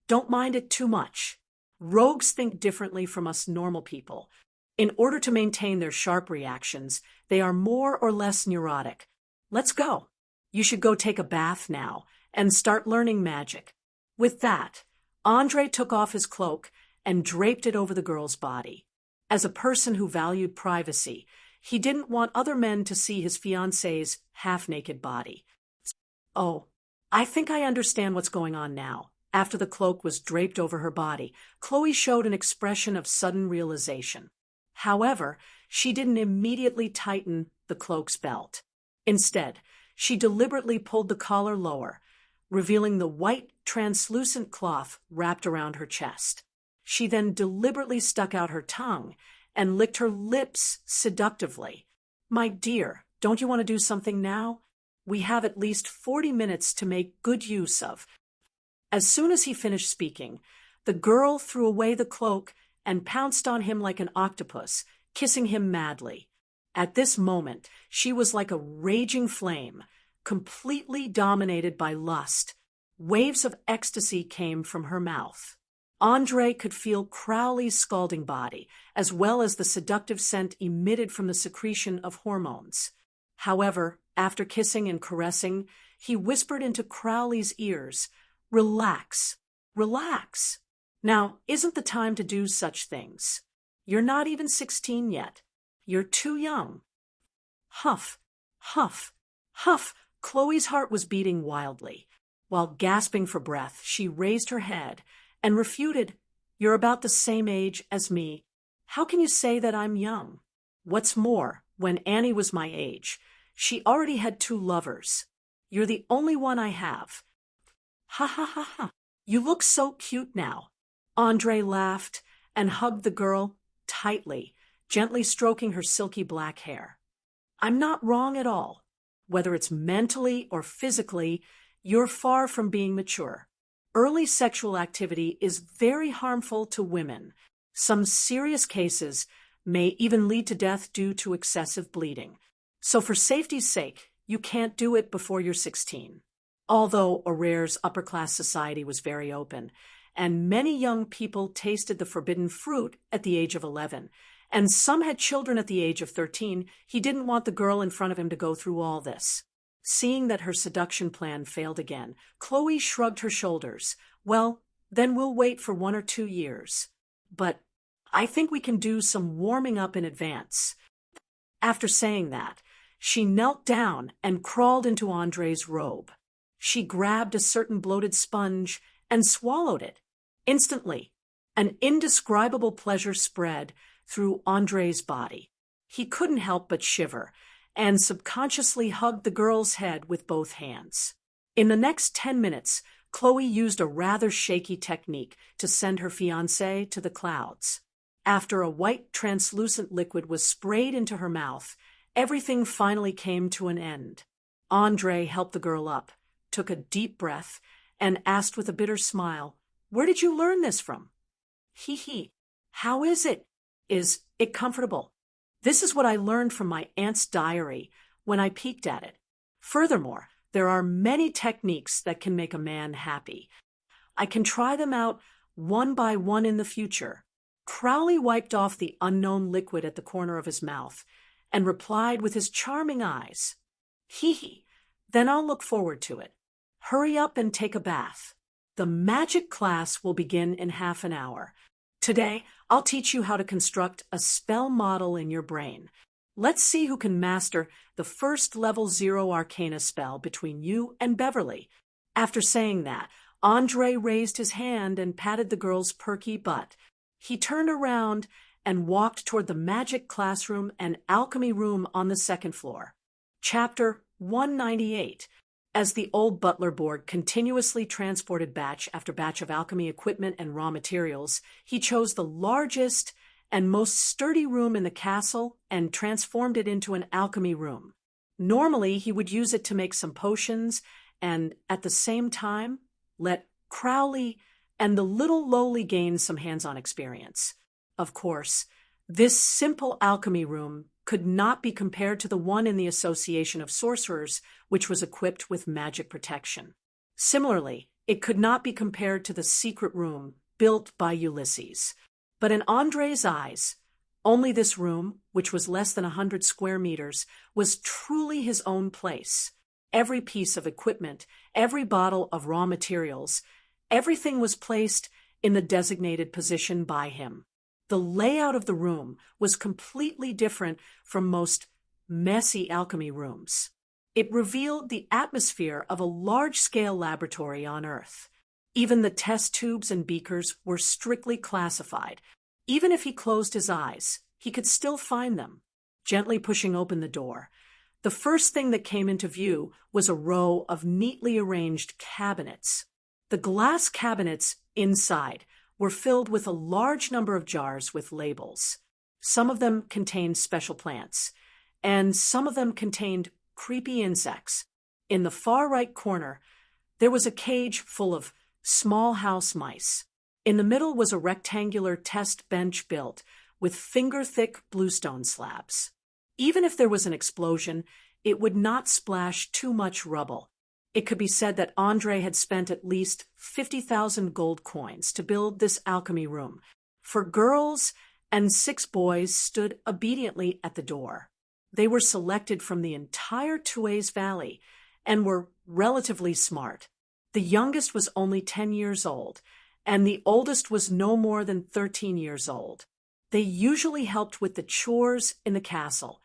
"Don't mind it too much. Rogues think differently from us normal people. In order to maintain their sharp reactions, they are more or less neurotic. Let's go. You should go take a bath now and start learning magic." With that, Andre took off his cloak and draped it over the girl's body. As a person who valued privacy, he didn't want other men to see his fiancée's half-naked body. "Oh, I think I understand what's going on now." After the cloak was draped over her body, Chloe showed an expression of sudden realization. However, she didn't immediately tighten the cloak's belt. Instead, she deliberately pulled the collar lower, revealing the white, translucent cloth wrapped around her chest. She then deliberately stuck out her tongue and licked her lips seductively. "My dear, don't you want to do something now? We have at least 40 minutes to make good use of." As soon as he finished speaking, the girl threw away the cloak and pounced on him like an octopus, kissing him madly. At this moment, she was like a raging flame, completely dominated by lust. Waves of ecstasy came from her mouth. Andre could feel Crowley's scalding body, as well as the seductive scent emitted from the secretion of hormones. However, after kissing and caressing, he whispered into Crowley's ears, "Relax, relax. Now isn't the time to do such things. You're not even 16 yet. You're too young." Huff, huff, huff. Chloe's heart was beating wildly. While gasping for breath, she raised her head and refuted, "You're about the same age as me. How can you say that I'm young? What's more, when Annie was my age, she already had 2 lovers. You're the only one I have." "Ha ha ha ha. You look so cute now." Andre laughed and hugged the girl tightly, gently stroking her silky black hair. I'm not wrong at all. Whether it's mentally or physically, you're far from being mature. Early sexual activity is very harmful to women. Some serious cases may even lead to death due to excessive bleeding. So for safety's sake, you can't do it before you're 16. Although Aurere's upper-class society was very open, and many young people tasted the forbidden fruit at the age of 11, and some had children at the age of 13, he didn't want the girl in front of him to go through all this. Seeing that her seduction plan failed again, Chloe shrugged her shoulders. Well, then we'll wait for 1 or 2 years. But I think we can do some warming up in advance. After saying that, she knelt down and crawled into Andre's robe. She grabbed a certain bloated sponge and swallowed it. Instantly, an indescribable pleasure spread through Andre's body. He couldn't help but shiver and subconsciously hugged the girl's head with both hands. In the next 10 minutes, Chloe used a rather shaky technique to send her fiancé to the clouds. After a white translucent liquid was sprayed into her mouth, everything finally came to an end. Andre helped the girl up, took a deep breath, and asked with a bitter smile, "Where did you learn this from?" "Hee. How is it? Is it comfortable?" "This is what I learned from my aunt's diary when I peeked at it. Furthermore, there are many techniques that can make a man happy. I can try them out one by one in the future." Crowley wiped off the unknown liquid at the corner of his mouth and replied with his charming eyes, "Hee. Then I'll look forward to it. Hurry up and take a bath. The magic class will begin in half an hour. Today, I'll teach you how to construct a spell model in your brain. Let's see who can master the first level 0 arcana spell between you and Beverly." After saying that, Andre raised his hand and patted the girl's perky butt. He turned around and walked toward the magic classroom and alchemy room on the second floor. Chapter 198. As the old butler board continuously transported batch after batch of alchemy equipment and raw materials, he chose the largest and most sturdy room in the castle and transformed it into an alchemy room. Normally, he would use it to make some potions and, at the same time, let Crowley and the little lowly gain some hands-on experience. Of course, this simple alchemy room could not be compared to the one in the Association of Sorcerers, which was equipped with magic protection. Similarly, it could not be compared to the secret room built by Ulysses. But in Andre's eyes, only this room, which was less than 100 square meters, was truly his own place. Every piece of equipment, every bottle of raw materials, everything was placed in the designated position by him. The layout of the room was completely different from most messy alchemy rooms. It revealed the atmosphere of a large-scale laboratory on Earth. Even the test tubes and beakers were strictly classified. Even if he closed his eyes, he could still find them. Gently pushing open the door, the first thing that came into view was a row of neatly arranged cabinets. The glass cabinets inside were filled with a large number of jars with labels. Some of them contained special plants, and some of them contained creepy insects. In the far right corner, there was a cage full of small house mice. In the middle was a rectangular test bench built with finger-thick bluestone slabs. Even if there was an explosion, it would not splash too much rubble. It could be said that Andre had spent at least 50,000 gold coins to build this alchemy room, for girls and 6 boys stood obediently at the door. They were selected from the entire Tues Valley and were relatively smart. The youngest was only 10 years old, and the oldest was no more than 13 years old. They usually helped with the chores in the castle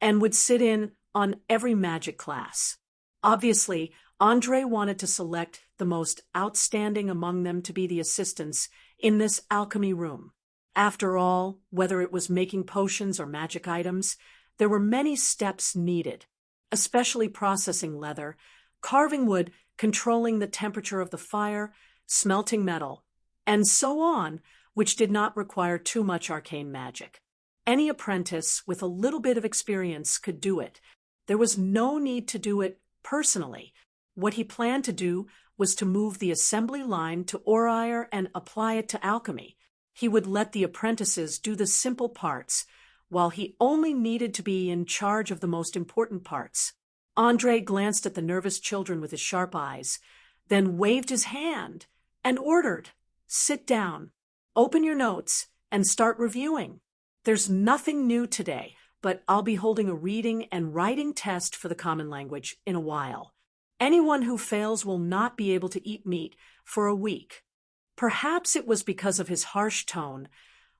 and would sit in on every magic class. Obviously, Andre wanted to select the most outstanding among them to be the assistants in this alchemy room. After all, whether it was making potions or magic items, there were many steps needed, especially processing leather, carving wood, controlling the temperature of the fire, smelting metal, and so on, which did not require too much arcane magic. Any apprentice with a little bit of experience could do it. There was no need to do it personally. What he planned to do was to move the assembly line to Oriar and apply it to alchemy. He would let the apprentices do the simple parts, while he only needed to be in charge of the most important parts. Andre glanced at the nervous children with his sharp eyes, then waved his hand and ordered, "Sit down, open your notes, and start reviewing. There's nothing new today, but I'll be holding a reading and writing test for the common language in a while. Anyone who fails will not be able to eat meat for a week." Perhaps it was because of his harsh tone,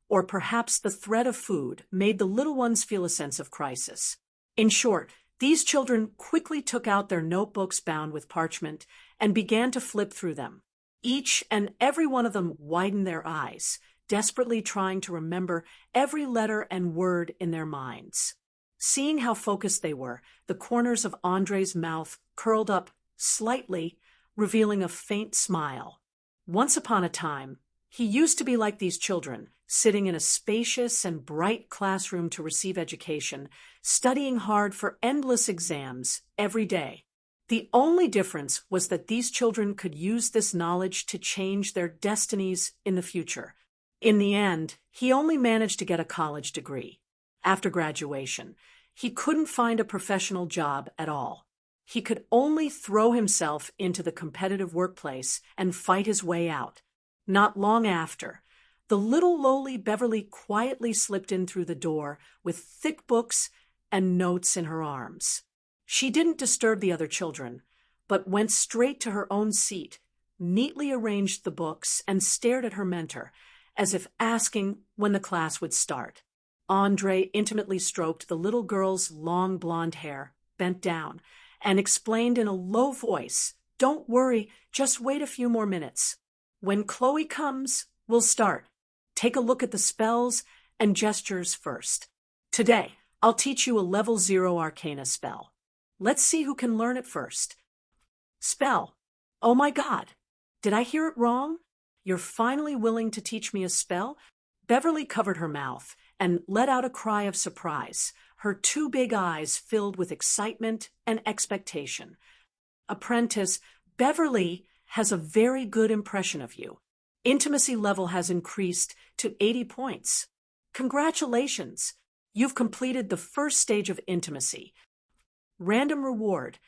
or perhaps the threat of food made the little ones feel a sense of crisis. In short, these children quickly took out their notebooks bound with parchment and began to flip through them. Each and every one of them widened their eyes, desperately trying to remember every letter and word in their minds. Seeing how focused they were, the corners of Andre's mouth curled up slightly, revealing a faint smile. Once upon a time, he used to be like these children, sitting in a spacious and bright classroom to receive education, studying hard for endless exams every day. The only difference was that these children could use this knowledge to change their destinies in the future. In the end, he only managed to get a college degree. After graduation, he couldn't find a professional job at all. He could only throw himself into the competitive workplace and fight his way out. Not long after, the little lowly Beverly quietly slipped in through the door with thick books and notes in her arms. She didn't disturb the other children, but went straight to her own seat, neatly arranged the books, and stared at her mentor, as if asking when the class would start. Andre intimately stroked the little girl's long blonde hair, bent down, and explained in a low voice, "Don't worry, just wait a few more minutes. When Chloe comes, we'll start. Take a look at the spells and gestures first. Today, I'll teach you a level 0 Arcana spell. Let's see who can learn it first." Spell. Oh my God. Did I hear it wrong? You're finally willing to teach me a spell? Beverly covered her mouth and let out a cry of surprise, her two big eyes filled with excitement and expectation. "Apprentice, Beverly has a very good impression of you. Intimacy level has increased to 80 points. Congratulations! You've completed the first stage of intimacy. Random reward,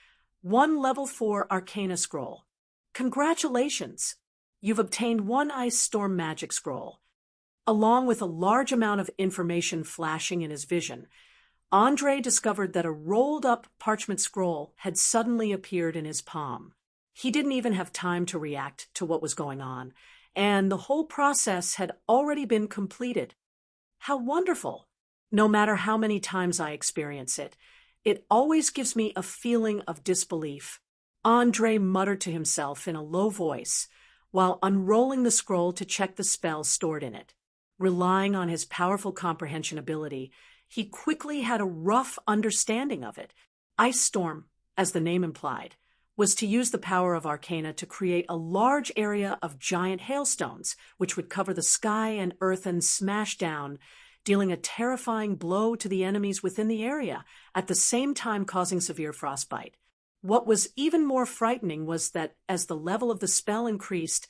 1 level 4 Arcana scroll. Congratulations! You've obtained 1 Ice Storm magic scroll." Along with a large amount of information flashing in his vision, Andre discovered that a rolled-up parchment scroll had suddenly appeared in his palm. He didn't even have time to react to what was going on, and the whole process had already been completed. How wonderful! No matter how many times I experience it, it always gives me a feeling of disbelief. Andre muttered to himself in a low voice, while unrolling the scroll to check the spell stored in it. Relying on his powerful comprehension ability, he quickly had a rough understanding of it. Ice Storm, as the name implied, was to use the power of Arcana to create a large area of giant hailstones, which would cover the sky and earth and smash down, dealing a terrifying blow to the enemies within the area, at the same time causing severe frostbite. What was even more frightening was that as the level of the spell increased,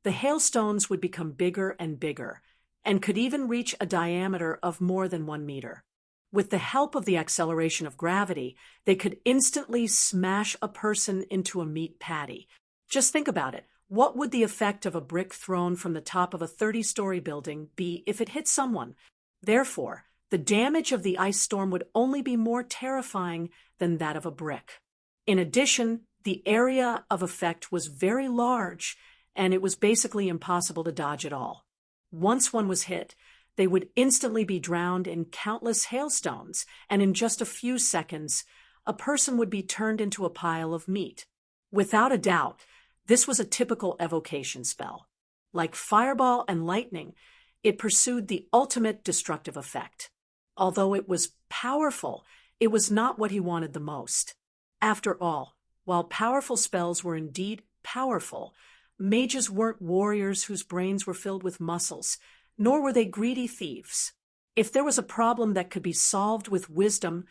the hailstones would become bigger and bigger, and could even reach a diameter of more than 1 meter. With the help of the acceleration of gravity, they could instantly smash a person into a meat patty. Just think about it. What would the effect of a brick thrown from the top of a 30-story building be if it hit someone? Therefore, the damage of the ice storm would only be more terrifying than that of a brick. In addition, the area of effect was very large, and it was basically impossible to dodge at all. Once one was hit, they would instantly be drowned in countless hailstones, and in just a few seconds, a person would be turned into a pile of meat. Without a doubt, this was a typical evocation spell. Like fireball and lightning, it pursued the ultimate destructive effect. Although it was powerful, it was not what he wanted the most. After all, while powerful spells were indeed powerful, Mages weren't warriors whose brains were filled with muscles, nor were they greedy thieves. If there was a problem that could be solved with wisdom,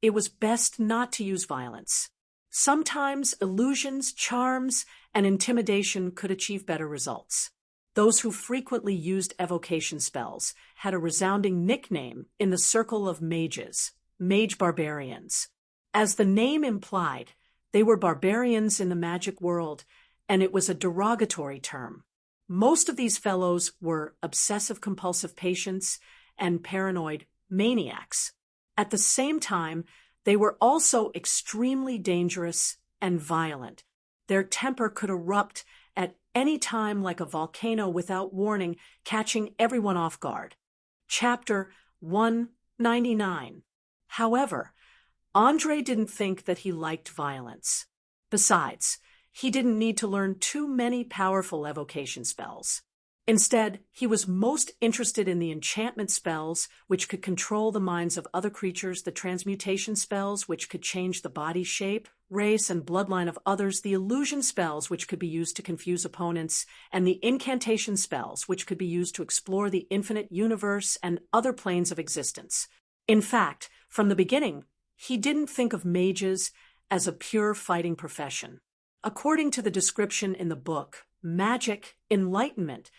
it was best not to use violence. Sometimes illusions, charms, and intimidation could achieve better results. Those who frequently used evocation spells had a resounding nickname in the circle of mages, mage barbarians. As the name implied, they were barbarians in the magic world, and it was a derogatory term. Most of these fellows were obsessive-compulsive patients and paranoid maniacs. At the same time, they were also extremely dangerous and violent. Their temper could erupt at any time like a volcano without warning, catching everyone off guard. Chapter 199. However, Andre didn't think that he liked violence. Besides, he didn't need to learn too many powerful evocation spells. Instead, he was most interested in the enchantment spells, which could control the minds of other creatures, the transmutation spells, which could change the body shape, race, and bloodline of others, the illusion spells, which could be used to confuse opponents, and the incantation spells, which could be used to explore the infinite universe and other planes of existence. In fact, from the beginning, he didn't think of mages as a pure fighting profession. According to the description in the book, Magic Enlightenment,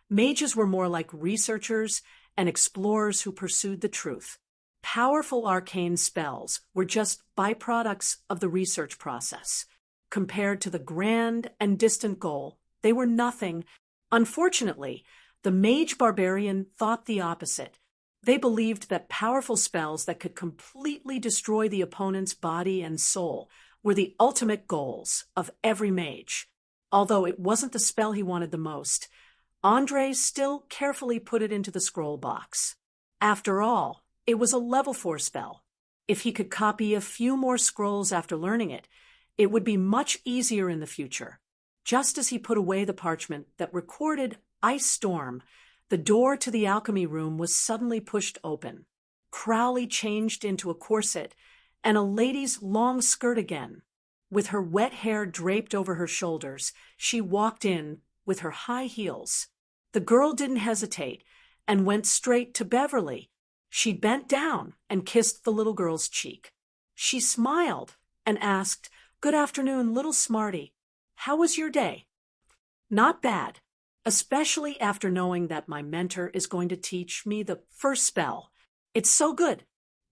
mages were more like researchers and explorers who pursued the truth. Powerful arcane spells were just byproducts of the research process. Compared to the grand and distant goal, they were nothing. Unfortunately, the mage barbarian thought the opposite. They believed that powerful spells that could completely destroy the opponent's body and soul were the ultimate goals of every mage. Although it wasn't the spell he wanted the most, Andre still carefully put it into the scroll box. After all, it was a level 4 spell. If he could copy a few more scrolls after learning it, it would be much easier in the future. Just as he put away the parchment that recorded Ice Storm, the door to the alchemy room was suddenly pushed open. Crowley changed into a corset and a lady's long skirt again. With her wet hair draped over her shoulders, she walked in with her high heels. The girl didn't hesitate and went straight to Beverly. She bent down and kissed the little girl's cheek. She smiled and asked, "Good afternoon, little smarty. How was your day?" "Not bad, especially after knowing that my mentor is going to teach me the first spell. It's so good,"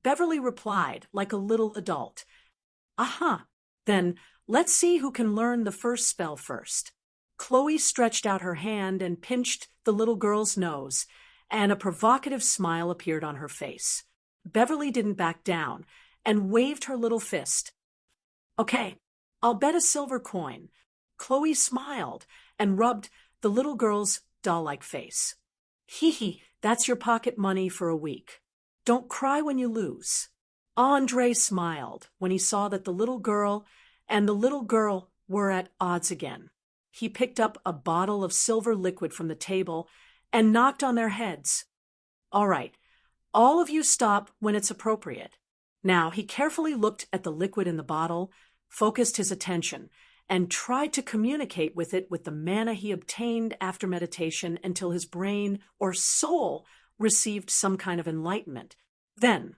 Beverly replied like a little adult. "Aha, then let's see who can learn the first spell first." Chloe stretched out her hand and pinched the little girl's nose, and a provocative smile appeared on her face. Beverly didn't back down and waved her little fist. "Okay, I'll bet a silver coin." Chloe smiled and rubbed the little girl's doll-like face. "Hee hee, that's your pocket money for a week. Don't cry when you lose." Andre smiled when he saw that the little girl and the little girl were at odds again. He picked up a bottle of silver liquid from the table and knocked on their heads. "All right, all of you stop when it's appropriate." Now he carefully looked at the liquid in the bottle, focused his attention, and tried to communicate with it with the mana he obtained after meditation until his brain or soul received some kind of enlightenment. Then,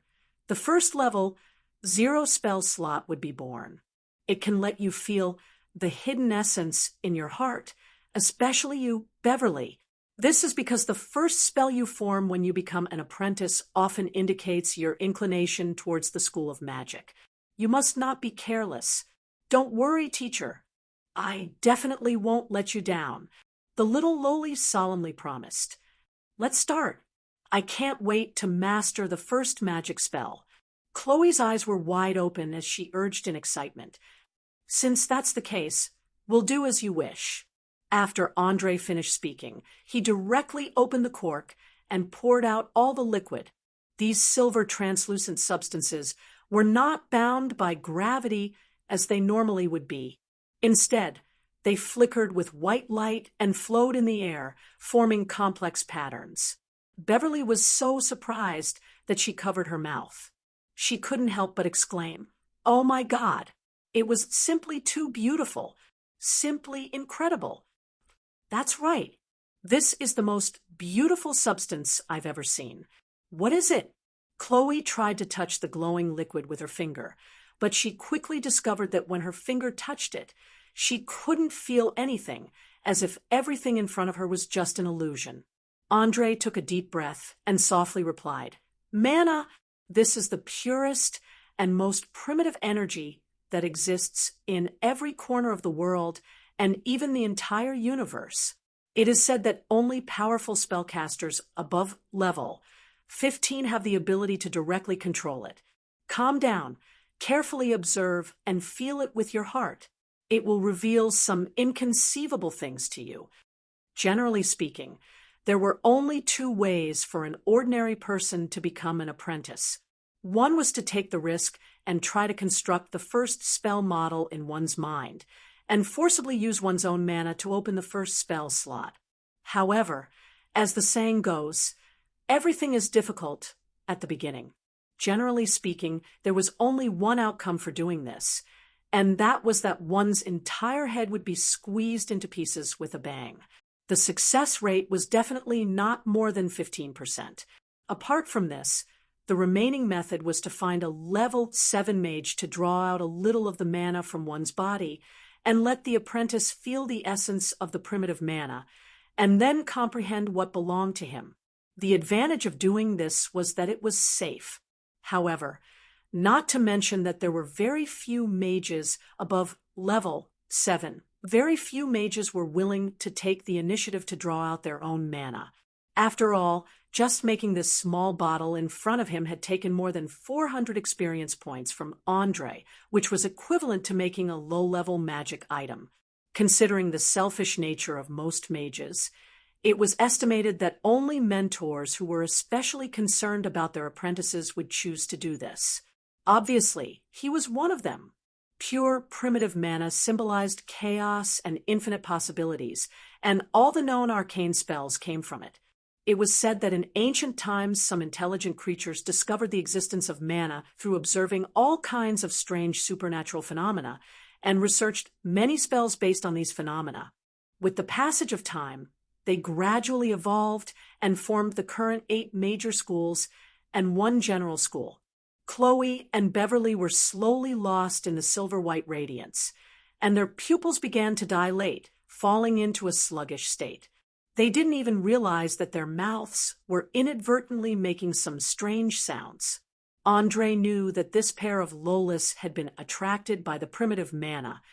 the first level, 0 spell slot would be born. It can let you feel the hidden essence in your heart, especially you, Beverly. This is because the first spell you form when you become an apprentice often indicates your inclination towards the school of magic. You must not be careless. "Don't worry, teacher. I definitely won't let you down," the little lowly solemnly promised. "Let's start. I can't wait to master the first magic spell." Chloe's eyes were wide open as she urged in excitement. "Since that's the case, we'll do as you wish." After Andre finished speaking, he directly opened the cork and poured out all the liquid. These silver translucent substances were not bound by gravity as they normally would be. Instead, they flickered with white light and flowed in the air, forming complex patterns. Beverly was so surprised that she covered her mouth. She couldn't help but exclaim, "Oh my God!" It was simply too beautiful, simply incredible. That's right. This is the most beautiful substance I've ever seen. What is it? Chloe tried to touch the glowing liquid with her finger, but she quickly discovered that when her finger touched it, she couldn't feel anything, as if everything in front of her was just an illusion. Andre took a deep breath and softly replied, "Mana, this is the purest and most primitive energy that exists in every corner of the world and even the entire universe. It is said that only powerful spellcasters above level 15 have the ability to directly control it. Calm down, carefully observe, and feel it with your heart. It will reveal some inconceivable things to you." Generally speaking, there were only two ways for an ordinary person to become an apprentice. One was to take the risk and try to construct the first spell model in one's mind, and forcibly use one's own mana to open the first spell slot. However, as the saying goes, everything is difficult at the beginning. Generally speaking, there was only one outcome for doing this, and that was that one's entire head would be squeezed into pieces with a bang. The success rate was definitely not more than 15%. Apart from this, the remaining method was to find a level 7 mage to draw out a little of the mana from one's body and let the apprentice feel the essence of the primitive mana, and then comprehend what belonged to him. The advantage of doing this was that it was safe. However, not to mention that there were very few mages above level 7. Very few mages were willing to take the initiative to draw out their own mana. After all, just making this small bottle in front of him had taken more than 400 experience points from Andre, which was equivalent to making a low-level magic item. Considering the selfish nature of most mages, it was estimated that only mentors who were especially concerned about their apprentices would choose to do this. Obviously, he was one of them. Pure, primitive mana symbolized chaos and infinite possibilities, and all the known arcane spells came from it. It was said that in ancient times some intelligent creatures discovered the existence of mana through observing all kinds of strange supernatural phenomena, and researched many spells based on these phenomena. With the passage of time, they gradually evolved and formed the current 8 major schools and 1 general school. Chloe and Beverly were slowly lost in the silver-white radiance, and their pupils began to dilate, falling into a sluggish state. They didn't even realize that their mouths were inadvertently making some strange sounds. Andre knew that this pair of Lolas had been attracted by the primitive mana,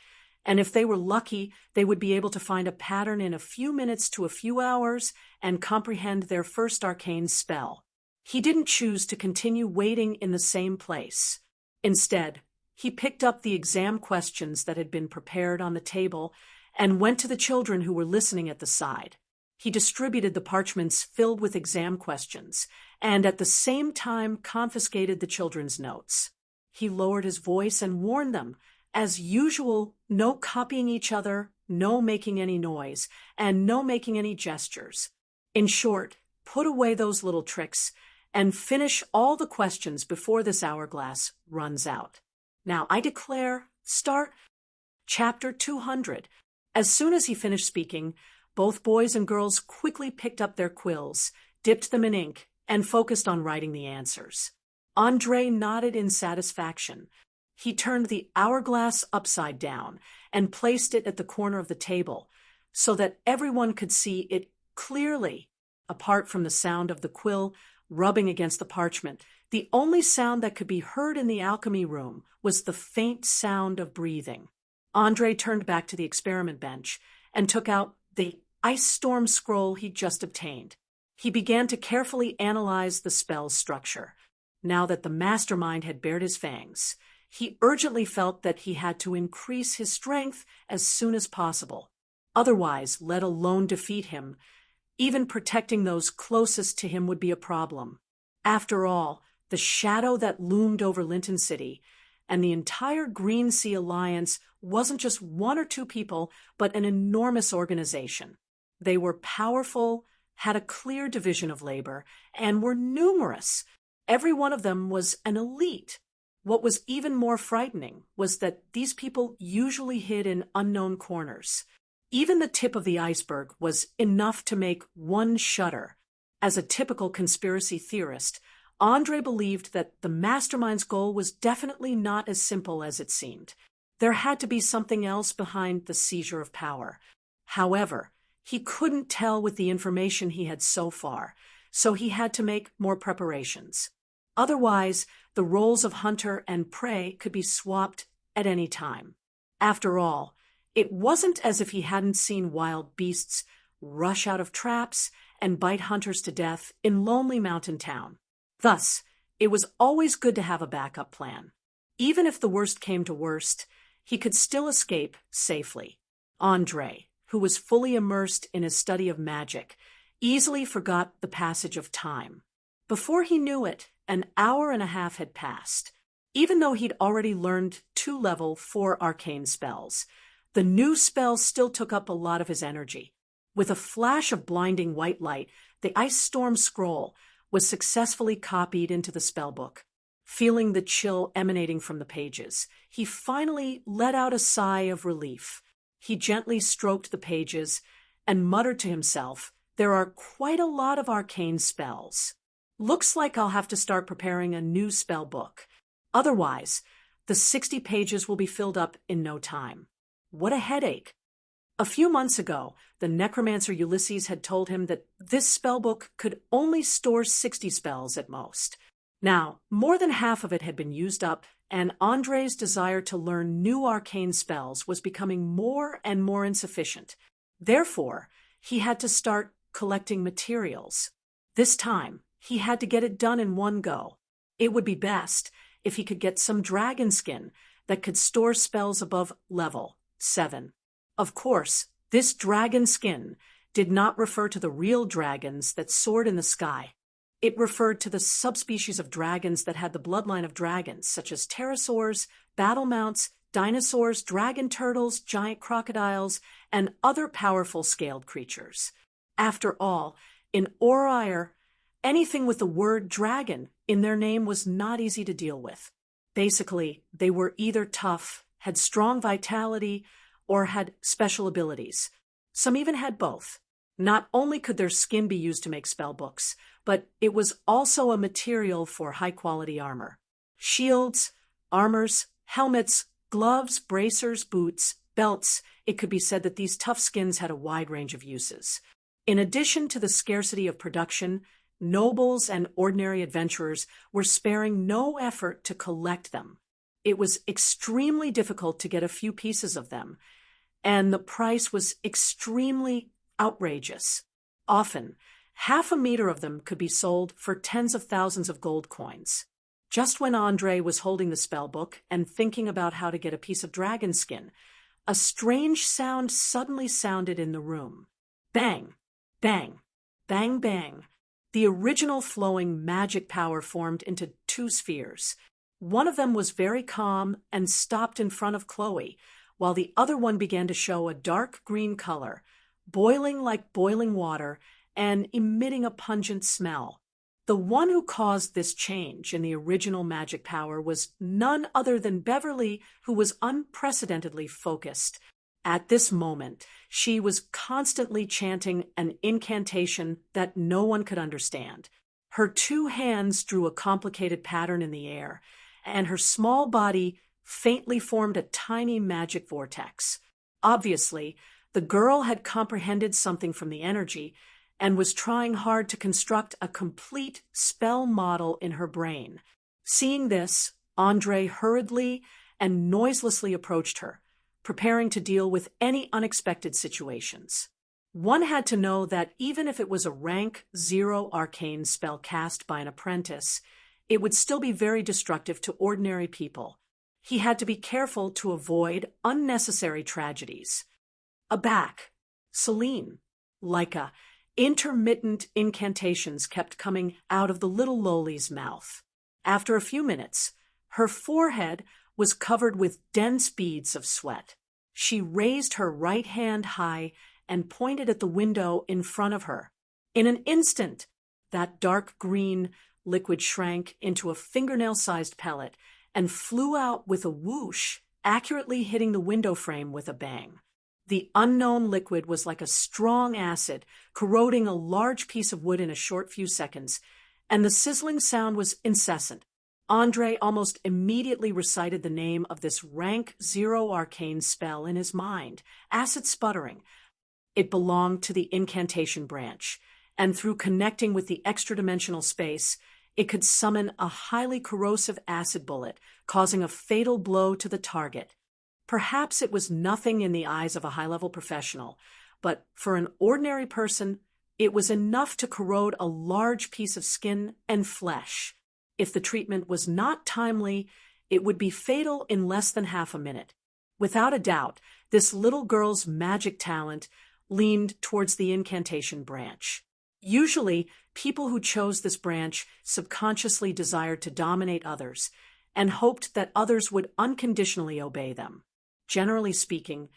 and if they were lucky, they would be able to find a pattern in a few minutes to a few hours and comprehend their first arcane spell. He didn't choose to continue waiting in the same place. Instead, he picked up the exam questions that had been prepared on the table and went to the children who were listening at the side. He distributed the parchments filled with exam questions and at the same time confiscated the children's notes. He lowered his voice and warned them, as usual, no copying each other, no making any noise, and no making any gestures. In short, put away those little tricks and finish all the questions before this hourglass runs out. Now, I declare, start chapter 200. As soon as he finished speaking, both boys and girls quickly picked up their quills, dipped them in ink, and focused on writing the answers. Andre nodded in satisfaction. He turned the hourglass upside down and placed it at the corner of the table so that everyone could see it clearly. Apart from the sound of the quill rubbing against the parchment, the only sound that could be heard in the alchemy room was the faint sound of breathing. Andre turned back to the experiment bench and took out the ice storm scroll he'd just obtained. He began to carefully analyze the spell's structure. Now that the mastermind had bared his fangs, he urgently felt that he had to increase his strength as soon as possible. Otherwise, let alone defeat him, even protecting those closest to him would be a problem. After all, the shadow that loomed over Linton City and the entire Green Sea Alliance wasn't just 1 or 2 people, but an enormous organization. They were powerful, had a clear division of labor, and were numerous. Every one of them was an elite. What was even more frightening was that these people usually hid in unknown corners. Even the tip of the iceberg was enough to make one shudder. As a typical conspiracy theorist, Andre believed that the mastermind's goal was definitely not as simple as it seemed. There had to be something else behind the seizure of power. However, he couldn't tell with the information he had so far, so he had to make more preparations. Otherwise, the roles of hunter and prey could be swapped at any time. After all, it wasn't as if he hadn't seen wild beasts rush out of traps and bite hunters to death in lonely mountain town. Thus, it was always good to have a backup plan. Even if the worst came to worst, he could still escape safely. Andre, who was fully immersed in his study of magic, easily forgot the passage of time. Before he knew it, an hour and a half had passed. Even though he'd already learned 2 level 4 arcane spells, the new spells still took up a lot of his energy. With a flash of blinding white light, the Ice Storm scroll was successfully copied into the spellbook. Feeling the chill emanating from the pages, he finally let out a sigh of relief. He gently stroked the pages and muttered to himself, "There are quite a lot of arcane spells. Looks like I'll have to start preparing a new spell book. Otherwise, the 60 pages will be filled up in no time." What a headache! A few months ago, the necromancer Ulysses had told him that this spellbook could only store 60 spells at most. Now, more than half of it had been used up, and Andre's desire to learn new arcane spells was becoming more and more insufficient. Therefore, he had to start collecting materials. This time, he had to get it done in one go. It would be best if he could get some dragon skin that could store spells above level 7. Of course, this dragon skin did not refer to the real dragons that soared in the sky. It referred to the subspecies of dragons that had the bloodline of dragons, such as pterosaurs, battlemounts, dinosaurs, dragon turtles, giant crocodiles, and other powerful scaled creatures. After all, in Oriar, anything with the word dragon in their name was not easy to deal with. Basically, they were either tough, had strong vitality, or had special abilities. Some even had both. Not only could their skin be used to make spellbooks, but it was also a material for high-quality armor. Shields, armors, helmets, gloves, bracers, boots, belts, it could be said that these tough skins had a wide range of uses. In addition to the scarcity of production, nobles and ordinary adventurers were sparing no effort to collect them. It was extremely difficult to get a few pieces of them, and the price was extremely outrageous. Often, half a meter of them could be sold for tens of thousands of gold coins. Just when Andre was holding the spellbook and thinking about how to get a piece of dragon skin, a strange sound suddenly sounded in the room. Bang! Bang! Bang! Bang! The original flowing magic power formed into 2 spheres. One of them was very calm and stopped in front of Chloe, while the other one began to show a dark green color, boiling like boiling water and emitting a pungent smell. The one who caused this change in the original magic power was none other than Beverly, who was unprecedentedly focused. At this moment, she was constantly chanting an incantation that no one could understand. Her 2 hands drew a complicated pattern in the air, and her small body faintly formed a tiny magic vortex. Obviously, the girl had comprehended something from the energy and was trying hard to construct a complete spell model in her brain. Seeing this, Andre hurriedly and noiselessly approached her, preparing to deal with any unexpected situations. One had to know that even if it was a rank 0 arcane spell cast by an apprentice, it would still be very destructive to ordinary people. He had to be careful to avoid unnecessary tragedies. Aback, Celine, Leica, intermittent incantations kept coming out of the little Loli's mouth. After a few minutes, her forehead was covered with dense beads of sweat. She raised her right hand high and pointed at the window in front of her. In an instant, that dark green liquid shrank into a fingernail-sized pellet and flew out with a whoosh, accurately hitting the window frame with a bang. The unknown liquid was like a strong acid, corroding a large piece of wood in a short few seconds, and the sizzling sound was incessant. Andre almost immediately recited the name of this rank 0 arcane spell in his mind, acid sputtering. It belonged to the incantation branch, and through connecting with the extra-dimensional space, it could summon a highly corrosive acid bullet, causing a fatal blow to the target. Perhaps it was nothing in the eyes of a high-level professional, but for an ordinary person, it was enough to corrode a large piece of skin and flesh. If the treatment was not timely, it would be fatal in less than half a minute. Without a doubt, this little girl's magic talent leaned towards the incantation branch. Usually, people who chose this branch subconsciously desired to dominate others and hoped that others would unconditionally obey them. Generally speaking,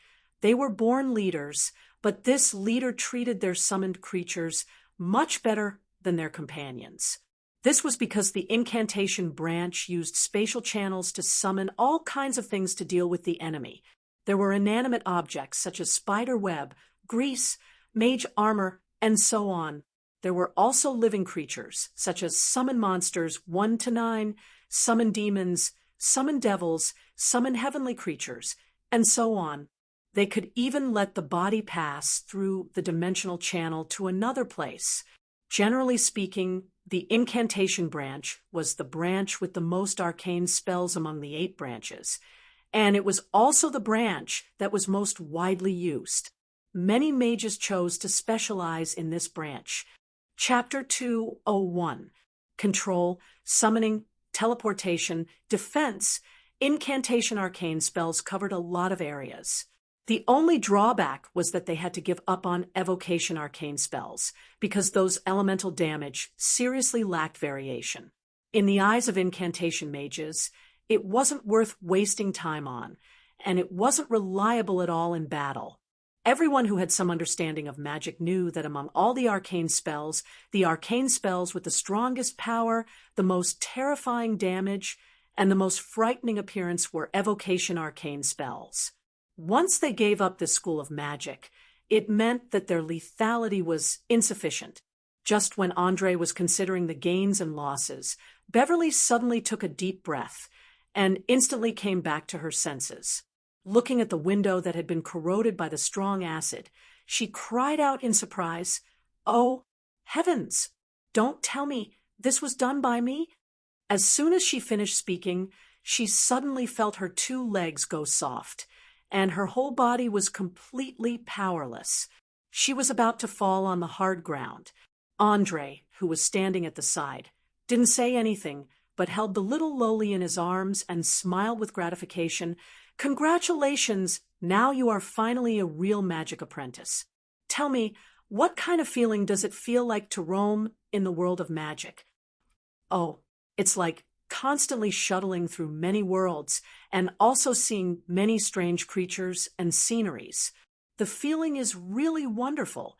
they were born leaders, but this leader treated their summoned creatures much better than their companions. This was because the incantation branch used spatial channels to summon all kinds of things to deal with the enemy. There were inanimate objects such as spider web, grease, mage armor, and so on. There were also living creatures such as summon monsters 1 to 9, summon demons, summon devils, summon heavenly creatures, and so on. They could even let the body pass through the dimensional channel to another place. Generally speaking, the incantation branch was the branch with the most arcane spells among the 8 branches, and it was also the branch that was most widely used. Many mages chose to specialize in this branch. Chapter 201: Control, Summoning, Teleportation, Defense, Incantation arcane spells covered a lot of areas. The only drawback was that they had to give up on evocation arcane spells, because those elemental damage seriously lacked variation. In the eyes of incantation mages, it wasn't worth wasting time on, and it wasn't reliable at all in battle. Everyone who had some understanding of magic knew that among all the arcane spells with the strongest power, the most terrifying damage, and the most frightening appearance were evocation arcane spells. Once they gave up this school of magic, it meant that their lethality was insufficient. Just when Andre was considering the gains and losses, Beverly suddenly took a deep breath and instantly came back to her senses. Looking at the window that had been corroded by the strong acid, she cried out in surprise, "Oh, heavens! Don't tell me this was done by me?" As soon as she finished speaking, she suddenly felt her 2 legs go soft, and her whole body was completely powerless. She was about to fall on the hard ground. Andre, who was standing at the side, didn't say anything, but held the little lowly in his arms and smiled with gratification. "Congratulations! Now you are finally a real magic apprentice. Tell me, what kind of feeling does it feel like to roam in the world of magic?" "Oh, it's like constantly shuttling through many worlds and also seeing many strange creatures and sceneries. The feeling is really wonderful."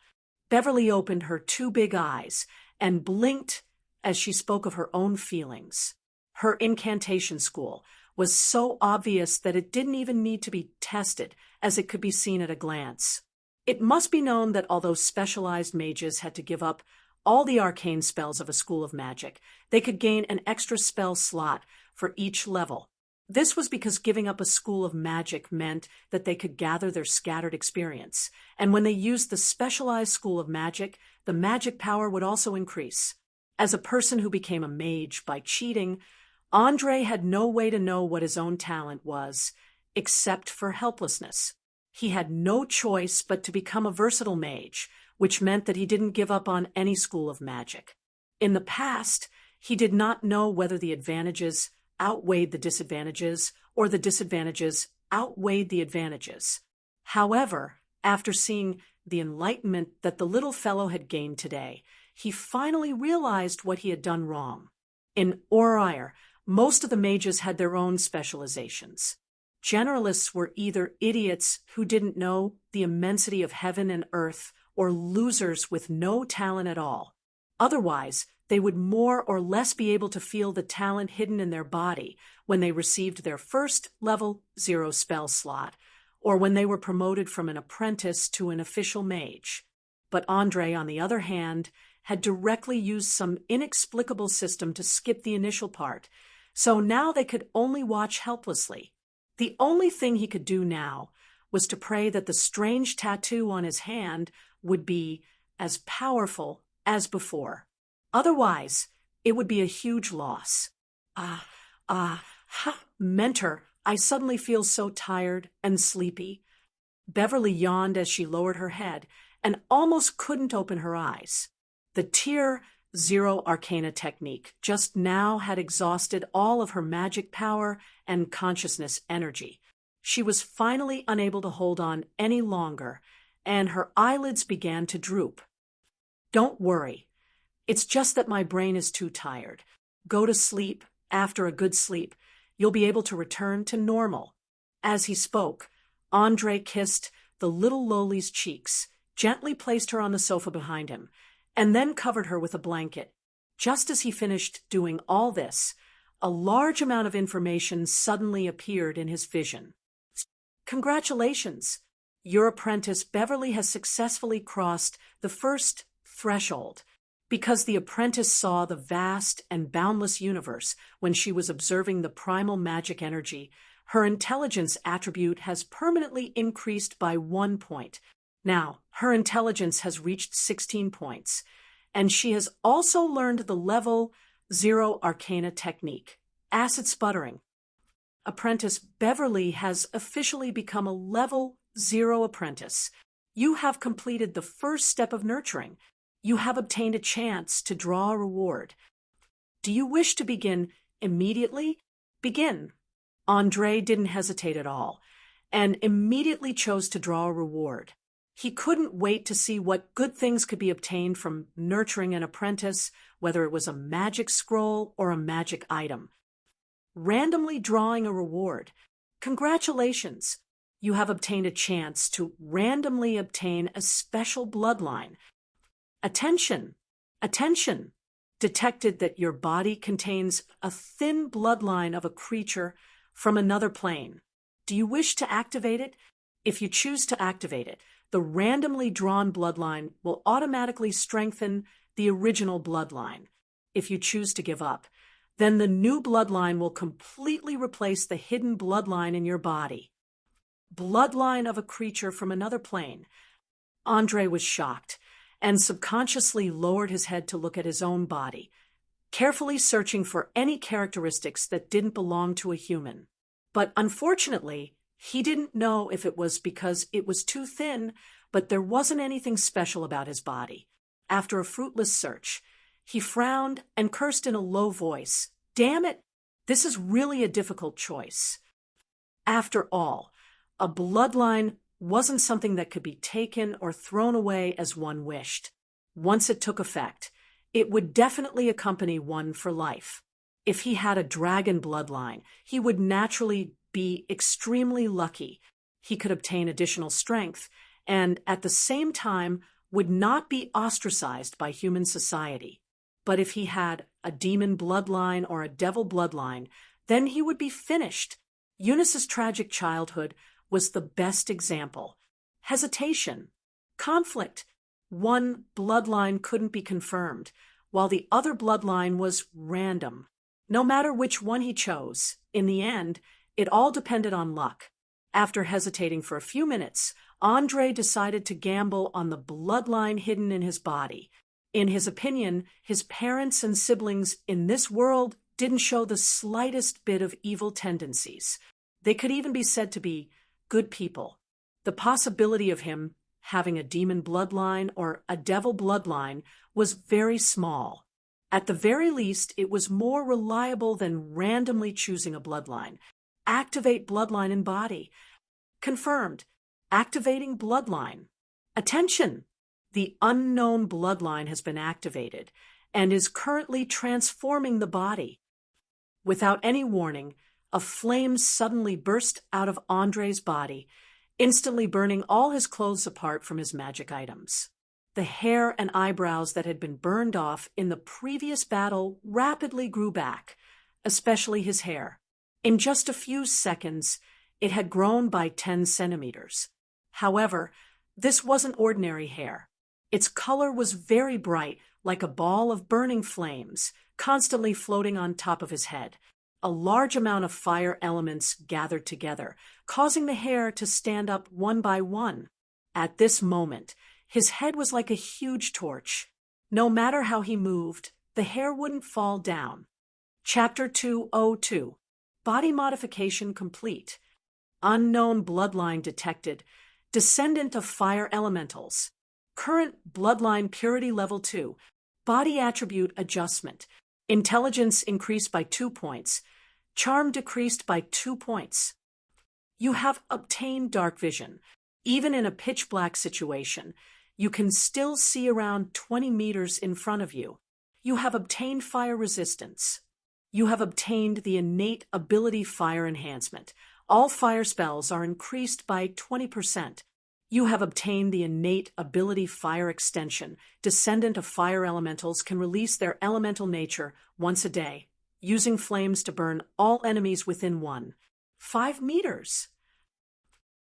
Beverly opened her 2 big eyes and blinked as she spoke of her own feelings. Her incantation school was so obvious that it didn't even need to be tested, as it could be seen at a glance. It must be known that although specialized mages had to give up all the arcane spells of a school of magic, they could gain an extra spell slot for each level. This was because giving up a school of magic meant that they could gather their scattered experience, and when they used the specialized school of magic, the magic power would also increase. As a person who became a mage by cheating, Andre had no way to know what his own talent was, except for helplessness. He had no choice but to become a versatile mage, which meant that he didn't give up on any school of magic. In the past, he did not know whether the advantages outweighed the disadvantages or the disadvantages outweighed the advantages. However, after seeing the enlightenment that the little fellow had gained today, he finally realized what he had done wrong. In Oriar, most of the mages had their own specializations. Generalists were either idiots who didn't know the immensity of heaven and earth, or losers with no talent at all. Otherwise, they would more or less be able to feel the talent hidden in their body when they received their first level 0 spell slot, or when they were promoted from an apprentice to an official mage. But Andre, on the other hand, had directly used some inexplicable system to skip the initial part, so now they could only watch helplessly. The only thing he could do now was to pray that the strange tattoo on his hand would be as powerful as before. Otherwise, it would be a huge loss. Mentor, I suddenly feel so tired and sleepy. Beverly yawned as she lowered her head and almost couldn't open her eyes. The Tier 0 Arcana technique just now had exhausted all of her magic power and consciousness energy. She was finally unable to hold on any longer, and her eyelids began to droop. Don't worry. It's just that my brain is too tired. Go to sleep. After a good sleep, you'll be able to return to normal. As he spoke, Andre kissed the little Loli's cheeks, gently placed her on the sofa behind him, and then covered her with a blanket. Just as he finished doing all this, a large amount of information suddenly appeared in his vision. Congratulations! Your apprentice Beverly has successfully crossed the first threshold. Because the apprentice saw the vast and boundless universe when she was observing the primal magic energy, her intelligence attribute has permanently increased by 1 point. Now, her intelligence has reached 16 points, and she has also learned the level 0 Arcana technique, acid sputtering. Apprentice Beverly has officially become a level 0 apprentice. You have completed the first step of nurturing. You have obtained a chance to draw a reward. Do you wish to begin immediately? Begin. Andre didn't hesitate at all, and immediately chose to draw a reward. He couldn't wait to see what good things could be obtained from nurturing an apprentice, whether it was a magic scroll or a magic item. Randomly drawing a reward. Congratulations! You have obtained a chance to randomly obtain a special bloodline. Attention! Attention! Detected that your body contains a thin bloodline of a creature from another plane. Do you wish to activate it? If you choose to activate it, the randomly drawn bloodline will automatically strengthen the original bloodline. If you choose to give up, then the new bloodline will completely replace the hidden bloodline in your body. Bloodline of a creature from another plane. Andre was shocked and subconsciously lowered his head to look at his own body, carefully searching for any characteristics that didn't belong to a human. But unfortunately, he didn't know if it was because it was too thin, but there wasn't anything special about his body. After a fruitless search, he frowned and cursed in a low voice. Damn it! This is really a difficult choice. After all, a bloodline wasn't something that could be taken or thrown away as one wished. Once it took effect, it would definitely accompany one for life. If he had a dragon bloodline, he would naturally be extremely lucky. He could obtain additional strength and, at the same time, would not be ostracized by human society. But if he had a demon bloodline or a devil bloodline, then he would be finished. Eunice's tragic childhood was the best example. Hesitation, conflict. One bloodline couldn't be confirmed, while the other bloodline was random. No matter which one he chose, in the end, it all depended on luck. After hesitating for a few minutes, Andre decided to gamble on the bloodline hidden in his body. In his opinion, his parents and siblings in this world didn't show the slightest bit of evil tendencies. They could even be said to be good people. The possibility of him having a demon bloodline or a devil bloodline was very small. At the very least, it was more reliable than randomly choosing a bloodline. Activate bloodline in body. Confirmed. Activating bloodline. Attention! The unknown bloodline has been activated and is currently transforming the body. Without any warning, a flame suddenly burst out of Andre's body, instantly burning all his clothes apart from his magic items. The hair and eyebrows that had been burned off in the previous battle rapidly grew back, especially his hair. In just a few seconds, It had grown by 10 centimeters. However, this wasn't ordinary hair. Its color was very bright, like a ball of burning flames, constantly floating on top of his head. A large amount of fire elements gathered together, causing the hair to stand up one by one. At this moment, his head was like a huge torch. No matter how he moved, the hair wouldn't fall down. Chapter 202. Body modification complete. Unknown bloodline detected. Descendant of fire elementals. Current bloodline purity level 2. Body attribute adjustment. Intelligence increased by 2 points. Charm decreased by 2 points. You have obtained dark vision. Even in a pitch-black situation, you can still see around 20 meters in front of you. You have obtained fire resistance. You have obtained the innate ability fire enhancement. All fire spells are increased by 20%. You have obtained the innate ability fire extension. Descendant of fire elementals can release their elemental nature once a day, using flames to burn all enemies within 5 meters.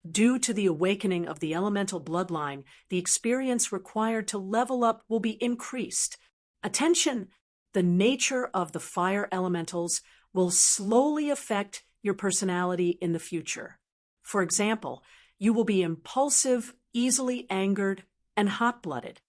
Due to the awakening of the elemental bloodline, the experience required to level up will be increased. Attention! The nature of the fire elementals will slowly affect your personality in the future. For example, you will be impulsive, easily angered, and hot-blooded.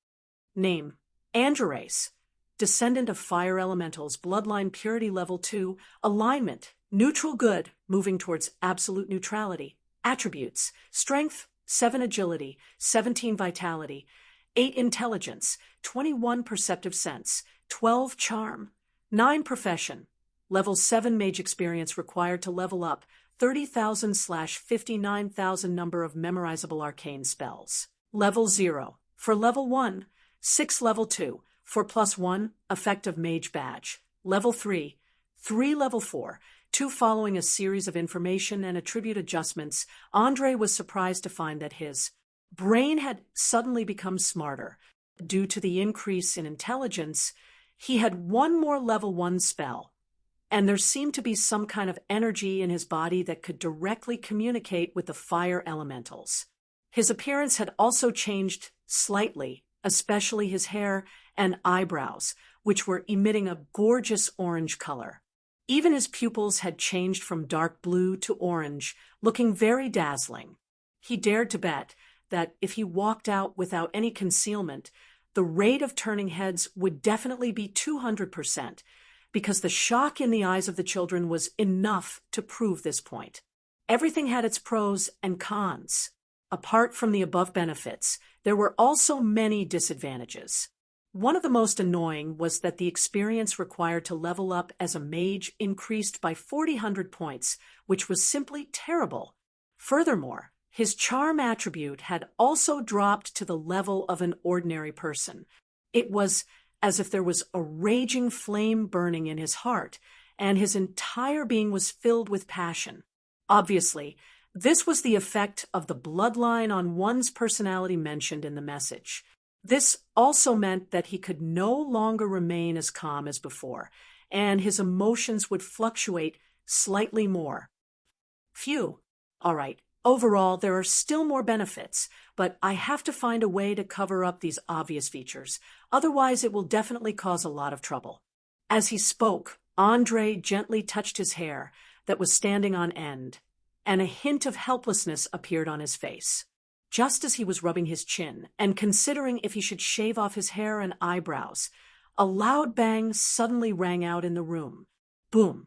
Name: Androrace. Descendant of fire elementals, bloodline purity level 2, alignment, neutral good, moving towards absolute neutrality. Attributes: strength, 7 agility, 17 vitality, 8 intelligence, 21 perceptive sense, 12 charm, 9 profession, level 7 mage experience required to level up, 30,000/59,000 number of memorizable arcane spells. Level 0. For level 1, 6 level 2, for +1, effective mage badge. Level 3, 3 level 4, 2 following a series of information and attribute adjustments. Andre was surprised to find that his brain had suddenly become smarter. Due to the increase in intelligence, he had one more level 1 spell, and there seemed to be some kind of energy in his body that could directly communicate with the fire elementals. His appearance had also changed slightly, especially his hair and eyebrows, which were emitting a gorgeous orange color. Even his pupils had changed from dark blue to orange, looking very dazzling. He dared to bet that if he walked out without any concealment, the rate of turning heads would definitely be 200%, because the shock in the eyes of the children was enough to prove this point. Everything had its pros and cons. Apart from the above benefits, there were also many disadvantages. One of the most annoying was that the experience required to level up as a mage increased by 400 points, which was simply terrible. Furthermore, his charm attribute had also dropped to the level of an ordinary person. It was as if there was a raging flame burning in his heart, and his entire being was filled with passion. Obviously, this was the effect of the bloodline on one's personality mentioned in the message. This also meant that he could no longer remain as calm as before, and his emotions would fluctuate slightly more. Phew. All right. Overall, there are still more benefits, but I have to find a way to cover up these obvious features. Otherwise, it will definitely cause a lot of trouble. As he spoke, Andre gently touched his hair that was standing on end, and a hint of helplessness appeared on his face. Just as he was rubbing his chin and considering if he should shave off his hair and eyebrows, a loud bang suddenly rang out in the room. Boom!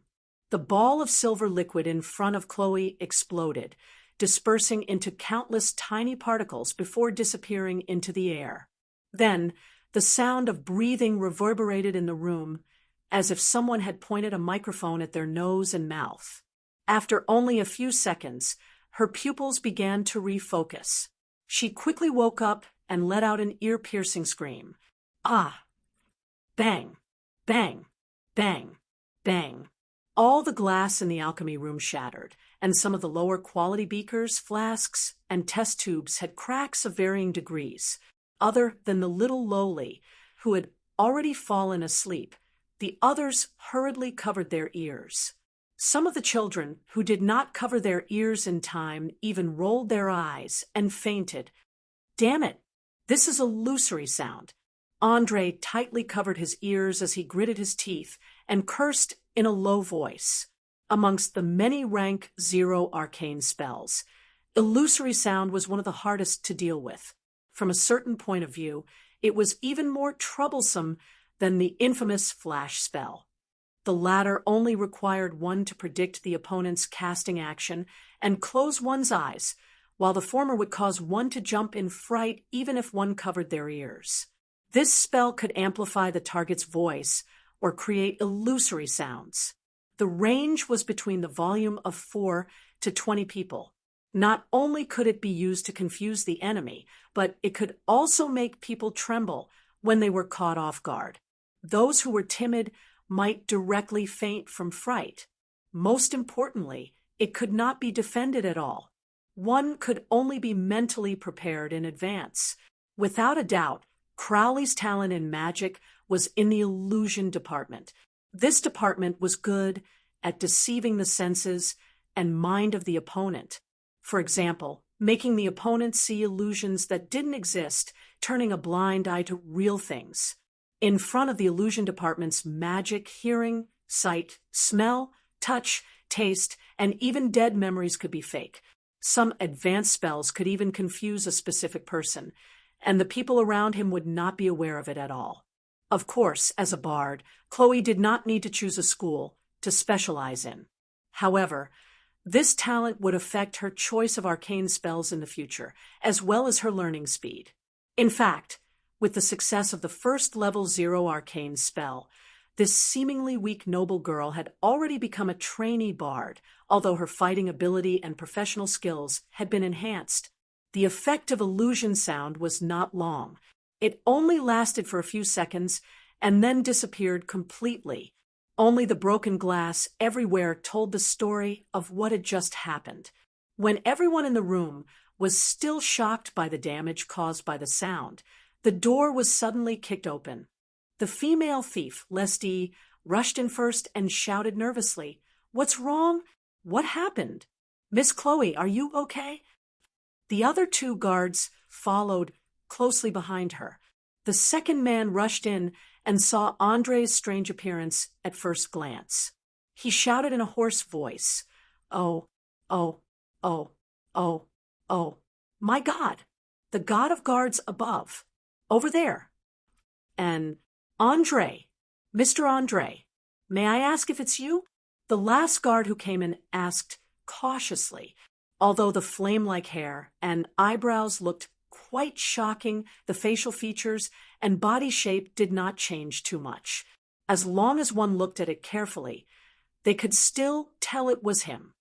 The ball of silver liquid in front of Chloe exploded, dispersing into countless tiny particles before disappearing into the air. Then, the sound of breathing reverberated in the room, as if someone had pointed a microphone at their nose and mouth. After only a few seconds, her pupils began to refocus. She quickly woke up and let out an ear-piercing scream. Ah! Bang! Bang! Bang! Bang! All the glass in the alchemy room shattered, and some of the lower quality beakers, flasks, and test tubes had cracks of varying degrees. Other than the little lowly, who had already fallen asleep, the others hurriedly covered their ears. Some of the children, who did not cover their ears in time, even rolled their eyes and fainted. Damn it! This is illusory sound. Andre tightly covered his ears as he gritted his teeth and cursed in a low voice. Amongst the many rank 0 arcane spells, illusory sound was one of the hardest to deal with. From a certain point of view, it was even more troublesome than the infamous flash spell. The latter only required one to predict the opponent's casting action and close one's eyes, while the former would cause one to jump in fright even if one covered their ears. This spell could amplify the target's voice or create illusory sounds. The range was between the volume of 4 to 20 people. Not only could it be used to confuse the enemy, but it could also make people tremble when they were caught off guard. Those who were timid might directly faint from fright. Most importantly, it could not be defended at all. One could only be mentally prepared in advance. Without a doubt, Crowley's talent in magic was in the illusion department. This department was good at deceiving the senses and mind of the opponent. For example, making the opponent see illusions that didn't exist, turning a blind eye to real things. In front of the illusion department's magic, hearing, sight, smell, touch, taste, and even dead memories could be fake. Some advanced spells could even confuse a specific person, and the people around him would not be aware of it at all. Of course, as a bard, Chloe did not need to choose a school to specialize in. However, this talent would affect her choice of arcane spells in the future, as well as her learning speed. In fact, with the success of the first level 0 arcane spell, this seemingly weak noble girl had already become a trainee bard, although her fighting ability and professional skills had been enhanced. The effect of illusion sound was not long. It only lasted for a few seconds and then disappeared completely. Only the broken glass everywhere told the story of what had just happened. When everyone in the room was still shocked by the damage caused by the sound, the door was suddenly kicked open. The female thief, Leslie, rushed in first and shouted nervously, "What's wrong? What happened? Miss Chloe, are you okay?" The other 2 guards followed closely behind her. The second man rushed in and saw Andre's strange appearance at first glance. He shouted in a hoarse voice, "Oh, oh, oh, oh, oh, my God, the God of guards above, over there. And Andre, Mr. Andre, may I ask if it's you?" The last guard who came in asked cautiously, although the flame-like hair and eyebrows looked quite shocking. The facial features and body shape did not change too much. As long as one looked at it carefully, they could still tell it was him.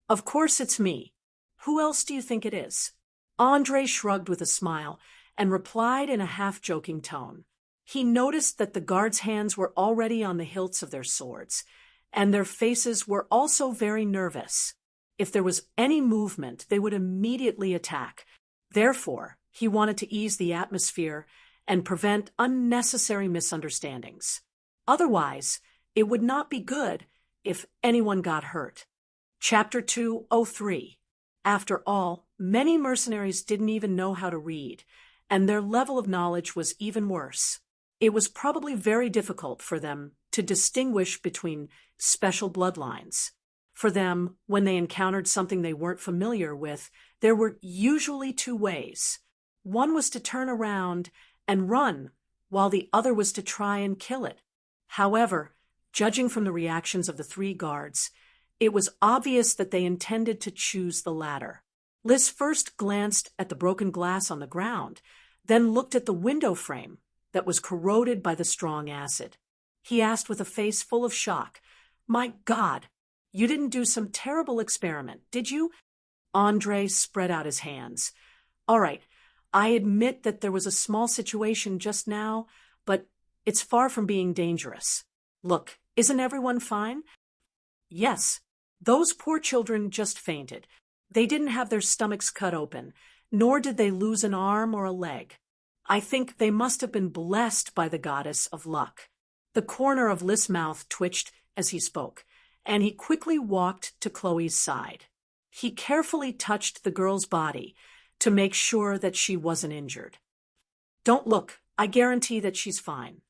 "Of course it's me. Who else do you think it is?" Andre shrugged with a smile and replied in a half-joking tone. He noticed that the guards' hands were already on the hilts of their swords, and their faces were also very nervous. If there was any movement, they would immediately attack. Therefore, he wanted to ease the atmosphere and prevent unnecessary misunderstandings. Otherwise, it would not be good if anyone got hurt. Chapter 203. After all, many mercenaries didn't even know how to read, and their level of knowledge was even worse. It was probably very difficult for them to distinguish between special bloodlines. For them, when they encountered something they weren't familiar with, there were usually 2 ways. One was to turn around and run, while the other was to try and kill it. However, judging from the reactions of the 3 guards, it was obvious that they intended to choose the latter. Liz first glanced at the broken glass on the ground, then looked at the window frame that was corroded by the strong acid. He asked with a face full of shock, "My God, you didn't do some terrible experiment, did you?" Andre spread out his hands. "All right, I admit that there was a small situation just now, but it's far from being dangerous. Look, isn't everyone fine?" "Yes, those poor children just fainted. They didn't have their stomachs cut open, nor did they lose an arm or a leg. I think they must have been blessed by the goddess of luck." The corner of Lys' mouth twitched as he spoke, and he quickly walked to Chloe's side. He carefully touched the girl's body to make sure that she wasn't injured. "Don't look. I guarantee that she's fine.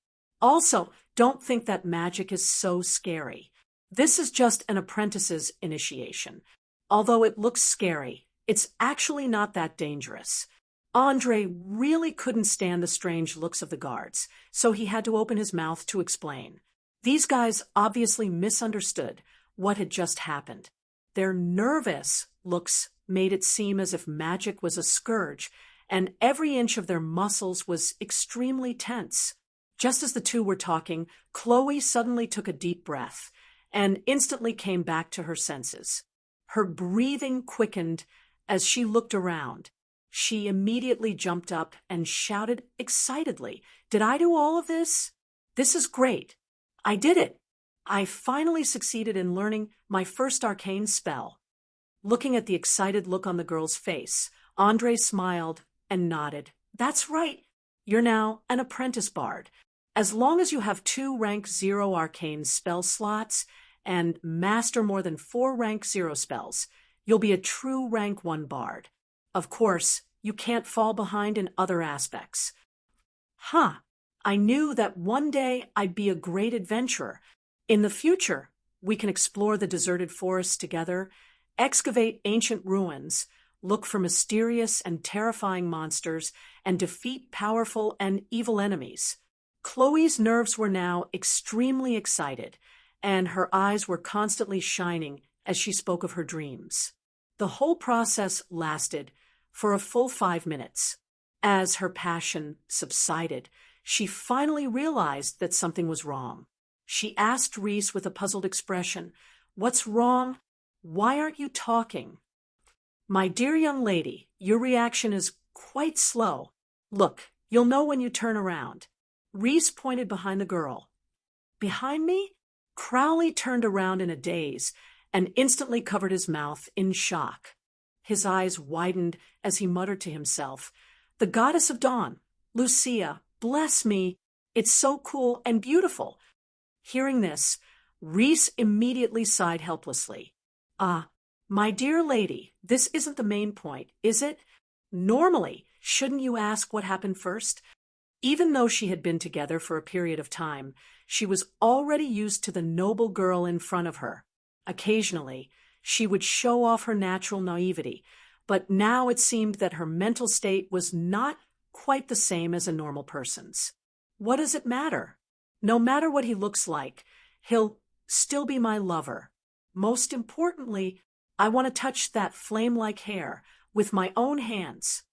Also, don't think that magic is so scary. This is just an apprentice's initiation. Although it looks scary, it's actually not that dangerous." Andre really couldn't stand the strange looks of the guards, so he had to open his mouth to explain. These guys obviously misunderstood what had just happened. Their nervous looks made it seem as if magic was a scourge, and every inch of their muscles was extremely tense. Just as the two were talking, Chloe suddenly took a deep breath and instantly came back to her senses. Her breathing quickened as she looked around. She immediately jumped up and shouted excitedly, "Did I do all of this? This is great. I did it. I finally succeeded in learning my first arcane spell." Looking at the excited look on the girl's face, Andre smiled and nodded. "That's right. You're now an apprentice bard. As long as you have 2 rank 0 arcane spell slots and master more than 4 rank 0 spells, you'll be a true rank 1 bard. Of course, you can't fall behind in other aspects." "Huh. I knew that one day I'd be a great adventurer. In the future, we can explore the deserted forests together, excavate ancient ruins, look for mysterious and terrifying monsters, and defeat powerful and evil enemies." Chloe's nerves were now extremely excited, and her eyes were constantly shining as she spoke of her dreams. The whole process lasted for a full 5 minutes. As her passion subsided, she finally realized that something was wrong. She asked Reese with a puzzled expression, "What's wrong? Why aren't you talking?" "My dear young lady, your reaction is quite slow. Look, you'll know when you turn around." Reese pointed behind the girl. "Behind me?" Crowley turned around in a daze and instantly covered his mouth in shock. His eyes widened as he muttered to himself, "The goddess of dawn, Lucia, bless me. It's so cool and beautiful." Hearing this, Reese immediately sighed helplessly. My dear lady, this isn't the main point, is it? Normally, shouldn't you ask what happened first?" Even though she had been together for a period of time, she was already used to the noble girl in front of her. Occasionally, she would show off her natural naivety, but now it seemed that her mental state was not quite the same as a normal person's. "What does it matter? No matter what he looks like, he'll still be my lover. Most importantly, I want to touch that flame-like hair with my own hands."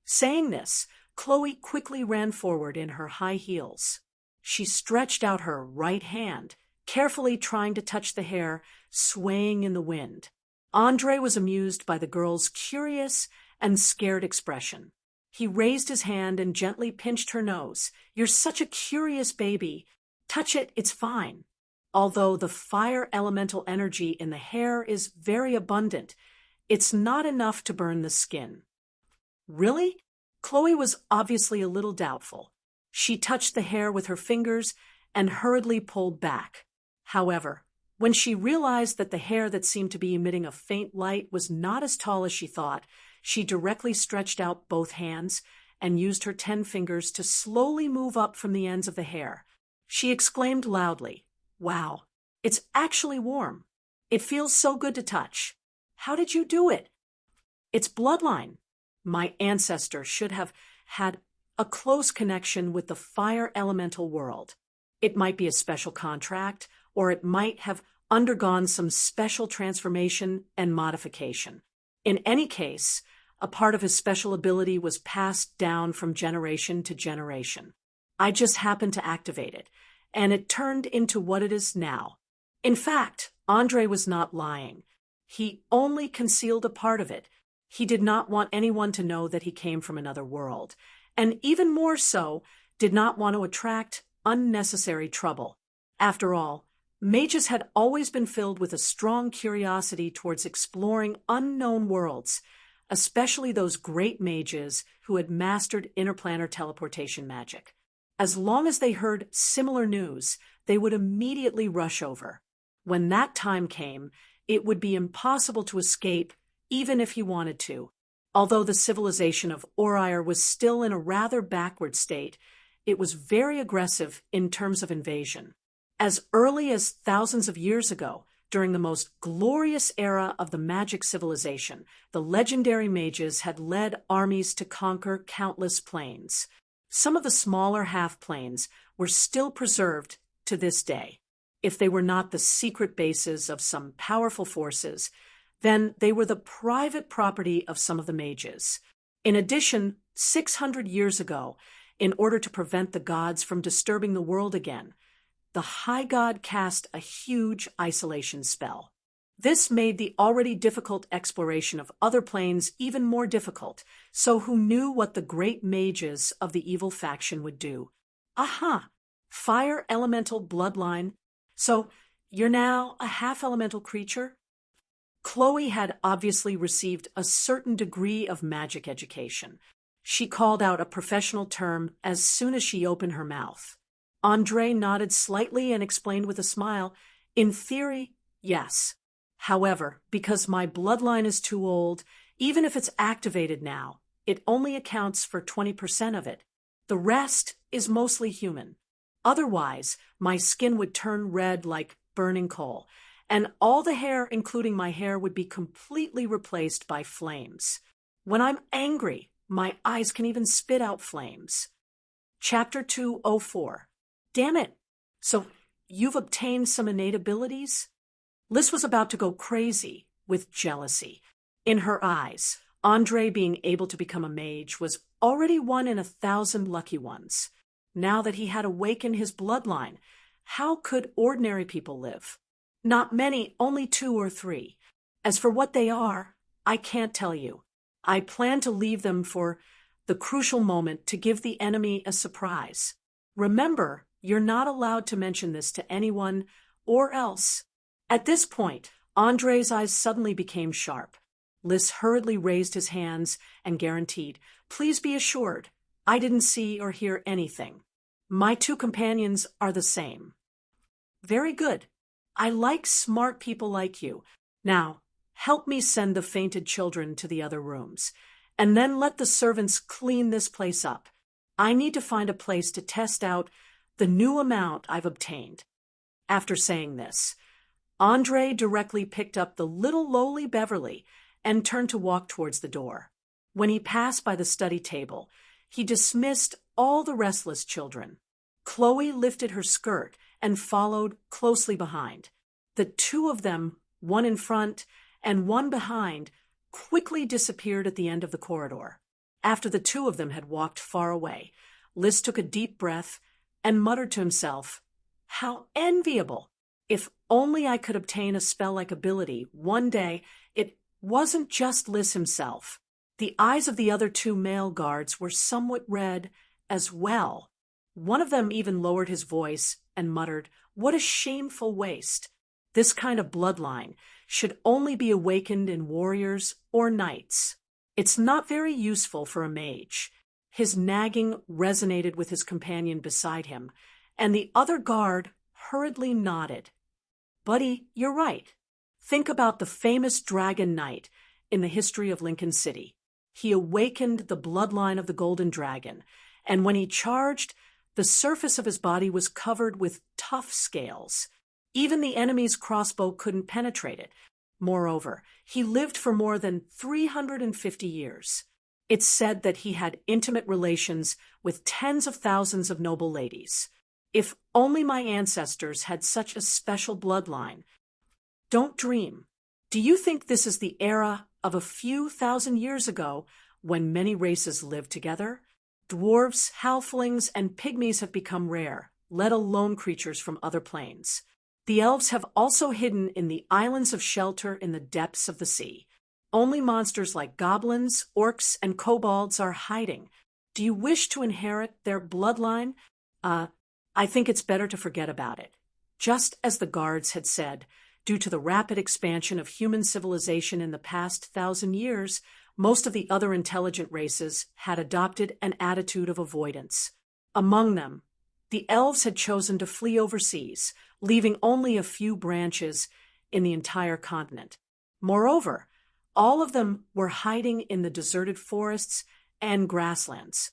Saying this, Chloe quickly ran forward in her high heels. She stretched out her right hand, carefully trying to touch the hair swaying in the wind. Andre was amused by the girl's curious and scared expression. He raised his hand and gently pinched her nose. "You're such a curious baby. Touch it, it's fine." Although the fire elemental energy in the hair is very abundant, it's not enough to burn the skin. "Really?" Chloe was obviously a little doubtful. She touched the hair with her fingers and hurriedly pulled back. However, when she realized that the hair that seemed to be emitting a faint light was not as tall as she thought, she directly stretched out both hands and used her 10 fingers to slowly move up from the ends of the hair. She exclaimed loudly, "Wow, it's actually warm. It feels so good to touch. How did you do it?" "It's bloodline. My ancestor should have had a close connection with the fire elemental world. It might be a special contract, or it might have undergone some special transformation and modification. In any case, a part of his special ability was passed down from generation to generation. I just happened to activate it, and it turned into what it is now." In fact, Andre was not lying. He only concealed a part of it. He did not want anyone to know that he came from another world, and even more so, did not want to attract unnecessary trouble. After all, mages had always been filled with a strong curiosity towards exploring unknown worlds, especially those great mages who had mastered interplanar teleportation magic. As long as they heard similar news, they would immediately rush over. When that time came, it would be impossible to escape even if he wanted to. Although the civilization of Oriar was still in a rather backward state, it was very aggressive in terms of invasion. As early as thousands of years ago, during the most glorious era of the magic civilization, the legendary mages had led armies to conquer countless planes. Some of the smaller half-planes were still preserved to this day. If they were not the secret bases of some powerful forces, then they were the private property of some of the mages. In addition, 600 years ago, in order to prevent the gods from disturbing the world again, the High God cast a huge isolation spell. This made the already difficult exploration of other planes even more difficult, so who knew what the great mages of the evil faction would do? Aha! Fire elemental bloodline. So, you're now a half-elemental creature? Chloe had obviously received a certain degree of magic education. She called out a professional term as soon as she opened her mouth. Andre nodded slightly and explained with a smile, "In theory, yes. However, because my bloodline is too old, even if it's activated now, it only accounts for 20% of it. The rest is mostly human. Otherwise, my skin would turn red like burning coal, and all the hair, including my hair, would be completely replaced by flames. When I'm angry, my eyes can even spit out flames." Chapter 204. Damn it! So, you've obtained some innate abilities? Liz was about to go crazy with jealousy. In her eyes, Andre being able to become a mage was already one in 1,000 lucky ones. Now that he had awakened his bloodline, how could ordinary people live? Not many, only 2 or 3. As for what they are, I can't tell you. I plan to leave them for the crucial moment to give the enemy a surprise. Remember, you're not allowed to mention this to anyone, or else. At this point, Andre's eyes suddenly became sharp. Liz hurriedly raised his hands and guaranteed, "Please be assured, I didn't see or hear anything. My 2 companions are the same." "Very good. I like smart people like you. Now, help me send the fainted children to the other rooms, and then let the servants clean this place up. I need to find a place to test out the new amount I've obtained." After saying this, Andre directly picked up the little lowly Beverly and turned to walk towards the door. When he passed by the study table, he dismissed all the restless children. Chloe lifted her skirt and followed closely behind. The 2 of them, one in front and one behind, quickly disappeared at the end of the corridor. After the 2 of them had walked far away, Liz took a deep breath and muttered to himself, "How enviable! If only I could obtain a spell-like ability one day." It wasn't just Liz himself. The eyes of the other 2 male guards were somewhat red as well. One of them even lowered his voice and muttered, "What a shameful waste. This kind of bloodline should only be awakened in warriors or knights. It's not very useful for a mage." His nagging resonated with his companion beside him, and the other guard hurriedly nodded. "Buddy, you're right. Think about the famous Dragon Knight in the history of Lincoln City. He awakened the bloodline of the Golden Dragon, and when he charged, the surface of his body was covered with tough scales. Even the enemy's crossbow couldn't penetrate it. Moreover, he lived for more than 350 years. It's said that he had intimate relations with tens of thousands of noble ladies. If only my ancestors had such a special bloodline. Don't dream. Do you think this is the era of a few thousand years ago when many races lived together? Dwarves, halflings, and pygmies have become rare, let alone creatures from other planes. The elves have also hidden in the islands of shelter in the depths of the sea. Only monsters like goblins, orcs, and kobolds are hiding. Do you wish to inherit their bloodline? I think it's better to forget about it." Just as the guards had said, due to the rapid expansion of human civilization in the past 1,000 years, most of the other intelligent races had adopted an attitude of avoidance. Among them, The elves had chosen to flee overseas, leaving only a few branches in the entire continent. Moreover, all of them were hiding in the deserted forests and grasslands.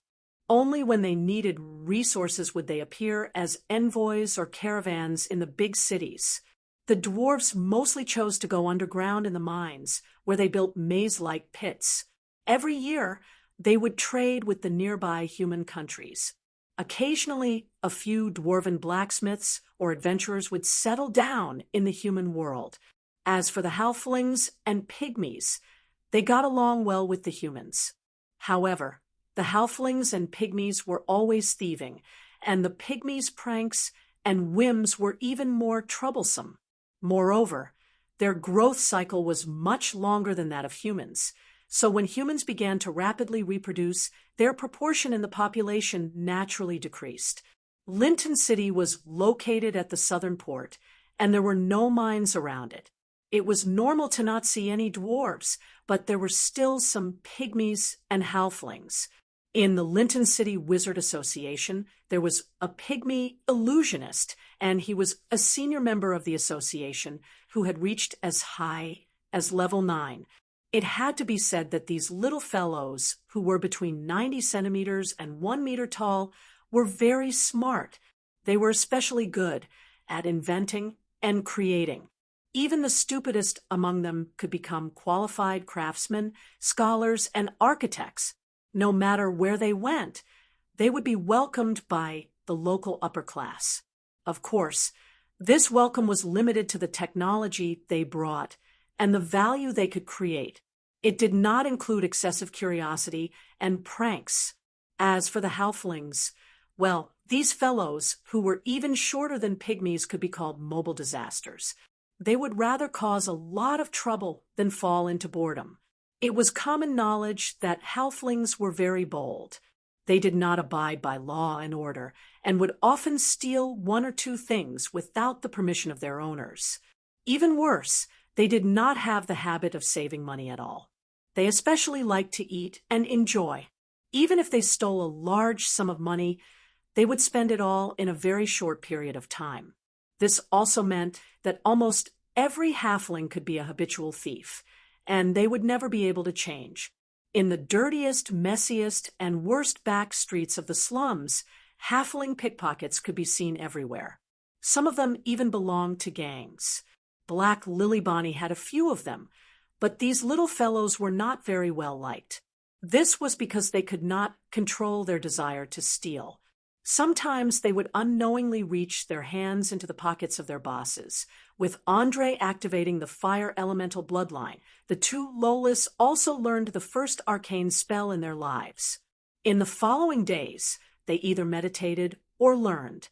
Only when they needed resources would they appear as envoys or caravans in the big cities. The dwarves mostly chose to go underground in the mines, where they built maze-like pits. Every year, they would trade with the nearby human countries. Occasionally, a few dwarven blacksmiths or adventurers would settle down in the human world. As for the halflings and pygmies, they got along well with the humans. However, the halflings and pygmies were always thieving, and the pygmies' pranks and whims were even more troublesome. Moreover, their growth cycle was much longer than that of humans, so when humans began to rapidly reproduce, their proportion in the population naturally decreased. Linton City was located at the southern port, and there were no mines around it. It was normal to not see any dwarves, but there were still some pygmies and halflings. In the Linton City Wizard Association, there was a pygmy illusionist, and he was a senior member of the association who had reached as high as level 9. It had to be said that these little fellows, who were between 90 centimeters and 1 meter tall, were very smart. They were especially good at inventing and creating. Even the stupidest among them could become qualified craftsmen, scholars, and architects. No matter where they went, they would be welcomed by the local upper class. Of course, this welcome was limited to the technology they brought and the value they could create. It did not include excessive curiosity and pranks. As for the halflings, well, these fellows, who were even shorter than pygmies, could be called mobile disasters. They would rather cause a lot of trouble than fall into boredom. It was common knowledge that halflings were very bold. They did not abide by law and order, and would often steal 1 or 2 things without the permission of their owners. Even worse, they did not have the habit of saving money at all. They especially liked to eat and enjoy. Even if they stole a large sum of money, they would spend it all in a very short period of time. This also meant that almost every halfling could be a habitual thief, and they would never be able to change. In the dirtiest, messiest, and worst back streets of the slums, halfling pickpockets could be seen everywhere. Some of them even belonged to gangs. Black Lily Bonnie had a few of them, but these little fellows were not very well liked. This was because they could not control their desire to steal. Sometimes they would unknowingly reach their hands into the pockets of their bosses. With Andre activating the fire elemental bloodline, the 2 Lolas also learned the first arcane spell in their lives. In the following days, they either meditated or learned.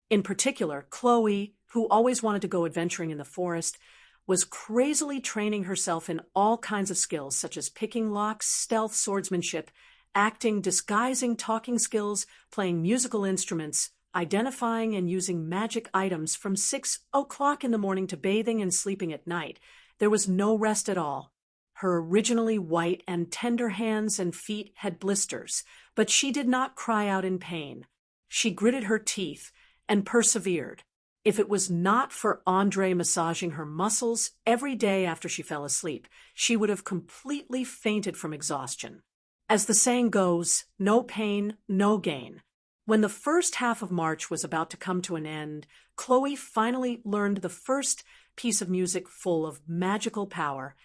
In particular, Chloe, who always wanted to go adventuring in the forest, was crazily training herself in all kinds of skills such as picking locks, stealth swordsmanship, acting, disguising, talking skills, playing musical instruments, identifying and using magic items from 6 o'clock in the morning to bathing and sleeping at night. There was no rest at all. Her originally white and tender hands and feet had blisters, but she did not cry out in pain. She gritted her teeth and persevered. If it was not for Andre massaging her muscles every day after she fell asleep, she would have completely fainted from exhaustion. As the saying goes, no pain, no gain. When the first half of March was about to come to an end, Chloe finally learned the first piece of music full of magical power,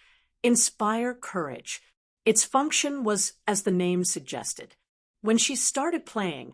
Inspire Courage. Its function was as the name suggested. When she started playing,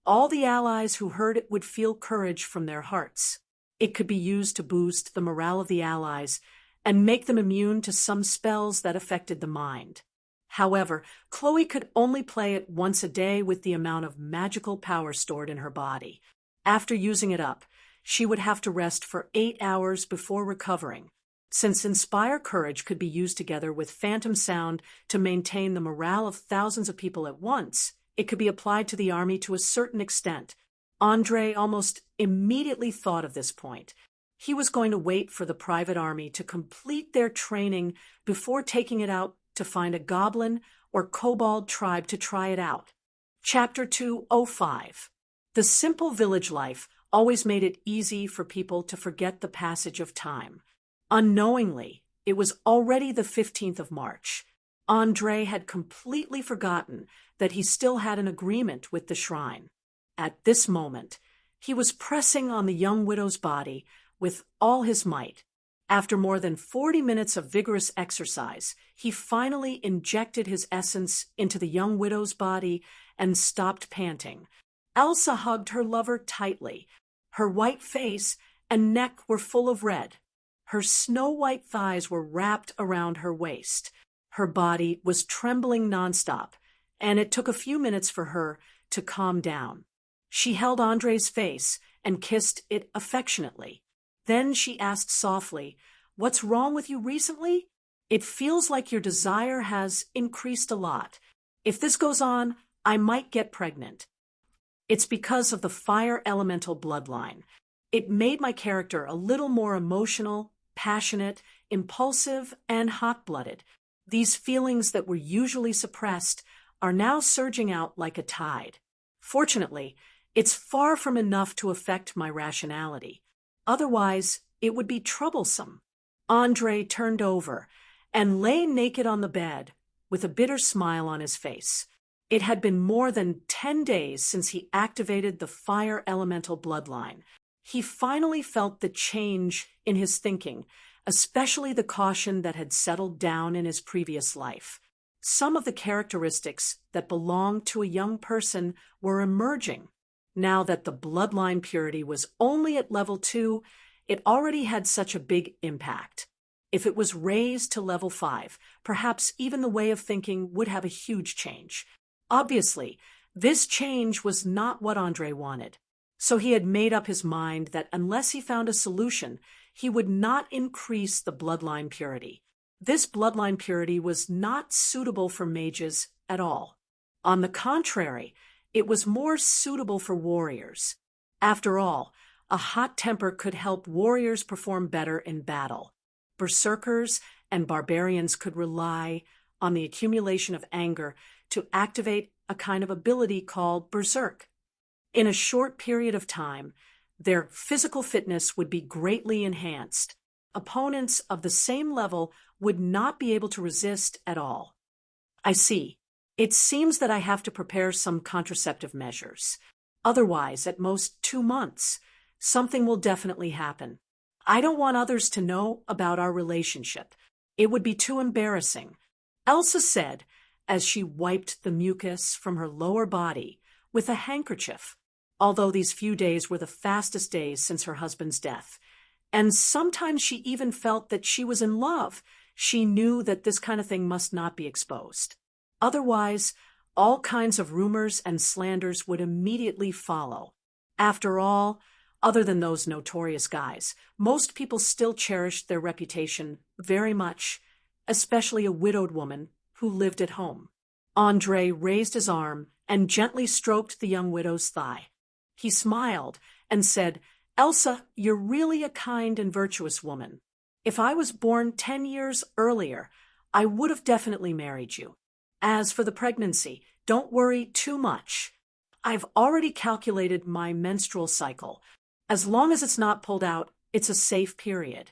all the allies who heard it would feel courage from their hearts. It could be used to boost the morale of the allies and make them immune to some spells that affected the mind. However, Chloe could only play it once a day with the amount of magical power stored in her body. After using it up, she would have to rest for 8 hours before recovering. Since Inspire Courage could be used together with Phantom Sound to maintain the morale of thousands of people at once, it could be applied to the army to a certain extent. Andre almost immediately thought of this point. He was going to wait for the private army to complete their training before taking it out to find a goblin or kobold tribe to try it out. Chapter 205. The simple village life always made it easy for people to forget the passage of time. Unknowingly, it was already the 15th of March. Andre had completely forgotten that he still had an agreement with the shrine. At this moment, he was pressing on the young widow's body with all his might. After more than 40 minutes of vigorous exercise, he finally injected his essence into the young widow's body and stopped panting. Elsa hugged her lover tightly. Her white face and neck were full of red. Her snow-white thighs were wrapped around her waist. Her body was trembling nonstop, and it took a few minutes for her to calm down. She held Andre's face and kissed it affectionately. Then she asked softly, "What's wrong with you recently? It feels like your desire has increased a lot. If this goes on, I might get pregnant." "It's because of the fire elemental bloodline. It made my character a little more emotional, passionate, impulsive, and hot-blooded. These feelings that were usually suppressed are now surging out like a tide. Fortunately, it's far from enough to affect my rationality. Otherwise, it would be troublesome." Andre turned over and lay naked on the bed with a bitter smile on his face. It had been more than 10 days since he activated the fire elemental bloodline. He finally felt the change in his thinking, especially the caution that had settled down in his previous life. Some of the characteristics that belonged to a young person were emerging. Now that the bloodline purity was only at level 2, it already had such a big impact. If it was raised to level 5, perhaps even the way of thinking would have a huge change. Obviously, this change was not what Andre wanted. So he had made up his mind that unless he found a solution, he would not increase the bloodline purity. This bloodline purity was not suitable for mages at all. On the contrary, it was more suitable for warriors. After all, a hot temper could help warriors perform better in battle. Berserkers and barbarians could rely on the accumulation of anger to activate a kind of ability called berserk. In a short period of time, their physical fitness would be greatly enhanced. Opponents of the same level would not be able to resist at all. I see. It seems that I have to prepare some contraceptive measures. Otherwise, at most 2 months, something will definitely happen. I don't want others to know about our relationship. It would be too embarrassing," Elsa said as she wiped the mucus from her lower body with a handkerchief. Although these few days were the fastest days since her husband's death. And sometimes she even felt that she was in love. She knew that this kind of thing must not be exposed. Otherwise, all kinds of rumors and slanders would immediately follow. After all, other than those notorious guys, most people still cherished their reputation very much, especially a widowed woman who lived at home. Andre raised his arm and gently stroked the young widow's thigh. He smiled and said, "Elsa, you're really a kind and virtuous woman. If I was born 10 years earlier, I would have definitely married you. As for the pregnancy, don't worry too much. I've already calculated my menstrual cycle. As long as it's not pulled out, it's a safe period.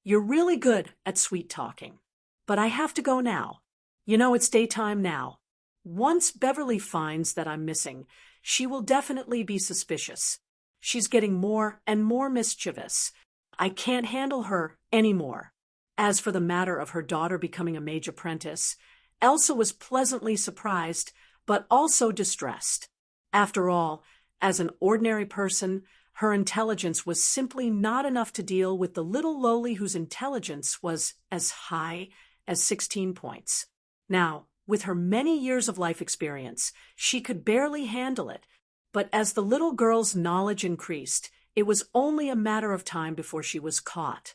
You're really good at sweet talking. But I have to go now. You know it's daytime now. Once Beverly finds that I'm missing, she will definitely be suspicious. She's getting more and more mischievous. I can't handle her anymore." As for the matter of her daughter becoming a mage apprentice, Elsa was pleasantly surprised, but also distressed. After all, as an ordinary person, her intelligence was simply not enough to deal with the little lowly whose intelligence was as high as 16 points. Now, with her many years of life experience, she could barely handle it, but as the little girl's knowledge increased, it was only a matter of time before she was caught.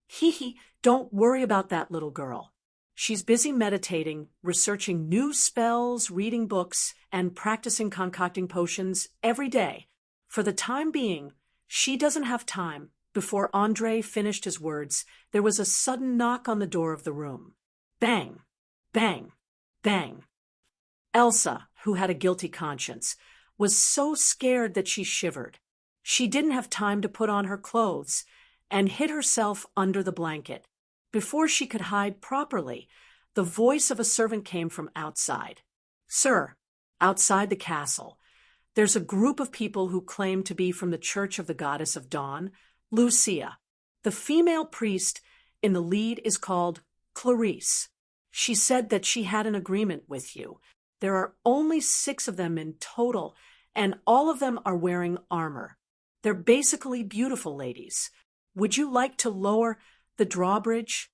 "Hee, don't worry about that little girl. She's busy meditating, researching new spells, reading books, and practicing concocting potions every day. For the time being, she doesn't have time." Before Andre finished his words, there was a sudden knock on the door of the room. Bang! Bang! Bang! Elsa, who had a guilty conscience, was so scared that she shivered. She didn't have time to put on her clothes and hid herself under the blanket. Before she could hide properly, the voice of a servant came from outside. "Sir, outside the castle, there's a group of people who claim to be from the Church of the Goddess of Dawn, Lucia. The female priest in the lead is called Clarice. She said that she had an agreement with you. There are only 6 of them in total, and all of them are wearing armor. They're basically beautiful ladies. Would you like to lower the drawbridge?"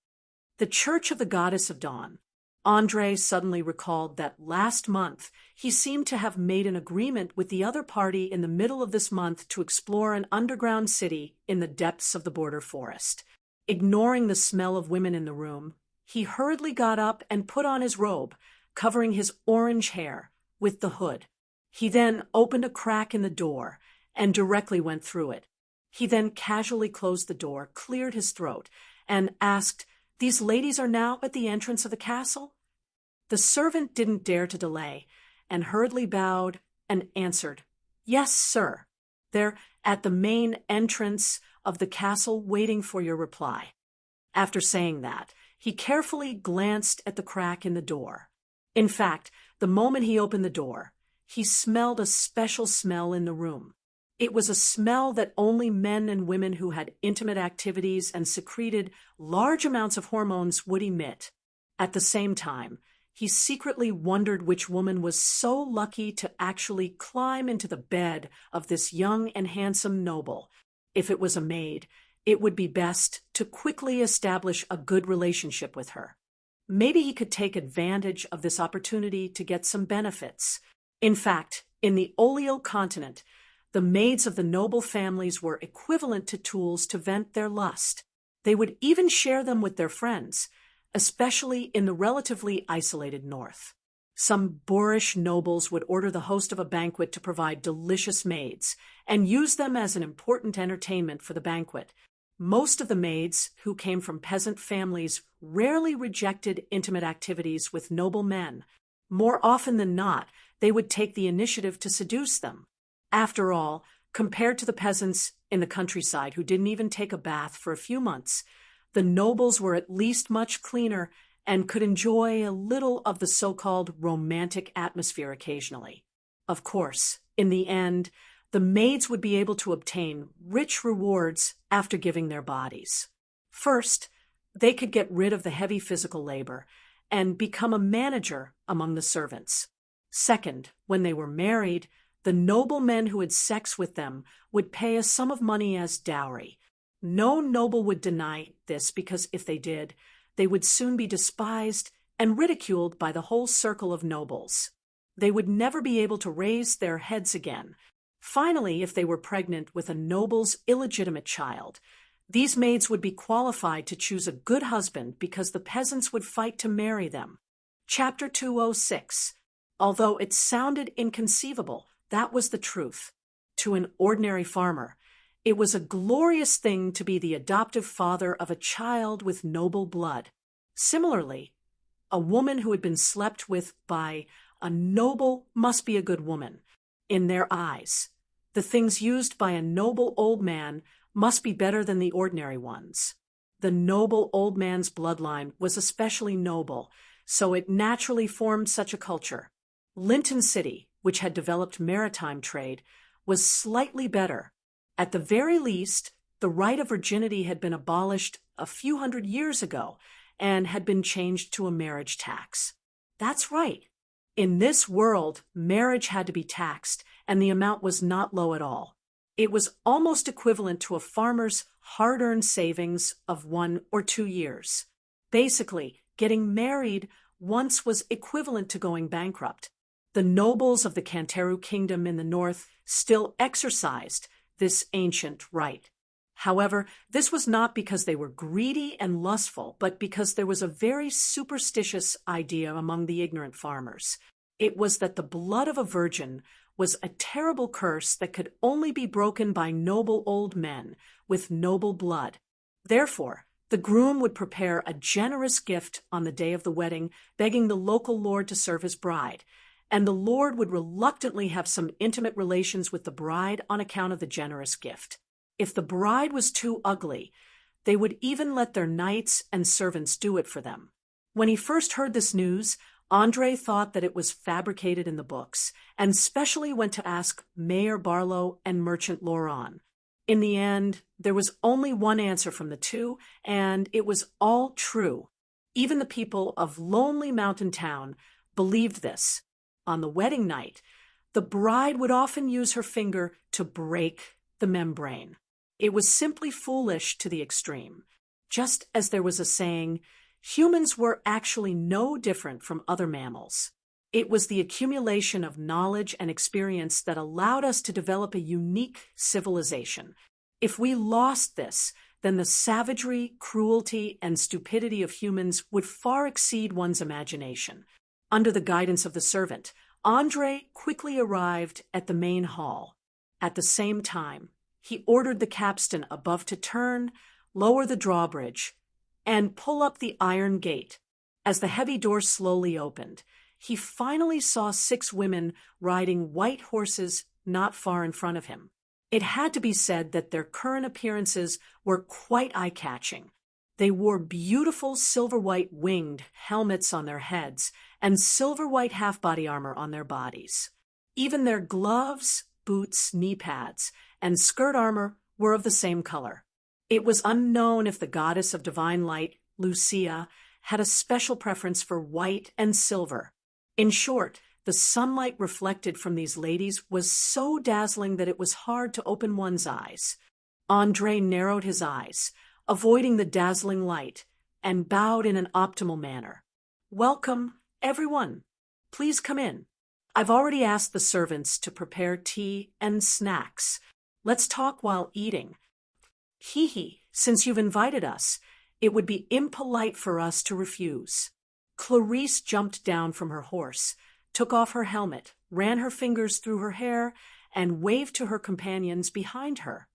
The Church of the Goddess of Dawn. Andre suddenly recalled that last month he seemed to have made an agreement with the other party in the middle of this month to explore an underground city in the depths of the border forest. Ignoring the smell of women in the room, he hurriedly got up and put on his robe, covering his orange hair with the hood. He then opened a crack in the door and directly went through it. He then casually closed the door, cleared his throat, and asked, "These ladies are now at the entrance of the castle?" The servant didn't dare to delay, and hurriedly bowed and answered, "Yes, sir. They're at the main entrance of the castle waiting for your reply." After saying that, he carefully glanced at the crack in the door. In fact, the moment he opened the door, he smelled a special smell in the room. It was a smell that only men and women who had intimate activities and secreted large amounts of hormones would emit. At the same time, he secretly wondered which woman was so lucky to actually climb into the bed of this young and handsome noble. If it was a maid, it would be best to quickly establish a good relationship with her. Maybe he could take advantage of this opportunity to get some benefits. In fact, in the Oleo continent, the maids of the noble families were equivalent to tools to vent their lust. They would even share them with their friends, especially in the relatively isolated north. Some boorish nobles would order the host of a banquet to provide delicious maids and use them as an important entertainment for the banquet. Most of the maids, who came from peasant families, rarely rejected intimate activities with noble men. More often than not, they would take the initiative to seduce them. After all, compared to the peasants in the countryside who didn't even take a bath for a few months, the nobles were at least much cleaner and could enjoy a little of the so-called romantic atmosphere occasionally. Of course, in the end, the maids would be able to obtain rich rewards after giving their bodies. First, they could get rid of the heavy physical labor and become a manager among the servants. Second, when they were married, the noble men who had sex with them would pay a sum of money as dowry. No noble would deny this because if they did, they would soon be despised and ridiculed by the whole circle of nobles. They would never be able to raise their heads again. Finally, if they were pregnant with a noble's illegitimate child, these maids would be qualified to choose a good husband because the peasants would fight to marry them. Chapter 206. Although it sounded inconceivable, that was the truth. To an ordinary farmer, it was a glorious thing to be the adoptive father of a child with noble blood. Similarly, a woman who had been slept with by a noble must be a good woman. In their eyes, the things used by a noble old man must be better than the ordinary ones. The noble old man's bloodline was especially noble, so it naturally formed such a culture. Linton City, which had developed maritime trade, was slightly better. At the very least, the right of virginity had been abolished a few hundred years ago and had been changed to a marriage tax. That's right. In this world, marriage had to be taxed, and the amount was not low at all. It was almost equivalent to a farmer's hard-earned savings of 1 or 2 years. Basically, getting married once was equivalent to going bankrupt. The nobles of the Canteru kingdom in the north still exercised this ancient right. However, this was not because they were greedy and lustful, but because there was a very superstitious idea among the ignorant farmers. It was that the blood of a virgin was a terrible curse that could only be broken by noble old men with noble blood. Therefore, the groom would prepare a generous gift on the day of the wedding, begging the local lord to serve his bride, and the lord would reluctantly have some intimate relations with the bride on account of the generous gift. If the bride was too ugly, they would even let their knights and servants do it for them. When he first heard this news, Andre thought that it was fabricated in the books, and specially went to ask Mayor Barlow and Merchant Laurent. In the end, there was only one answer from the two, and it was all true. Even the people of Lonely Mountain Town believed this. On the wedding night, the bride would often use her finger to break the membrane. It was simply foolish to the extreme. Just as there was a saying, humans were actually no different from other mammals. It was the accumulation of knowledge and experience that allowed us to develop a unique civilization. If we lost this, then the savagery, cruelty, and stupidity of humans would far exceed one's imagination. Under the guidance of the servant, Andre quickly arrived at the main hall. At the same time, he ordered the capstan above to turn, lower the drawbridge, and pull up the iron gate. As the heavy door slowly opened, he finally saw 6 women riding white horses not far in front of him. It had to be said that their current appearances were quite eye-catching. They wore beautiful silver-white winged helmets on their heads and silver-white half-body armor on their bodies. Even their gloves, boots, knee pads, and skirt armor were of the same color. It was unknown if the goddess of divine light, Lucia, had a special preference for white and silver. In short, the sunlight reflected from these ladies was so dazzling that it was hard to open one's eyes. Andre narrowed his eyes, avoiding the dazzling light, and bowed in an optimal manner. "Welcome, everyone. Please come in. I've already asked the servants to prepare tea and snacks. Let's talk while eating. Hee, since you've invited us, it would be impolite for us to refuse." Clarice jumped down from her horse, took off her helmet, ran her fingers through her hair, and waved to her companions behind her.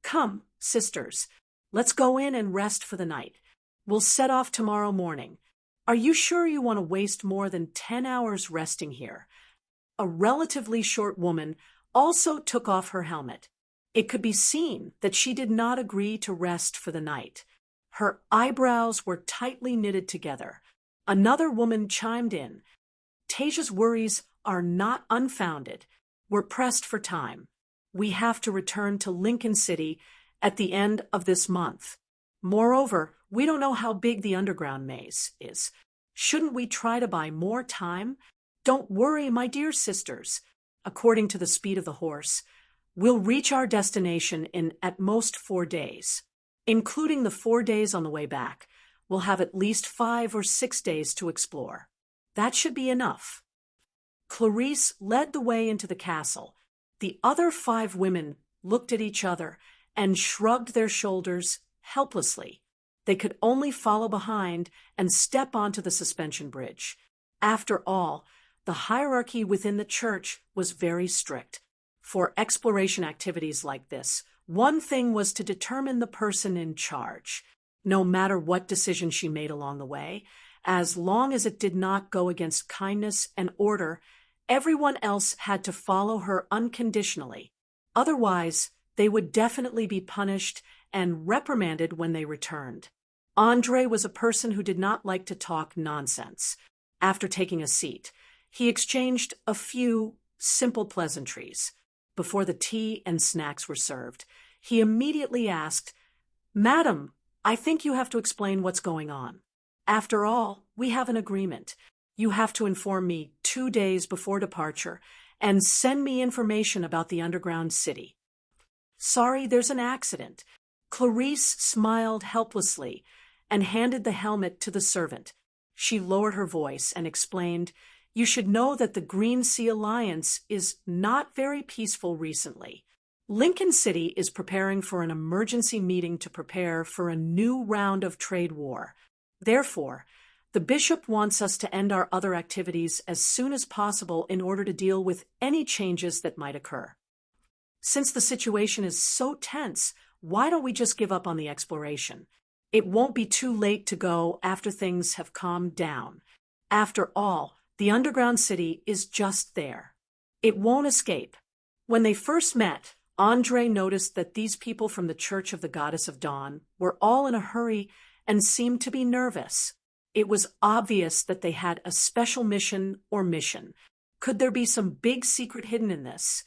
"Come, sisters, let's go in and rest for the night. We'll set off tomorrow morning. Are you sure you want to waste more than 10 hours resting here?" A relatively short woman also took off her helmet. It could be seen that she did not agree to rest for the night. Her eyebrows were tightly knitted together. Another woman chimed in. "Tasia's worries are not unfounded. We're pressed for time. We have to return to Lincoln City at the end of this month. Moreover, we don't know how big the underground maze is. Shouldn't we try to buy more time? Don't worry, my dear sisters. According to the speed of the horse, we'll reach our destination in at most 4 days. Including the 4 days on the way back, we'll have at least 5 or 6 days to explore. That should be enough." Clarice led the way into the castle. The other 5 women looked at each other and shrugged their shoulders helplessly. They could only follow behind and step onto the suspension bridge. After all, the hierarchy within the church was very strict. For exploration activities like this, one thing was to determine the person in charge. No matter what decision she made along the way, as long as it did not go against kindness and order, everyone else had to follow her unconditionally. Otherwise, they would definitely be punished and reprimanded when they returned. Andre was a person who did not like to talk nonsense. After taking a seat, he exchanged a few simple pleasantries. Before the tea and snacks were served, he immediately asked, "Madam, I think you have to explain what's going on. After all, we have an agreement. You have to inform me 2 days before departure and send me information about the underground city." "Sorry, there's an accident." Clarice smiled helplessly and handed the helmet to the servant. She lowered her voice and explained, "You should know that the Green Sea Alliance is not very peaceful recently. Lincoln City is preparing for an emergency meeting to prepare for a new round of trade war. Therefore, the bishop wants us to end our other activities as soon as possible in order to deal with any changes that might occur. Since the situation is so tense, why don't we just give up on the exploration? It won't be too late to go after things have calmed down. After all, The underground city is just there. It won't escape. When they first met, Andre noticed that these people from the Church of the Goddess of Dawn were all in a hurry and seemed to be nervous. It was obvious that they had a special mission or mission. Could there be some big secret hidden in this?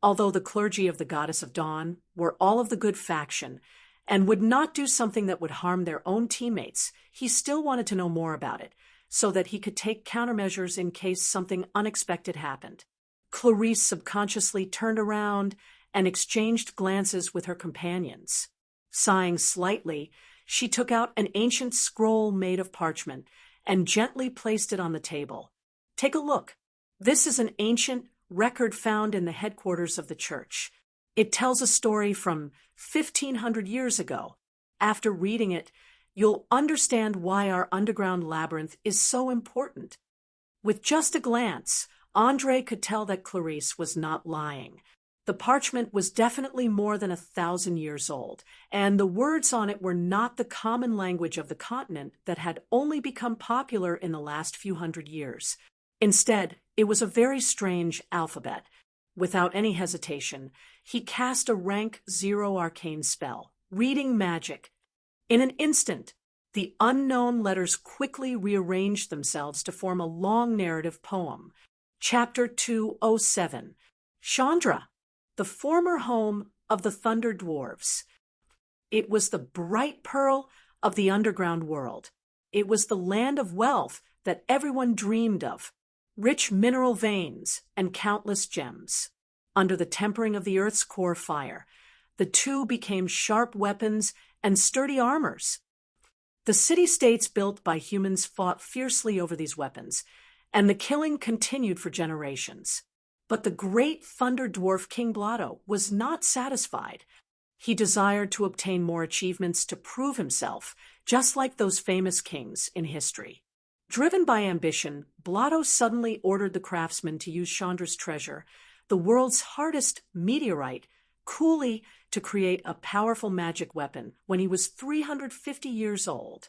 Although the clergy of the Goddess of Dawn were all of the good faction and would not do something that would harm their own teammates, he still wanted to know more about it, so that he could take countermeasures in case something unexpected happened. Clarice subconsciously turned around and exchanged glances with her companions. Sighing slightly, she took out an ancient scroll made of parchment and gently placed it on the table. Take a look. This is an ancient record found in the headquarters of the church. It tells a story from 1,500 years ago. After reading it, you'll understand why our underground labyrinth is so important. With just a glance, Andre could tell that Clarice was not lying. The parchment was definitely more than 1,000 years old, and the words on it were not the common language of the continent that had only become popular in the last few hundred years. Instead, it was a very strange alphabet. Without any hesitation, he cast a rank 0 arcane spell, reading magic. In an instant, the unknown letters quickly rearranged themselves to form a long narrative poem. Chapter 207. Chandra, the former home of the Thunder Dwarves. It was the bright pearl of the underground world. It was the land of wealth that everyone dreamed of. Rich mineral veins and countless gems. Under the tempering of the Earth's core fire, the two became sharp weapons and sturdy armors. The city-states built by humans fought fiercely over these weapons, and the killing continued for generations. But the great Thunder Dwarf King Blotto was not satisfied. He desired to obtain more achievements to prove himself, just like those famous kings in history. Driven by ambition, Blotto suddenly ordered the craftsmen to use Chandra's treasure, the world's hardest meteorite, coolly to create a powerful magic weapon when he was 350 years old.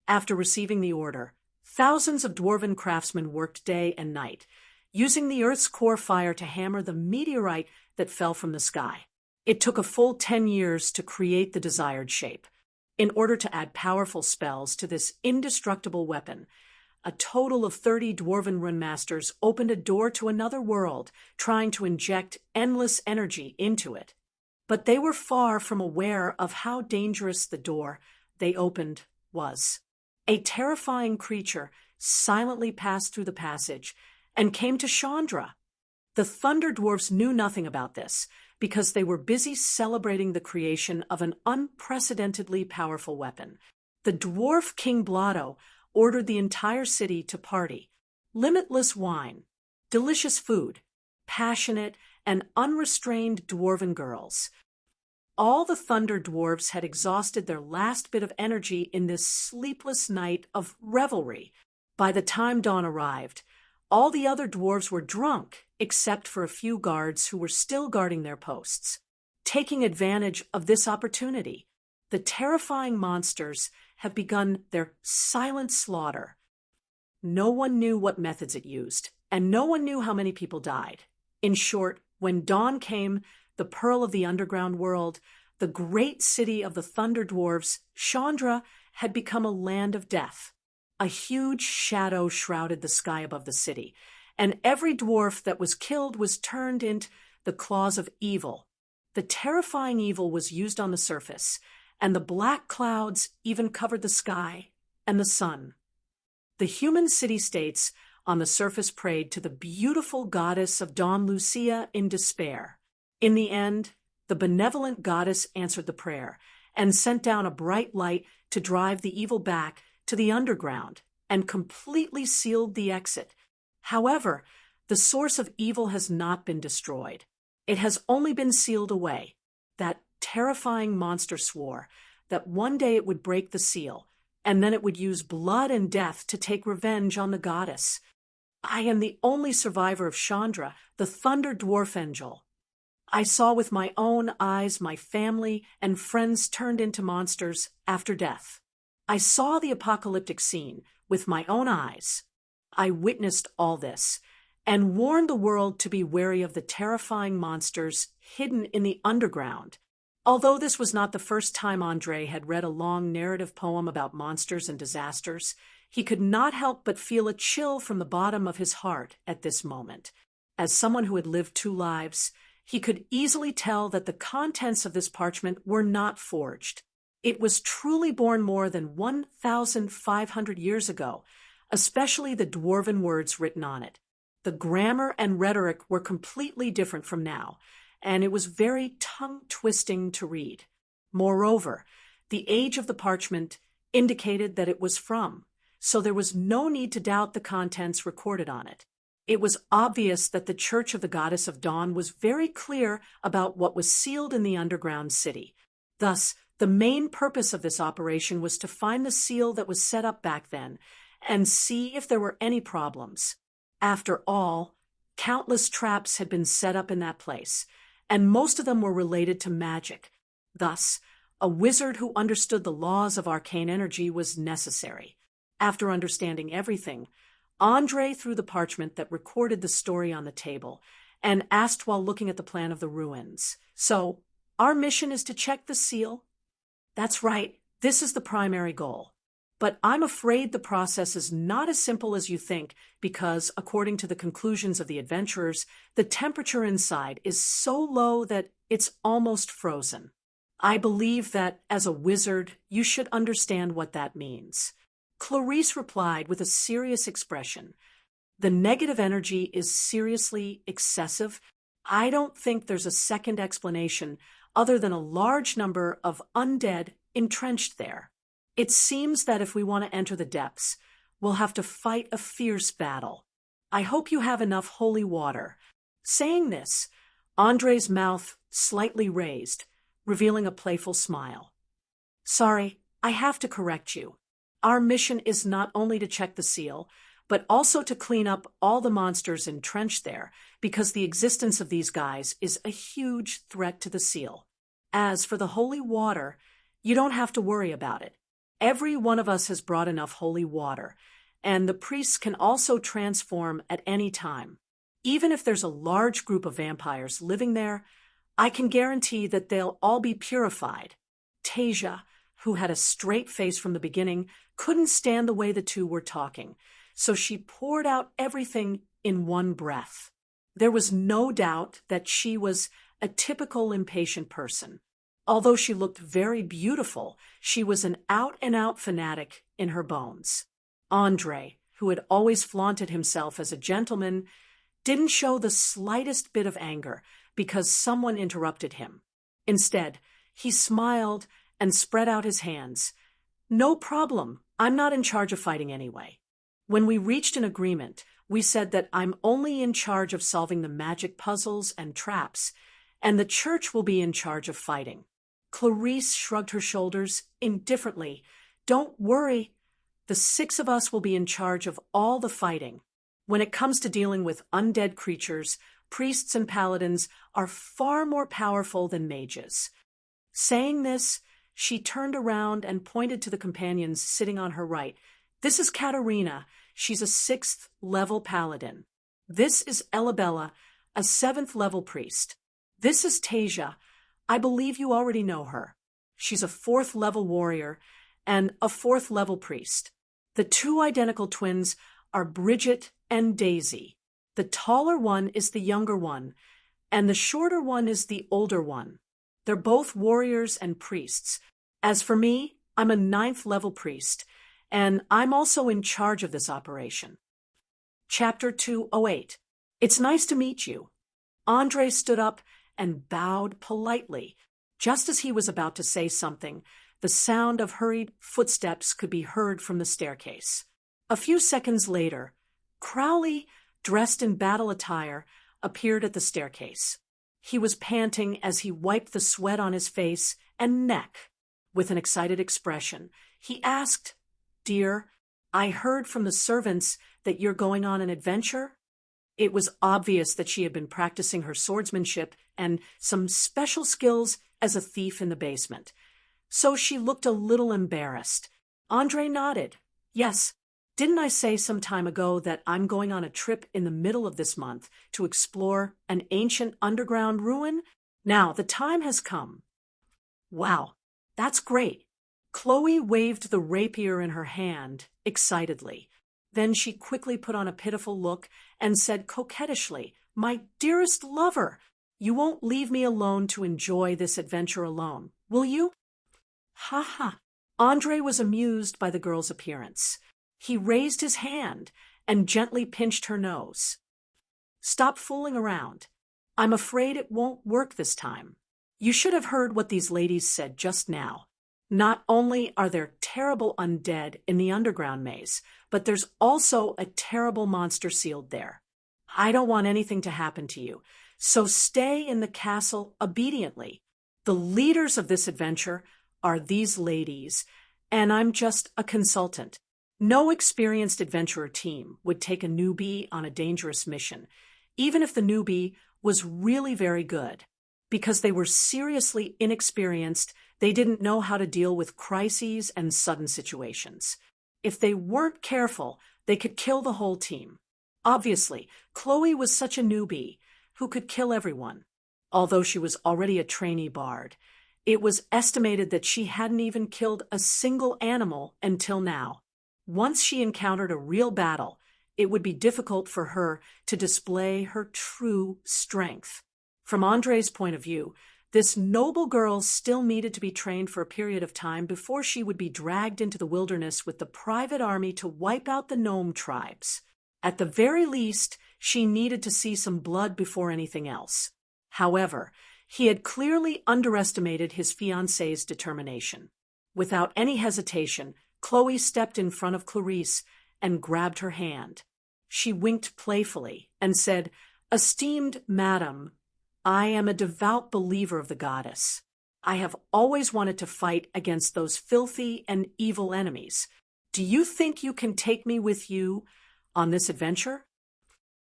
After receiving the order, thousands of dwarven craftsmen worked day and night, using the Earth's core fire to hammer the meteorite that fell from the sky. It took a full 10 years to create the desired shape. In order to add powerful spells to this indestructible weapon, a total of 30 dwarven rune masters opened a door to another world, trying to inject endless energy into it. But they were far from aware of how dangerous the door they opened was. A terrifying creature silently passed through the passage and came to Chandra. The Thunder Dwarfs knew nothing about this, because they were busy celebrating the creation of an unprecedentedly powerful weapon. The dwarf King Blotto ordered the entire city to party. Limitless wine, delicious food, passionate and unrestrained dwarven girls. All the Thunder Dwarves had exhausted their last bit of energy in this sleepless night of revelry. By the time dawn arrived, all the other dwarves were drunk, except for a few guards who were still guarding their posts. Taking advantage of this opportunity, the terrifying monsters have begun their silent slaughter. No one knew what methods it used, and no one knew how many people died. In short, when dawn came, the pearl of the underground world, the great city of the Thunder Dwarves, Chandra, had become a land of death. A huge shadow shrouded the sky above the city, and every dwarf that was killed was turned into the claws of evil. The terrifying evil was used on the surface, and the black clouds even covered the sky and the sun. The human city-states on the surface prayed to the beautiful goddess of dawn, Lucia, in despair. In the end, the benevolent goddess answered the prayer and sent down a bright light to drive the evil back to the underground and completely sealed the exit. However, the source of evil has not been destroyed. It has only been sealed away. That terrifying monster swore that one day it would break the seal, and then it would use blood and death to take revenge on the goddess. I am the only survivor of Chandra, the Thunder Dwarf Angel. I saw with my own eyes my family and friends turned into monsters after death. I saw the apocalyptic scene with my own eyes. I witnessed all this and warned the world to be wary of the terrifying monsters hidden in the underground. Although this was not the first time Andre had read a long narrative poem about monsters and disasters, he could not help but feel a chill from the bottom of his heart at this moment. As someone who had lived 2 lives, he could easily tell that the contents of this parchment were not forged. It was truly born more than 1,500 years ago, especially the dwarven words written on it. The grammar and rhetoric were completely different from now, and it was very tongue-twisting to read. Moreover, the age of the parchment indicated that it was from, so there was no need to doubt the contents recorded on it. It was obvious that the Church of the Goddess of Dawn was very clear about what was sealed in the underground city. Thus, the main purpose of this operation was to find the seal that was set up back then and see if there were any problems. After all, countless traps had been set up in that place, and most of them were related to magic. Thus, a wizard who understood the laws of arcane energy was necessary. After understanding everything, Andre threw the parchment that recorded the story on the table and asked while looking at the plan of the ruins, "So, our mission is to check the seal?" "That's right, this is the primary goal. But I'm afraid the process is not as simple as you think because, according to the conclusions of the adventurers, the temperature inside is so low that it's almost frozen. I believe that, as a wizard, you should understand what that means." Clarice replied with a serious expression. "The negative energy is seriously excessive. I don't think there's a second explanation other than a large number of undead entrenched there. It seems that if we want to enter the depths, we'll have to fight a fierce battle. I hope you have enough holy water." Saying this, Andre's mouth slightly raised, revealing a playful smile. "Sorry, I have to correct you. Our mission is not only to check the seal, but also to clean up all the monsters entrenched there, because the existence of these guys is a huge threat to the seal. As for the holy water, you don't have to worry about it. Every one of us has brought enough holy water, and the priests can also transform at any time. Even if there's a large group of vampires living there, I can guarantee that they'll all be purified." Tasia, who had a straight face from the beginning, couldn't stand the way the two were talking, so she poured out everything in one breath. There was no doubt that she was a typical impatient person. Although she looked very beautiful, she was an out-and-out fanatic in her bones. Andre, who had always flaunted himself as a gentleman, didn't show the slightest bit of anger because someone interrupted him. Instead, he smiled and spread out his hands. "No problem, I'm not in charge of fighting anyway. When we reached an agreement, we said that I'm only in charge of solving the magic puzzles and traps, and the church will be in charge of fighting." Clarice shrugged her shoulders indifferently. "Don't worry. The 6 of us will be in charge of all the fighting. When it comes to dealing with undead creatures, priests and paladins are far more powerful than mages." Saying this, she turned around and pointed to the companions sitting on her right. "This is Katerina. She's a 6th-level paladin. This is Elabella, a 7th-level priest. This is Tasia. I believe you already know her. She's a 4th-level warrior and a 4th-level priest. The 2 identical twins are Bridget and Daisy. The taller one is the younger one, and the shorter one is the older one. They're both warriors and priests. As for me, I'm a 9th-level priest, and I'm also in charge of this operation." Chapter 208. "It's nice to meet you." Andre stood up and bowed politely. Just as he was about to say something, the sound of hurried footsteps could be heard from the staircase. A few seconds later, Crowley, dressed in battle attire, appeared at the staircase. He was panting as he wiped the sweat on his face and neck. With an excited expression, he asked, "Dear, I heard from the servants that you're going on an adventure?" It was obvious that she had been practicing her swordsmanship and some special skills as a thief in the basement. So she looked a little embarrassed. Andre nodded. "Yes, Didn't I say some time ago that I'm going on a trip in the middle of this month to explore an ancient underground ruin? Now, the time has come. Wow, that's great. Chloe waved the rapier in her hand excitedly. Then she quickly put on a pitiful look and said coquettishly, "My dearest lover, you won't leave me alone to enjoy this adventure alone, will you?" Ha ha. Andre was amused by the girl's appearance. He raised his hand and gently pinched her nose. "Stop fooling around. I'm afraid it won't work this time. You should have heard what these ladies said just now. Not only are there terrible undead in the underground maze, but there's also a terrible monster sealed there. I don't want anything to happen to you, so stay in the castle obediently. The leaders of this adventure are these ladies, and I'm just a consultant. No experienced adventurer team would take a newbie on a dangerous mission, even if the newbie was really very good. Because they were seriously inexperienced, they didn't know how to deal with crises and sudden situations. If they weren't careful, they could kill the whole team. Obviously, Chloe was such a newbie who could kill everyone. Although she was already a trainee bard, it was estimated that she hadn't even killed a single animal until now. Once she encountered a real battle, it would be difficult for her to display her true strength. From Andre's point of view, this noble girl still needed to be trained for a period of time before she would be dragged into the wilderness with the private army to wipe out the gnome tribes. At the very least, she needed to see some blood before anything else. However, he had clearly underestimated his fiancée's determination. Without any hesitation, Chloe stepped in front of Clarice and grabbed her hand. She winked playfully and said, "Esteemed madam, I am a devout believer of the goddess. I have always wanted to fight against those filthy and evil enemies. Do you think you can take me with you on this adventure?"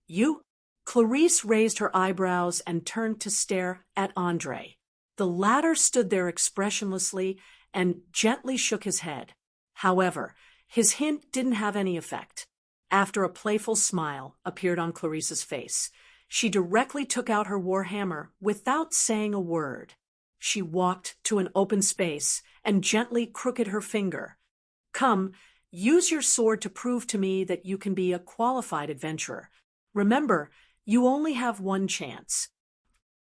"You?" Clarice raised her eyebrows and turned to stare at Andre. The latter stood there expressionlessly and gently shook his head. However, his hint didn't have any effect. After a playful smile appeared on Clarice's face, she directly took out her warhammer without saying a word. She walked to an open space and gently crooked her finger. "Come, use your sword to prove to me that you can be a qualified adventurer. Remember, you only have one chance."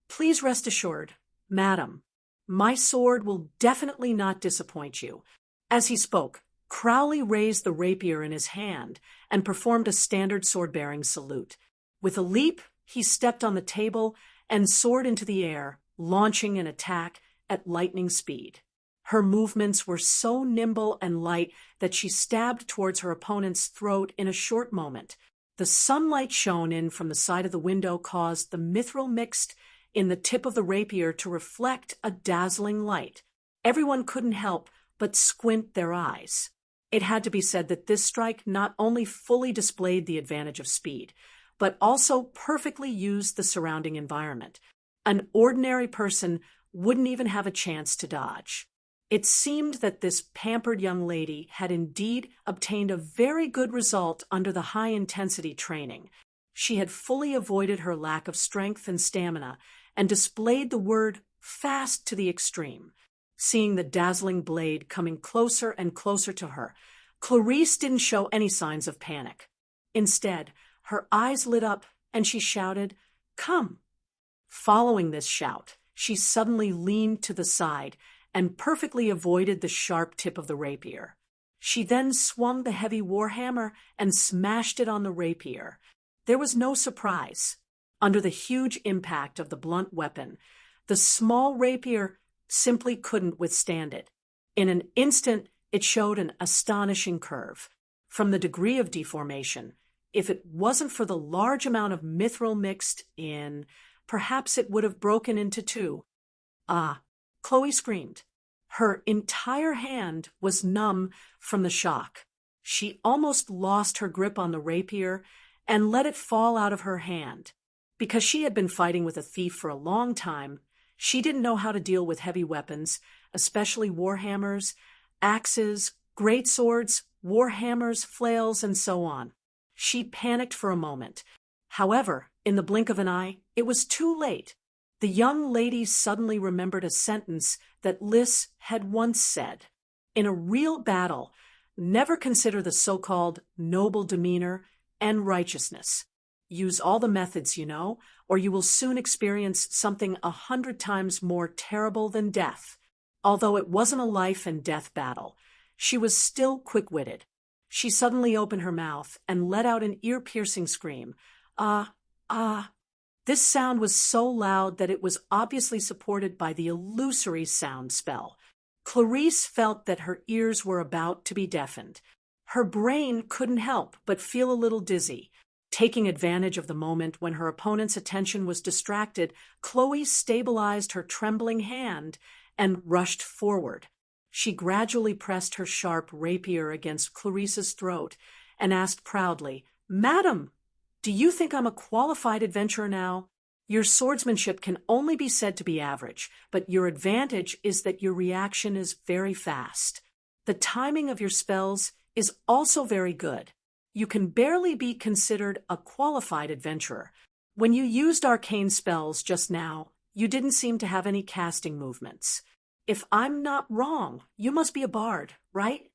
"Please rest assured, madam, my sword will definitely not disappoint you." As he spoke, Crowley raised the rapier in his hand and performed a standard sword-bearing salute. With a leap, he stepped on the table and soared into the air, launching an attack at lightning speed. Her movements were so nimble and light that she stabbed towards her opponent's throat in a short moment. The sunlight shone in from the side of the window caused the mithril mixed in the tip of the rapier to reflect a dazzling light. Everyone couldn't help but squint their eyes. It had to be said that this strike not only fully displayed the advantage of speed, but also perfectly used the surrounding environment. An ordinary person wouldn't even have a chance to dodge. It seemed that this pampered young lady had indeed obtained a very good result under the high-intensity training. She had fully avoided her lack of strength and stamina and displayed the word fast to the extreme. Seeing the dazzling blade coming closer and closer to her, Clarice didn't show any signs of panic. Instead, her eyes lit up and she shouted, "Come!" Following this shout, she suddenly leaned to the side and perfectly avoided the sharp tip of the rapier. She then swung the heavy warhammer and smashed it on the rapier. There was no surprise. Under the huge impact of the blunt weapon, the small rapier simply couldn't withstand it. In an instant, it showed an astonishing curve. From the degree of deformation, if it wasn't for the large amount of mithril mixed in, perhaps it would have broken into two. "Ah!" Chloe screamed. Her entire hand was numb from the shock. She almost lost her grip on the rapier and let it fall out of her hand. Because she had been fighting with a thief for a long time, she didn't know how to deal with heavy weapons, especially warhammers, axes, greatswords, warhammers, flails, and so on. She panicked for a moment. However, in the blink of an eye, it was too late. The young lady suddenly remembered a sentence that Lys had once said. In a real battle, never consider the so-called noble demeanor and righteousness. Use all the methods you know, or you will soon experience something 100 times more terrible than death. Although it wasn't a life and death battle, she was still quick-witted. She suddenly opened her mouth and let out an ear-piercing scream. Ah, ah. This sound was so loud that it was obviously supported by the illusory sound spell. Clarice felt that her ears were about to be deafened. Her brain couldn't help but feel a little dizzy. Taking advantage of the moment when her opponent's attention was distracted, Chloe stabilized her trembling hand and rushed forward. She gradually pressed her sharp rapier against Clarice's throat and asked proudly, "Madam, do you think I'm a qualified adventurer now? Your swordsmanship can only be said to be average, but your advantage is that your reaction is very fast. The timing of your spells is also very good. You can barely be considered a qualified adventurer. When you used arcane spells just now, you didn't seem to have any casting movements. If I'm not wrong, you must be a bard, right?"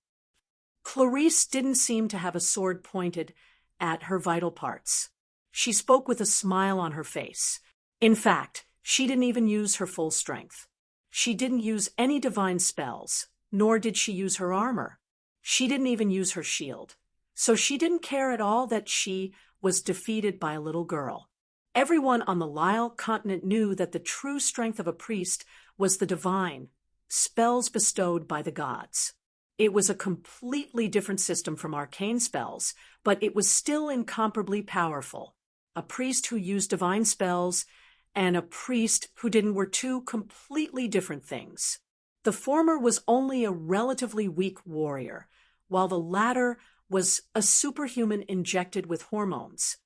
Clarice didn't seem to have a sword pointed at her vital parts. She spoke with a smile on her face. In fact, she didn't even use her full strength. She didn't use any divine spells, nor did she use her armor. She didn't even use her shield. So she didn't care at all that she was defeated by a little girl. Everyone on the Lyle continent knew that the true strength of a priest was the divine, spells bestowed by the gods. It was a completely different system from arcane spells, but it was still incomparably powerful. A priest who used divine spells and a priest who didn't were two completely different things. The former was only a relatively weak warrior, while the latter was a superhuman injected with hormones.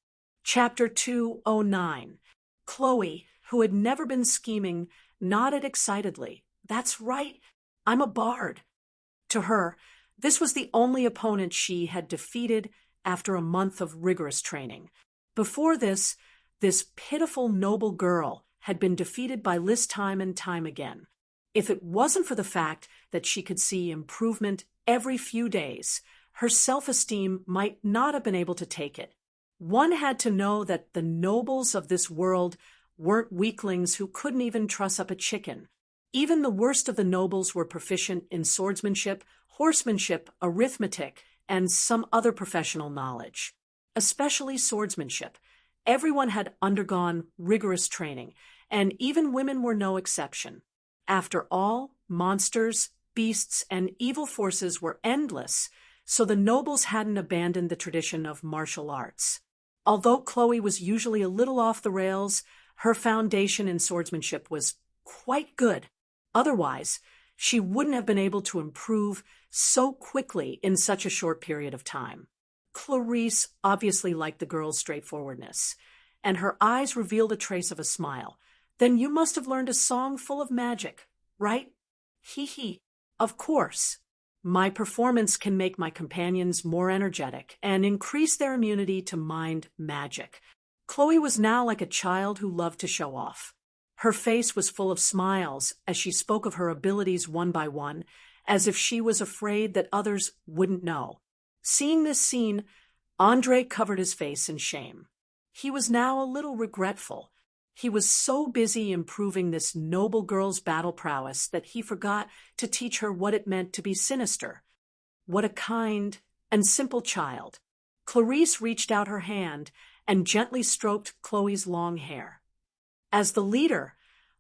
Chapter 209. Chloe, who had never been scheming, nodded excitedly. "That's right, I'm a bard." To her, this was the only opponent she had defeated after a month of rigorous training. Before this pitiful noble girl had been defeated by Lys time and time again. If it wasn't for the fact that she could see improvement every few days, her self-esteem might not have been able to take it. One had to know that the nobles of this world weren't weaklings who couldn't even truss up a chicken. Even the worst of the nobles were proficient in swordsmanship, horsemanship, arithmetic, and some other professional knowledge. Especially swordsmanship. Everyone had undergone rigorous training, and even women were no exception. After all, monsters, beasts, and evil forces were endless, so the nobles hadn't abandoned the tradition of martial arts. Although Chloe was usually a little off the rails, her foundation in swordsmanship was quite good. Otherwise, she wouldn't have been able to improve so quickly in such a short period of time. Clarice obviously liked the girl's straightforwardness, and her eyes revealed a trace of a smile. "Then you must have learned a song full of magic, right?" "Hee. Of course. My performance can make my companions more energetic and increase their immunity to mind magic." Chloe was now like a child who loved to show off. Her face was full of smiles as she spoke of her abilities one by one, as if she was afraid that others wouldn't know. Seeing this scene, Andre covered his face in shame. He was now a little regretful. He was so busy improving this noble girl's battle prowess that he forgot to teach her what it meant to be sinister. What a kind and simple child. Clarice reached out her hand and gently stroked Chloe's long hair. "As the leader,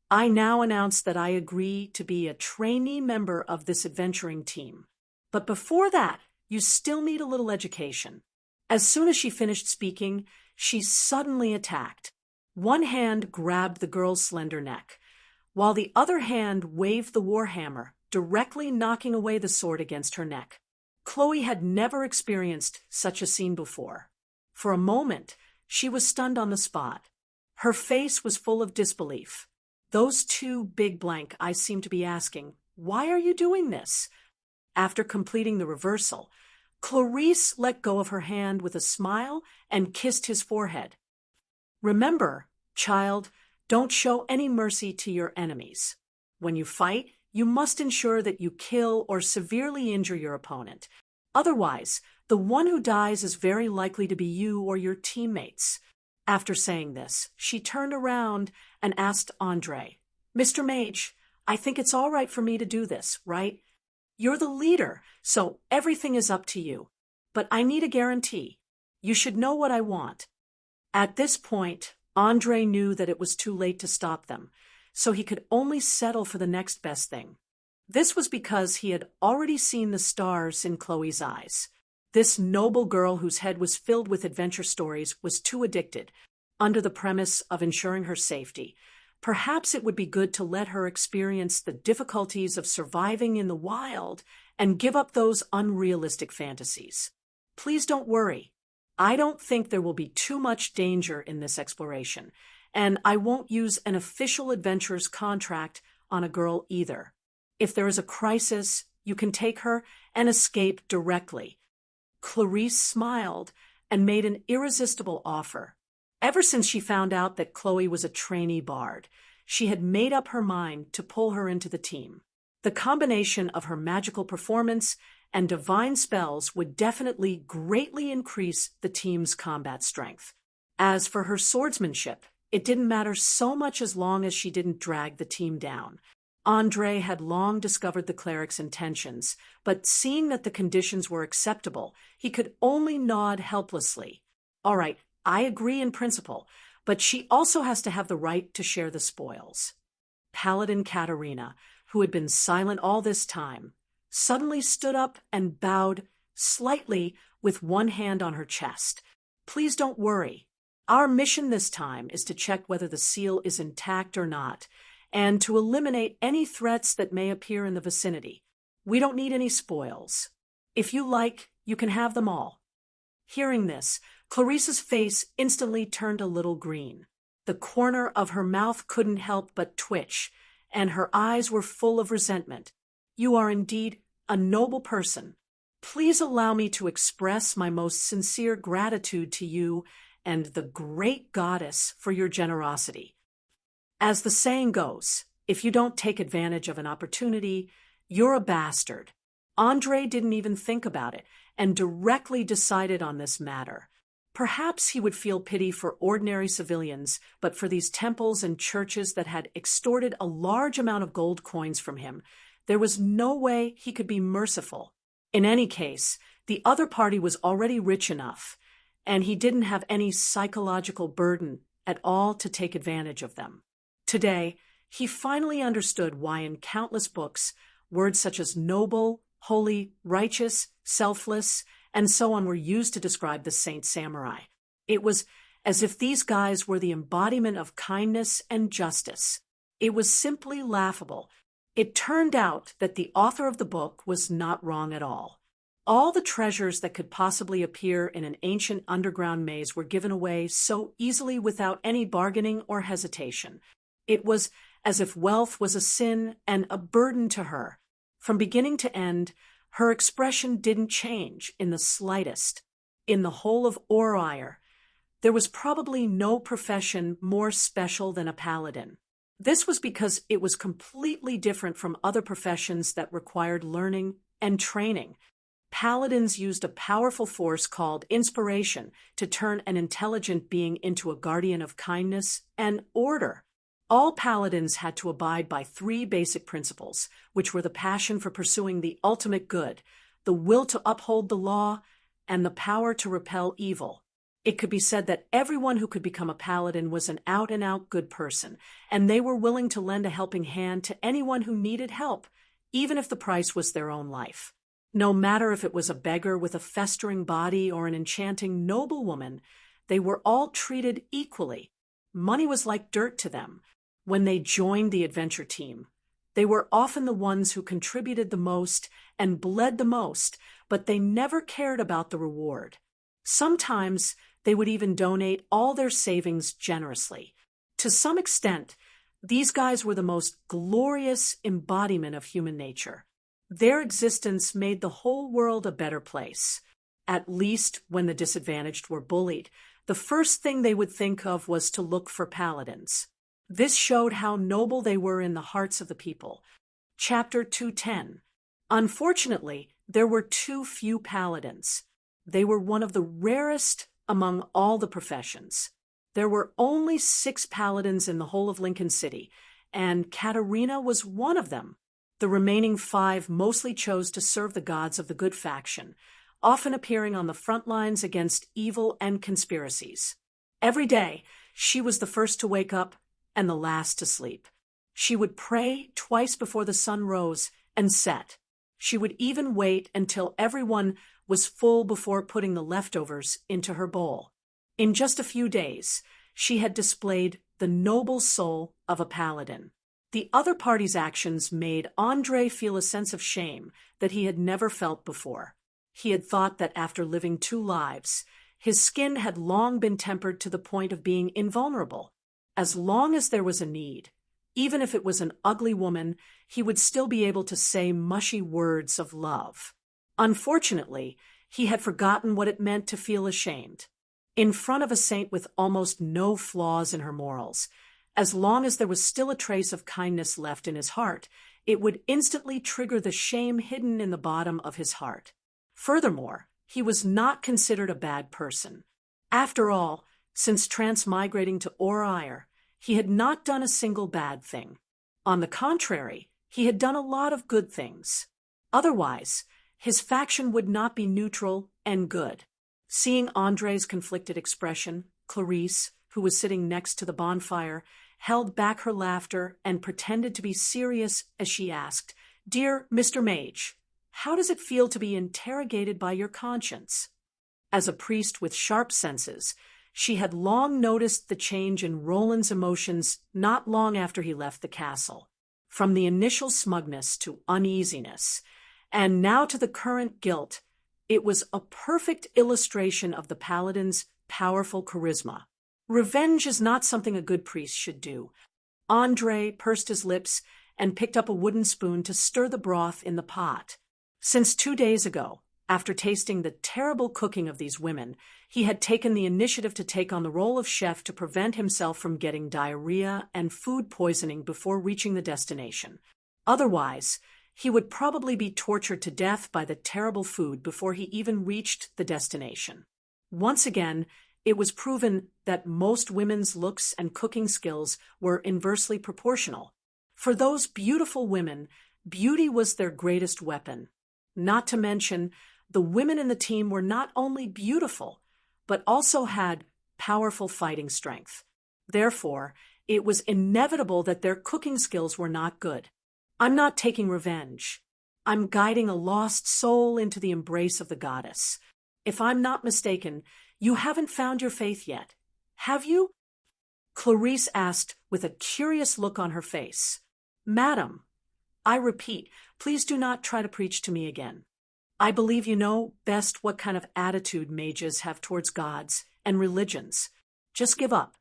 I now announce that I agree to be a trainee member of this adventuring team. But before that, you still need a little education." As soon as she finished speaking, she suddenly attacked. One hand grabbed the girl's slender neck, while the other hand waved the warhammer, directly knocking away the sword against her neck. Chloe had never experienced such a scene before. For a moment, she was stunned on the spot. Her face was full of disbelief. Those two big blank eyes seemed to be asking, "Why are you doing this?" After completing the reversal, Clarice let go of her hand with a smile and kissed his forehead. Remember, child, don't show any mercy to your enemies. When you fight, you must ensure that you kill or severely injure your opponent. Otherwise, the one who dies is very likely to be you or your teammates. After saying this, she turned around and asked Andre, Mr. Mage, I think it's all right for me to do this, right? You're the leader, so everything is up to you. But I need a guarantee. You should know what I want. At this point, Andre knew that it was too late to stop them, so he could only settle for the next best thing. This was because he had already seen the stars in Chloe's eyes. This noble girl whose head was filled with adventure stories was too addicted, under the premise of ensuring her safety. Perhaps it would be good to let her experience the difficulties of surviving in the wild and give up those unrealistic fantasies. Please don't worry. I don't think there will be too much danger in this exploration, and I won't use an official adventurer's contract on a girl either. If there is a crisis, you can take her and escape directly. Clarice smiled and made an irresistible offer. Ever since she found out that Chloe was a trainee bard, she had made up her mind to pull her into the team. The combination of her magical performance and divine spells would definitely greatly increase the team's combat strength. As for her swordsmanship, it didn't matter so much as long as she didn't drag the team down. Andre had long discovered the cleric's intentions, but seeing that the conditions were acceptable, he could only nod helplessly. All right, I agree in principle, but she also has to have the right to share the spoils. Paladin Katerina, who had been silent all this time, suddenly stood up and bowed slightly with one hand on her chest. Please don't worry. Our mission this time is to check whether the seal is intact or not, and to eliminate any threats that may appear in the vicinity. We don't need any spoils. If you like, you can have them all. Hearing this, Clarice's face instantly turned a little green. The corner of her mouth couldn't help but twitch, and her eyes were full of resentment. You are indeed a noble person. Please allow me to express my most sincere gratitude to you and the great goddess for your generosity. As the saying goes, if you don't take advantage of an opportunity, you're a bastard. Andre didn't even think about it and directly decided on this matter. Perhaps he would feel pity for ordinary civilians, but for these temples and churches that had extorted a large amount of gold coins from him, there was no way he could be merciful. In any case, the other party was already rich enough, and he didn't have any psychological burden at all to take advantage of them. Today, he finally understood why in countless books, words such as noble, holy, righteous, selfless, and so on were used to describe the saint samurai. It was as if these guys were the embodiment of kindness and justice. It was simply laughable. It turned out that the author of the book was not wrong at all. All the treasures that could possibly appear in an ancient underground maze were given away so easily without any bargaining or hesitation. It was as if wealth was a sin and a burden to her. From beginning to end, her expression didn't change in the slightest. In the whole of Orire, there was probably no profession more special than a paladin. This was because it was completely different from other professions that required learning and training. Paladins used a powerful force called inspiration to turn an intelligent being into a guardian of kindness and order. All paladins had to abide by 3 basic principles, which were the passion for pursuing the ultimate good, the will to uphold the law, and the power to repel evil. It could be said that everyone who could become a paladin was an out-and-out good person, and they were willing to lend a helping hand to anyone who needed help, even if the price was their own life. No matter if it was a beggar with a festering body or an enchanting noblewoman, they were all treated equally. Money was like dirt to them. When they joined the adventure team, they were often the ones who contributed the most and bled the most, but they never cared about the reward. Sometimes they would even donate all their savings generously. To some extent, these guys were the most glorious embodiment of human nature. Their existence made the whole world a better place. At least when the disadvantaged were bullied, the first thing they would think of was to look for paladins. This showed how noble they were in the hearts of the people. Chapter 210. Unfortunately, there were too few paladins. They were one of the rarest among all the professions. There were only 6 paladins in the whole of Lincoln City, and Katerina was one of them. The remaining 5 mostly chose to serve the gods of the good faction, often appearing on the front lines against evil and conspiracies. Every day, she was the first to wake up and the last to sleep. She would pray twice before the sun rose and set. She would even wait until everyone was full before putting the leftovers into her bowl. In just a few days, she had displayed the noble soul of a paladin. The other party's actions made Andrei feel a sense of shame that he had never felt before. He had thought that after living 2 lives, his skin had long been tempered to the point of being invulnerable. As long as there was a need, even if it was an ugly woman, he would still be able to say mushy words of love. Unfortunately, he had forgotten what it meant to feel ashamed. In front of a saint with almost no flaws in her morals, as long as there was still a trace of kindness left in his heart, it would instantly trigger the shame hidden in the bottom of his heart. Furthermore, he was not considered a bad person. After all, since transmigrating to Or, he had not done a single bad thing. On the contrary, he had done a lot of good things. Otherwise, his faction would not be neutral and good. Seeing Andrei's conflicted expression, Clarice, who was sitting next to the bonfire, held back her laughter and pretended to be serious as she asked, "Dear Mr. Mage, how does it feel to be interrogated by your conscience?" As a priest with sharp senses, she had long noticed the change in Roland's emotions not long after he left the castle. From the initial smugness to uneasiness, and now to the current guilt, it was a perfect illustration of the paladin's powerful charisma. Revenge is not something a good priest should do. Andrei pursed his lips and picked up a wooden spoon to stir the broth in the pot. Since 2 days ago, after tasting the terrible cooking of these women, he had taken the initiative to take on the role of chef to prevent himself from getting diarrhea and food poisoning before reaching the destination. Otherwise, he would probably be tortured to death by the terrible food before he even reached the destination. Once again, it was proven that most women's looks and cooking skills were inversely proportional. For those beautiful women, beauty was their greatest weapon. Not to mention, the women in the team were not only beautiful, but also had powerful fighting strength. Therefore, it was inevitable that their cooking skills were not good. I'm not taking revenge. I'm guiding a lost soul into the embrace of the goddess. If I'm not mistaken, you haven't found your faith yet, have you? Clarice asked with a curious look on her face. Madam, I repeat, please do not try to preach to me again. I believe you know best what kind of attitude mages have towards gods and religions. Just give up.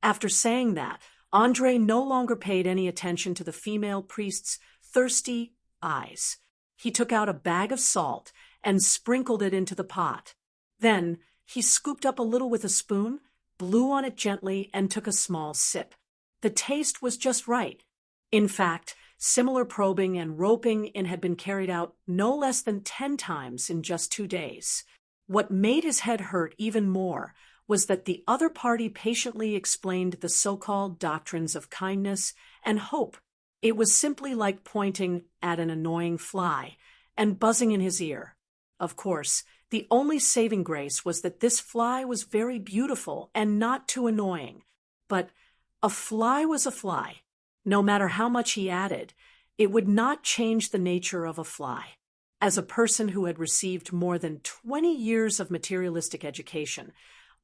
After saying that, Andrei no longer paid any attention to the female priest's thirsty eyes. He took out a bag of salt and sprinkled it into the pot. Then he scooped up a little with a spoon, blew on it gently, and took a small sip. The taste was just right. In fact, similar probing and roping in had been carried out no less than 10 times in just 2 days. What made his head hurt even more was that the other party patiently explained the so-called doctrines of kindness and hope. It was simply like pointing at an annoying fly and buzzing in his ear. Of course, the only saving grace was that this fly was very beautiful and not too annoying. But a fly was a fly. No matter how much he added, it would not change the nature of a fly. As a person who had received more than 20 years of materialistic education,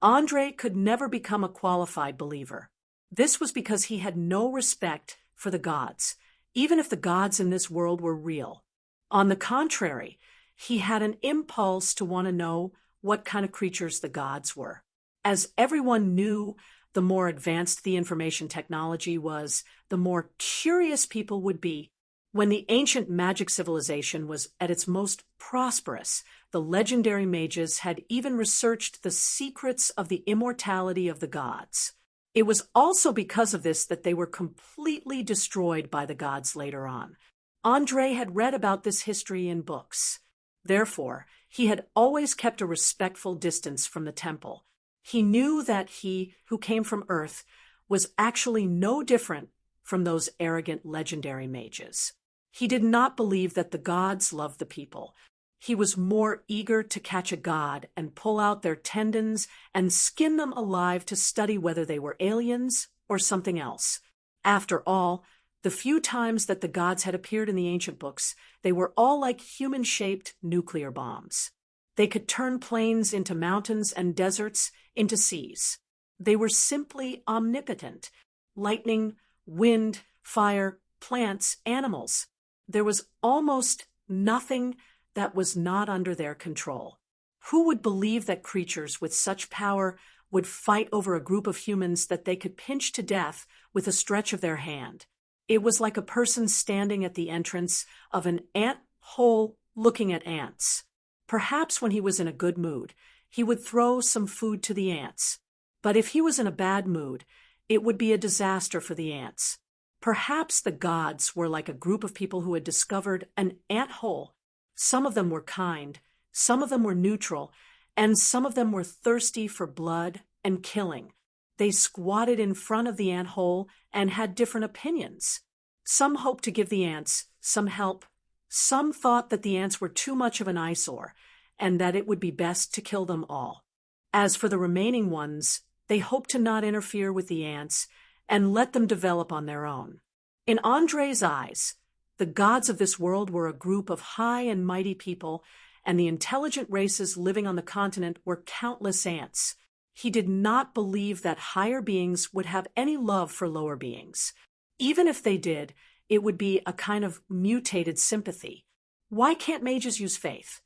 Andrei could never become a qualified believer. This was because he had no respect for the gods, even if the gods in this world were real. On the contrary, he had an impulse to want to know what kind of creatures the gods were. As everyone knew, the more advanced the information technology was, the more curious people would be. When the ancient magic civilization was at its most prosperous, the legendary mages had even researched the secrets of the immortality of the gods. It was also because of this that they were completely destroyed by the gods later on. André had read about this history in books. Therefore, he had always kept a respectful distance from the temple. He knew that he, who came from Earth, was actually no different from those arrogant legendary mages. He did not believe that the gods loved the people. He was more eager to catch a god and pull out their tendons and skin them alive to study whether they were aliens or something else. After all, the few times that the gods had appeared in the ancient books, they were all like human-shaped nuclear bombs. They could turn plains into mountains and deserts into seas. They were simply omnipotent. Lightning, wind, fire, plants, animals. There was almost nothing that was not under their control. Who would believe that creatures with such power would fight over a group of humans that they could pinch to death with a stretch of their hand? It was like a person standing at the entrance of an ant hole looking at ants. Perhaps when he was in a good mood, he would throw some food to the ants. But if he was in a bad mood, it would be a disaster for the ants. Perhaps the gods were like a group of people who had discovered an ant hole. Some of them were kind, some of them were neutral, and some of them were thirsty for blood and killing. They squatted in front of the ant hole and had different opinions. Some hoped to give the ants some help. Some thought that the ants were too much of an eyesore and that it would be best to kill them all. As for the remaining ones, they hoped to not interfere with the ants and let them develop on their own. In André's eyes, the gods of this world were a group of high and mighty people, and the intelligent races living on the continent were countless ants. He did not believe that higher beings would have any love for lower beings. Even if they did, it would be a kind of mutated sympathy. Why can't mages use faith?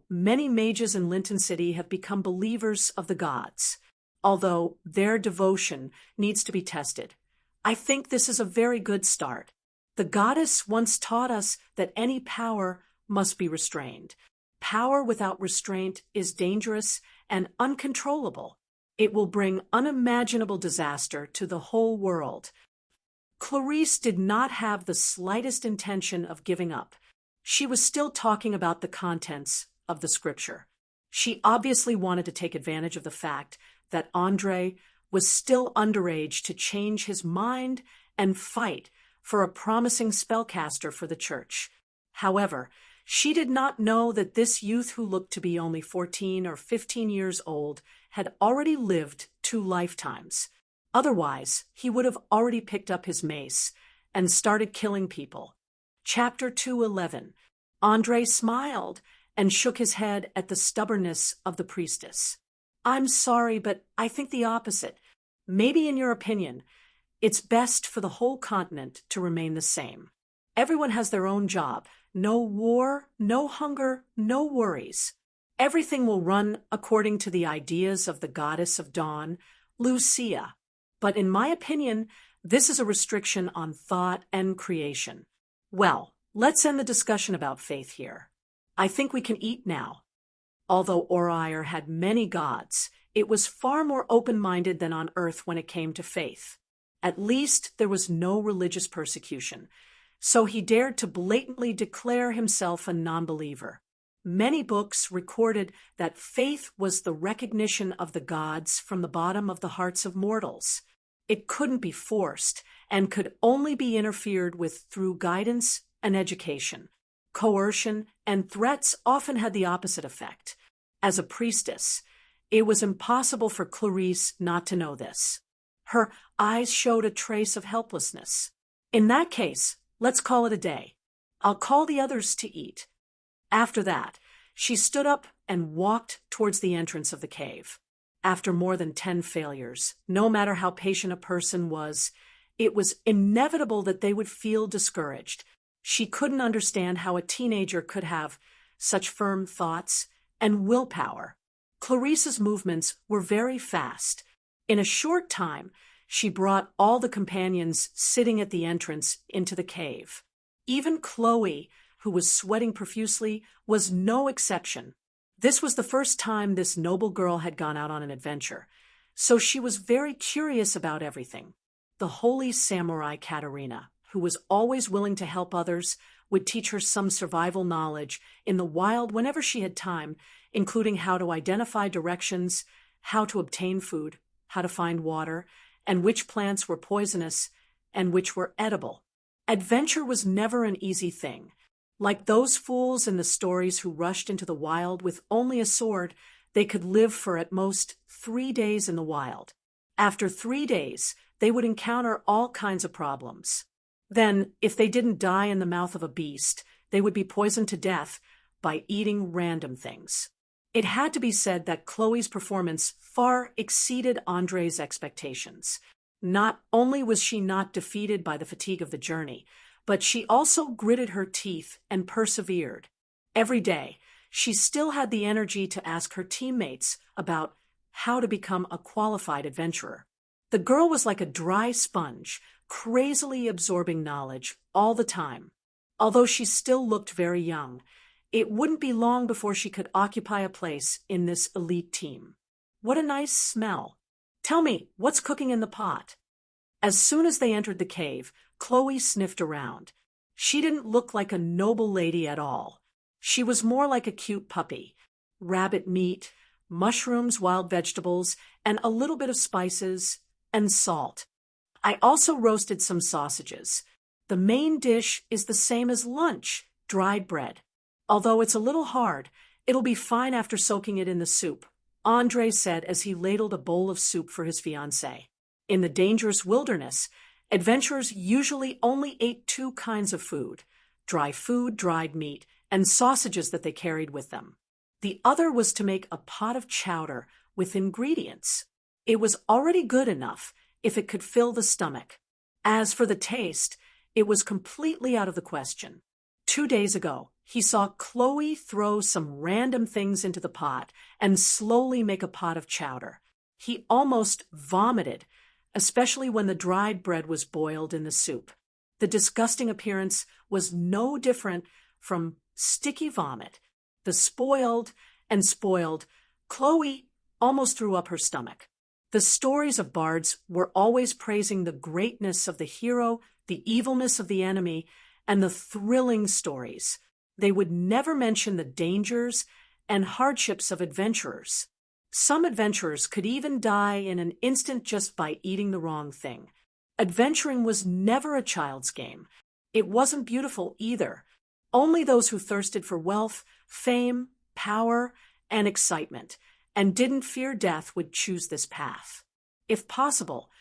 Many mages in Linton City have become believers of the gods, although their devotion needs to be tested. I think this is a very good start. The goddess once taught us that any power must be restrained. Power without restraint is dangerous and uncontrollable. It will bring unimaginable disaster to the whole world. Clarice did not have the slightest intention of giving up. She was still talking about the contents of the scripture. She obviously wanted to take advantage of the fact that André was still underage to change his mind and fight for a promising spellcaster for the church. However, she did not know that this youth who looked to be only 14 or 15 years old had already lived 2 lifetimes. Otherwise, he would have already picked up his mace and started killing people. Chapter 2:11. André smiled and shook his head at the stubbornness of the priestess. I'm sorry, but I think the opposite. Maybe in your opinion, it's best for the whole continent to remain the same. Everyone has their own job. No war, no hunger, no worries. Everything will run according to the ideas of the goddess of dawn, Lucia. But in my opinion, this is a restriction on thought and creation. Well, let's end the discussion about faith here. I think we can eat now. Although Oriar had many gods, it was far more open-minded than on Earth when it came to faith. At least there was no religious persecution, so he dared to blatantly declare himself a non-believer. Many books recorded that faith was the recognition of the gods from the bottom of the hearts of mortals. It couldn't be forced and could only be interfered with through guidance and education. Coercion and threats often had the opposite effect. As a priestess, it was impossible for Clarice not to know this. Her eyes showed a trace of helplessness. In that case, let's call it a day. I'll call the others to eat. After that, she stood up and walked towards the entrance of the cave. After more than 10 failures, no matter how patient a person was, it was inevitable that they would feel discouraged. She couldn't understand how a teenager could have such firm thoughts and willpower. Clarice's movements were very fast. In a short time, she brought all the companions sitting at the entrance into the cave. Even Chloe, who was sweating profusely, was no exception. This was the first time this noble girl had gone out on an adventure, so she was very curious about everything. The holy samurai Katerina, who was always willing to help others, would teach her some survival knowledge in the wild whenever she had time, including how to identify directions, how to obtain food, how to find water, and which plants were poisonous and which were edible. Adventure was never an easy thing. Like those fools in the stories who rushed into the wild with only a sword, they could live for at most 3 days in the wild. After 3 days, they would encounter all kinds of problems. Then, if they didn't die in the mouth of a beast, they would be poisoned to death by eating random things. It had to be said that Chloe's performance far exceeded Andre's expectations. Not only was she not defeated by the fatigue of the journey, but she also gritted her teeth and persevered. Every day, she still had the energy to ask her teammates about how to become a qualified adventurer. The girl was like a dry sponge, crazily absorbing knowledge all the time. Although she still looked very young, it wouldn't be long before she could occupy a place in this elite team. What a nice smell. Tell me, what's cooking in the pot? As soon as they entered the cave, Chloe sniffed around. She didn't look like a noble lady at all. She was more like a cute puppy. Rabbit meat, mushrooms, wild vegetables, and a little bit of spices and salt. I also roasted some sausages. The main dish is the same as lunch, dried bread. Although it's a little hard, it'll be fine after soaking it in the soup, Andre said as he ladled a bowl of soup for his fiancée. In the dangerous wilderness, adventurers usually only ate 2 kinds of food: dry food, dried meat, and sausages that they carried with them. The other was to make a pot of chowder with ingredients. It was already good enough if it could fill the stomach. As for the taste, it was completely out of the question. 2 days ago, he saw Chloe throw some random things into the pot and slowly make a pot of chowder. He almost vomited, especially when the dried bread was boiled in the soup. The disgusting appearance was no different from sticky vomit. The spoiled, Chloe almost threw up her stomach. The stories of bards were always praising the greatness of the hero, the evilness of the enemy, and the thrilling stories. They would never mention the dangers and hardships of adventurers. Some adventurers could even die in an instant just by eating the wrong thing. Adventuring was never a child's game. It wasn't beautiful either. Only those who thirsted for wealth, fame, power, and excitement, and didn't fear death would choose this path. If possible,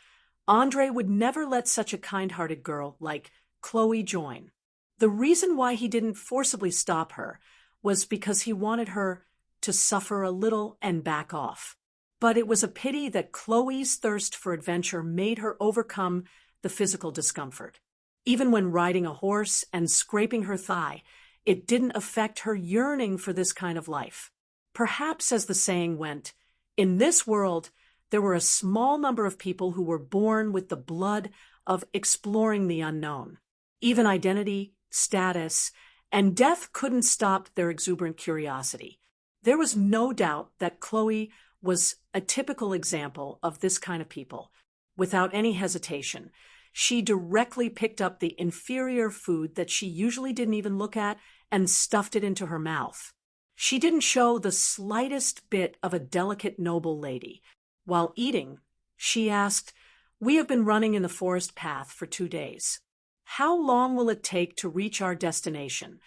Andre would never let such a kind-hearted girl like Chloe join. The reason why he didn't forcibly stop her was because he wanted her to suffer a little and back off. But it was a pity that Chloe's thirst for adventure made her overcome the physical discomfort. Even when riding a horse and scraping her thigh, it didn't affect her yearning for this kind of life. Perhaps, as the saying went, in this world, there were a small number of people who were born with the blood of exploring the unknown. Even identity, status, and death couldn't stop their exuberant curiosity. There was no doubt that Chloe was a typical example of this kind of people. Without any hesitation, she directly picked up the inferior food that she usually didn't even look at and stuffed it into her mouth. She didn't show the slightest bit of a delicate noble lady. While eating, she asked, "We have been running in the forest path for 2 days. How long will it take to reach our destination?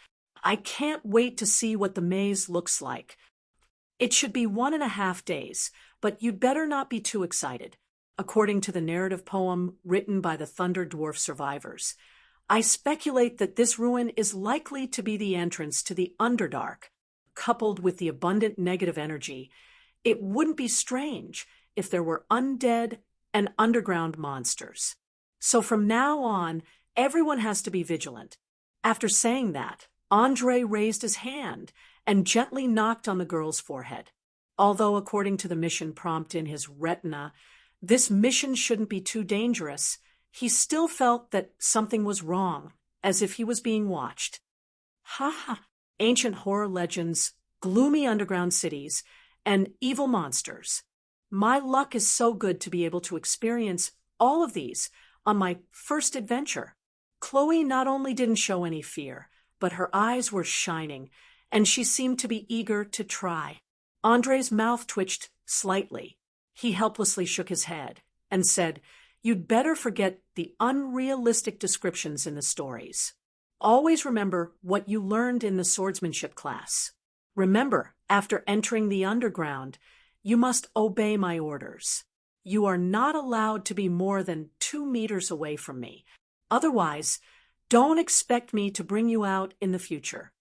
I can't wait to see what the maze looks like." "It should be 1.5 days, but you'd better not be too excited," according to the narrative poem written by the Thunder Dwarf survivors. "I speculate that this ruin is likely to be the entrance to the Underdark. Coupled with the abundant negative energy, it wouldn't be strange if there were undead and underground monsters. So from now on, everyone has to be vigilant." After saying that, Andre raised his hand and gently knocked on the girl's forehead. Although, according to the mission prompt in his retina, this mission shouldn't be too dangerous, he still felt that something was wrong, as if he was being watched. Ha ha! Ancient horror legends, gloomy underground cities, and evil monsters. My luck is so good to be able to experience all of these on my first adventure. Chloe not only didn't show any fear, but her eyes were shining, and she seemed to be eager to try. Andre's mouth twitched slightly. He helplessly shook his head and said, "You'd better forget the unrealistic descriptions in the stories. Always remember what you learned in the swordsmanship class. Remember, after entering the underground, you must obey my orders. You are not allowed to be more than 2 meters away from me. Otherwise, don't expect me to bring you out in the future."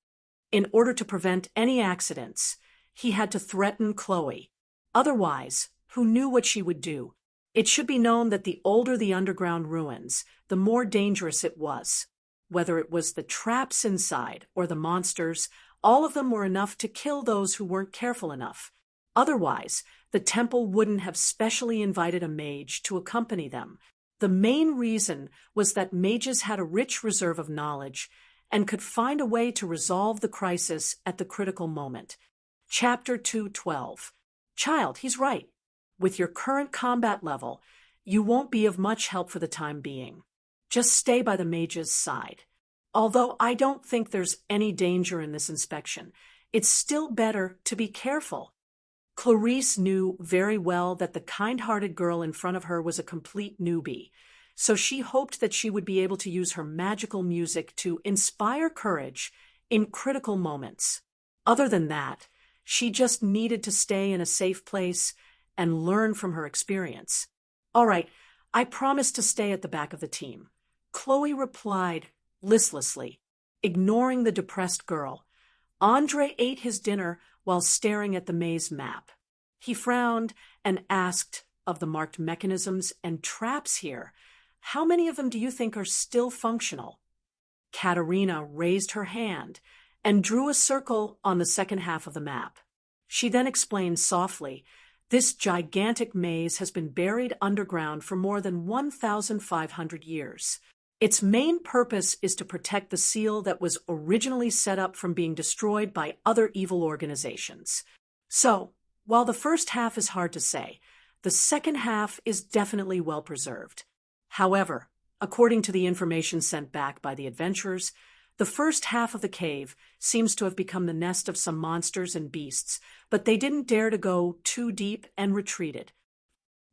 In order to prevent any accidents, he had to threaten Chloe. Otherwise, who knew what she would do? It should be known that the older the underground ruins, the more dangerous it was. Whether it was the traps inside or the monsters, all of them were enough to kill those who weren't careful enough. Otherwise, the temple wouldn't have specially invited a mage to accompany them. The main reason was that mages had a rich reserve of knowledge and could find a way to resolve the crisis at the critical moment. Chapter 2:12. Child, he's right. With your current combat level, you won't be of much help for the time being. Just stay by the mage's side. Although I don't think there's any danger in this inspection, it's still better to be careful. Clarice knew very well that the kind-hearted girl in front of her was a complete newbie, so she hoped that she would be able to use her magical music to inspire courage in critical moments. Other than that, she just needed to stay in a safe place and learn from her experience. "All right, I promise to stay at the back of the team," Chloe replied listlessly, ignoring the depressed girl. Andre ate his dinner while staring at the maze map. He frowned and asked of the marked mechanisms and traps here, "How many of them do you think are still functional?" Katerina raised her hand and drew a circle on the second half of the map. She then explained softly, "This gigantic maze has been buried underground for more than 1,500 years. Its main purpose is to protect the seal that was originally set up from being destroyed by other evil organizations. So, while the first half is hard to say, the second half is definitely well preserved. However, according to the information sent back by the adventurers, the first half of the cave seems to have become the nest of some monsters and beasts, but they didn't dare to go too deep and retreated.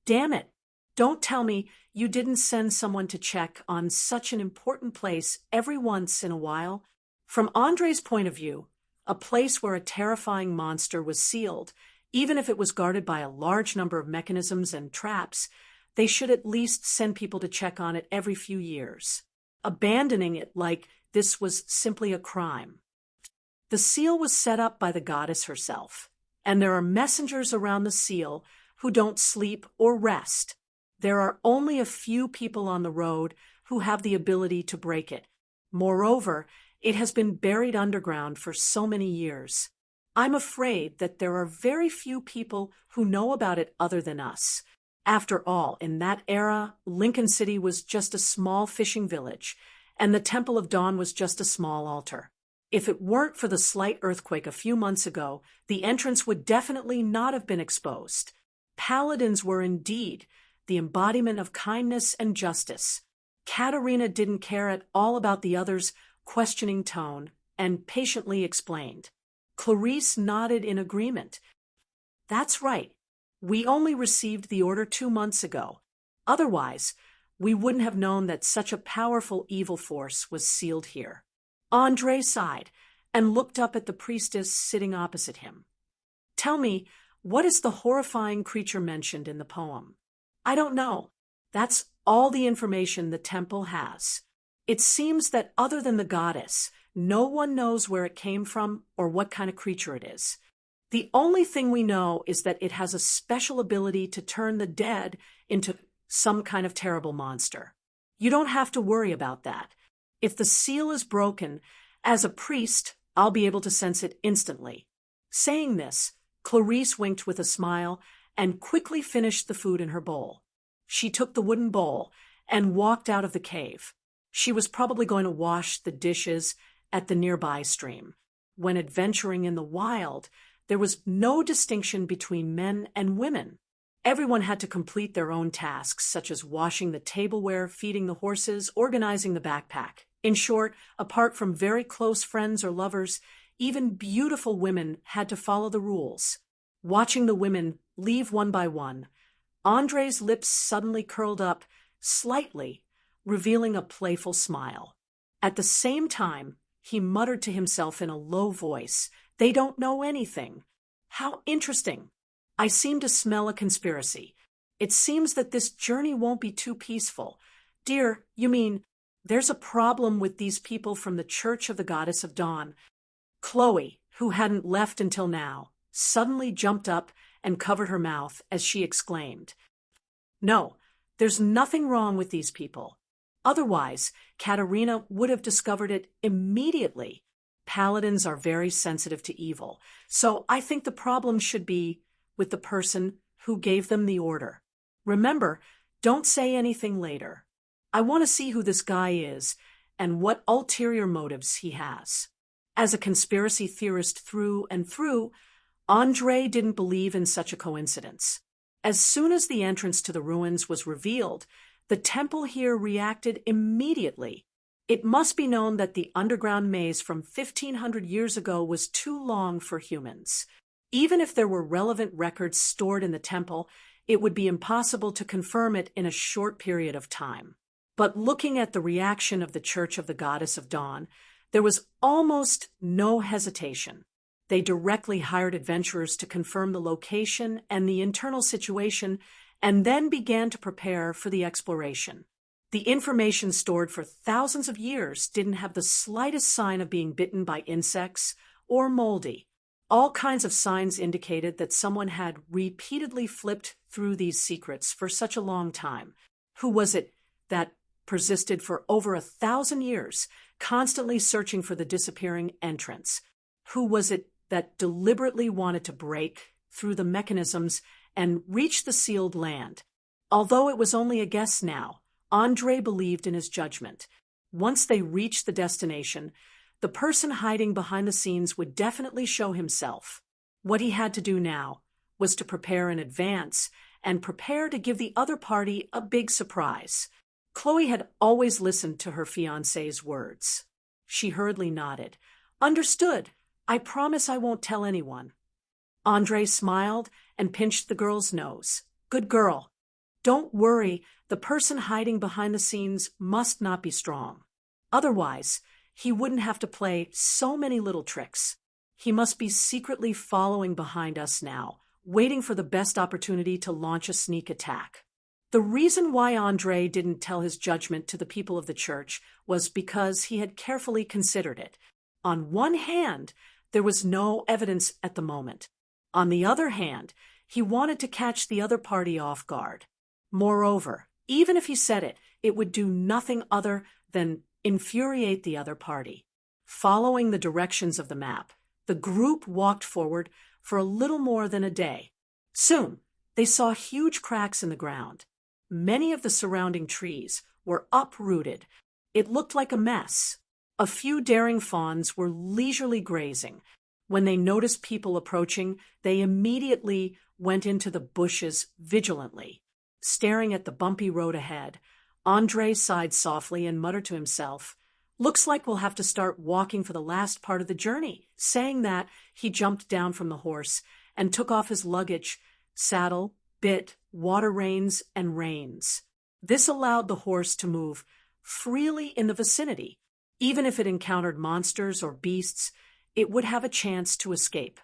Damn it! Don't tell me you didn't send someone to check on such an important place every once in a while." From Andre's point of view, a place where a terrifying monster was sealed, even if it was guarded by a large number of mechanisms and traps, they should at least send people to check on it every few years. Abandoning it like this was simply a crime. The seal was set up by the goddess herself, and there are messengers around the seal who don't sleep or rest. There are only a few people on the road who have the ability to break it. Moreover, it has been buried underground for so many years. I'm afraid that there are very few people who know about it other than us. After all, in that era, Lincoln City was just a small fishing village, and the Temple of Dawn was just a small altar. If it weren't for the slight earthquake a few months ago, the entrance would definitely not have been exposed. Paladins were indeed the embodiment of kindness and justice. Katerina didn't care at all about the other's questioning tone and patiently explained. Clarice nodded in agreement. "That's right. We only received the order 2 months ago. Otherwise, we wouldn't have known that such a powerful evil force was sealed here." Andre sighed and looked up at the priestess sitting opposite him. "Tell me, what is the horrifying creature mentioned in the poem?" "I don't know. That's all the information the temple has. It seems that other than the goddess, no one knows where it came from or what kind of creature it is. The only thing we know is that it has a special ability to turn the dead into some kind of terrible monster. You don't have to worry about that. If the seal is broken, as a priest, I'll be able to sense it instantly." Saying this, Clarice winked with a smile and quickly finished the food in her bowl. She took the wooden bowl and walked out of the cave. She was probably going to wash the dishes at the nearby stream. When adventuring in the wild, there was no distinction between men and women. Everyone had to complete their own tasks, such as washing the tableware, feeding the horses, organizing the backpack. In short, apart from very close friends or lovers, even beautiful women had to follow the rules. Watching the women leave one by one, Andre's lips suddenly curled up slightly, revealing a playful smile. At the same time, he muttered to himself in a low voice, "They don't know anything. How interesting. I seem to smell a conspiracy. It seems that this journey won't be too peaceful. Dear, you mean there's a problem with these people from the Church of the Goddess of Dawn." Chloe, who hadn't left until now, suddenly jumped up and covered her mouth as she exclaimed, "No, there's nothing wrong with these people. Otherwise, Katerina would have discovered it immediately. Paladins are very sensitive to evil, so I think the problem should be with the person who gave them the order. Remember, don't say anything later. I want to see who this guy is and what ulterior motives he has." As a conspiracy theorist through and through, Andre didn't believe in such a coincidence. As soon as the entrance to the ruins was revealed, the temple here reacted immediately. It must be known that the underground maze from 1500 years ago was too long for humans. Even if there were relevant records stored in the temple, it would be impossible to confirm it in a short period of time. But looking at the reaction of the Church of the Goddess of Dawn, there was almost no hesitation. They directly hired adventurers to confirm the location and the internal situation, and then began to prepare for the exploration. The information stored for thousands of years didn't have the slightest sign of being bitten by insects or moldy. All kinds of signs indicated that someone had repeatedly flipped through these secrets for such a long time. Who was it that persisted for over 1,000 years, constantly searching for the disappearing entrance? Who was it that deliberately wanted to break through the mechanisms and reach the sealed land? Although it was only a guess now, Andre believed in his judgment. Once they reached the destination, the person hiding behind the scenes would definitely show himself. What he had to do now was to prepare in advance and prepare to give the other party a big surprise. Chloe had always listened to her fiancé's words. She hurriedly nodded. "Understood. I promise I won't tell anyone." Andre smiled and pinched the girl's nose. "Good girl. Don't worry, the person hiding behind the scenes must not be strong. Otherwise, he wouldn't have to play so many little tricks. He must be secretly following behind us now, waiting for the best opportunity to launch a sneak attack." The reason why Andre didn't tell his judgment to the people of the church was because he had carefully considered it. On one hand, there was no evidence at the moment. On the other hand, he wanted to catch the other party off guard. Moreover, even if he said it, it would do nothing other than infuriate the other party. Following the directions of the map, the group walked forward for a little more than a day. Soon, they saw huge cracks in the ground. Many of the surrounding trees were uprooted. It looked like a mess. A few daring fawns were leisurely grazing. When they noticed people approaching, they immediately went into the bushes vigilantly. Staring at the bumpy road ahead, Andre sighed softly and muttered to himself, "Looks like we'll have to start walking for the last part of the journey." Saying that, he jumped down from the horse and took off his luggage, saddle, bit, water reins, and reins. This allowed the horse to move freely in the vicinity. Even if it encountered monsters or beasts, it would have a chance to escape.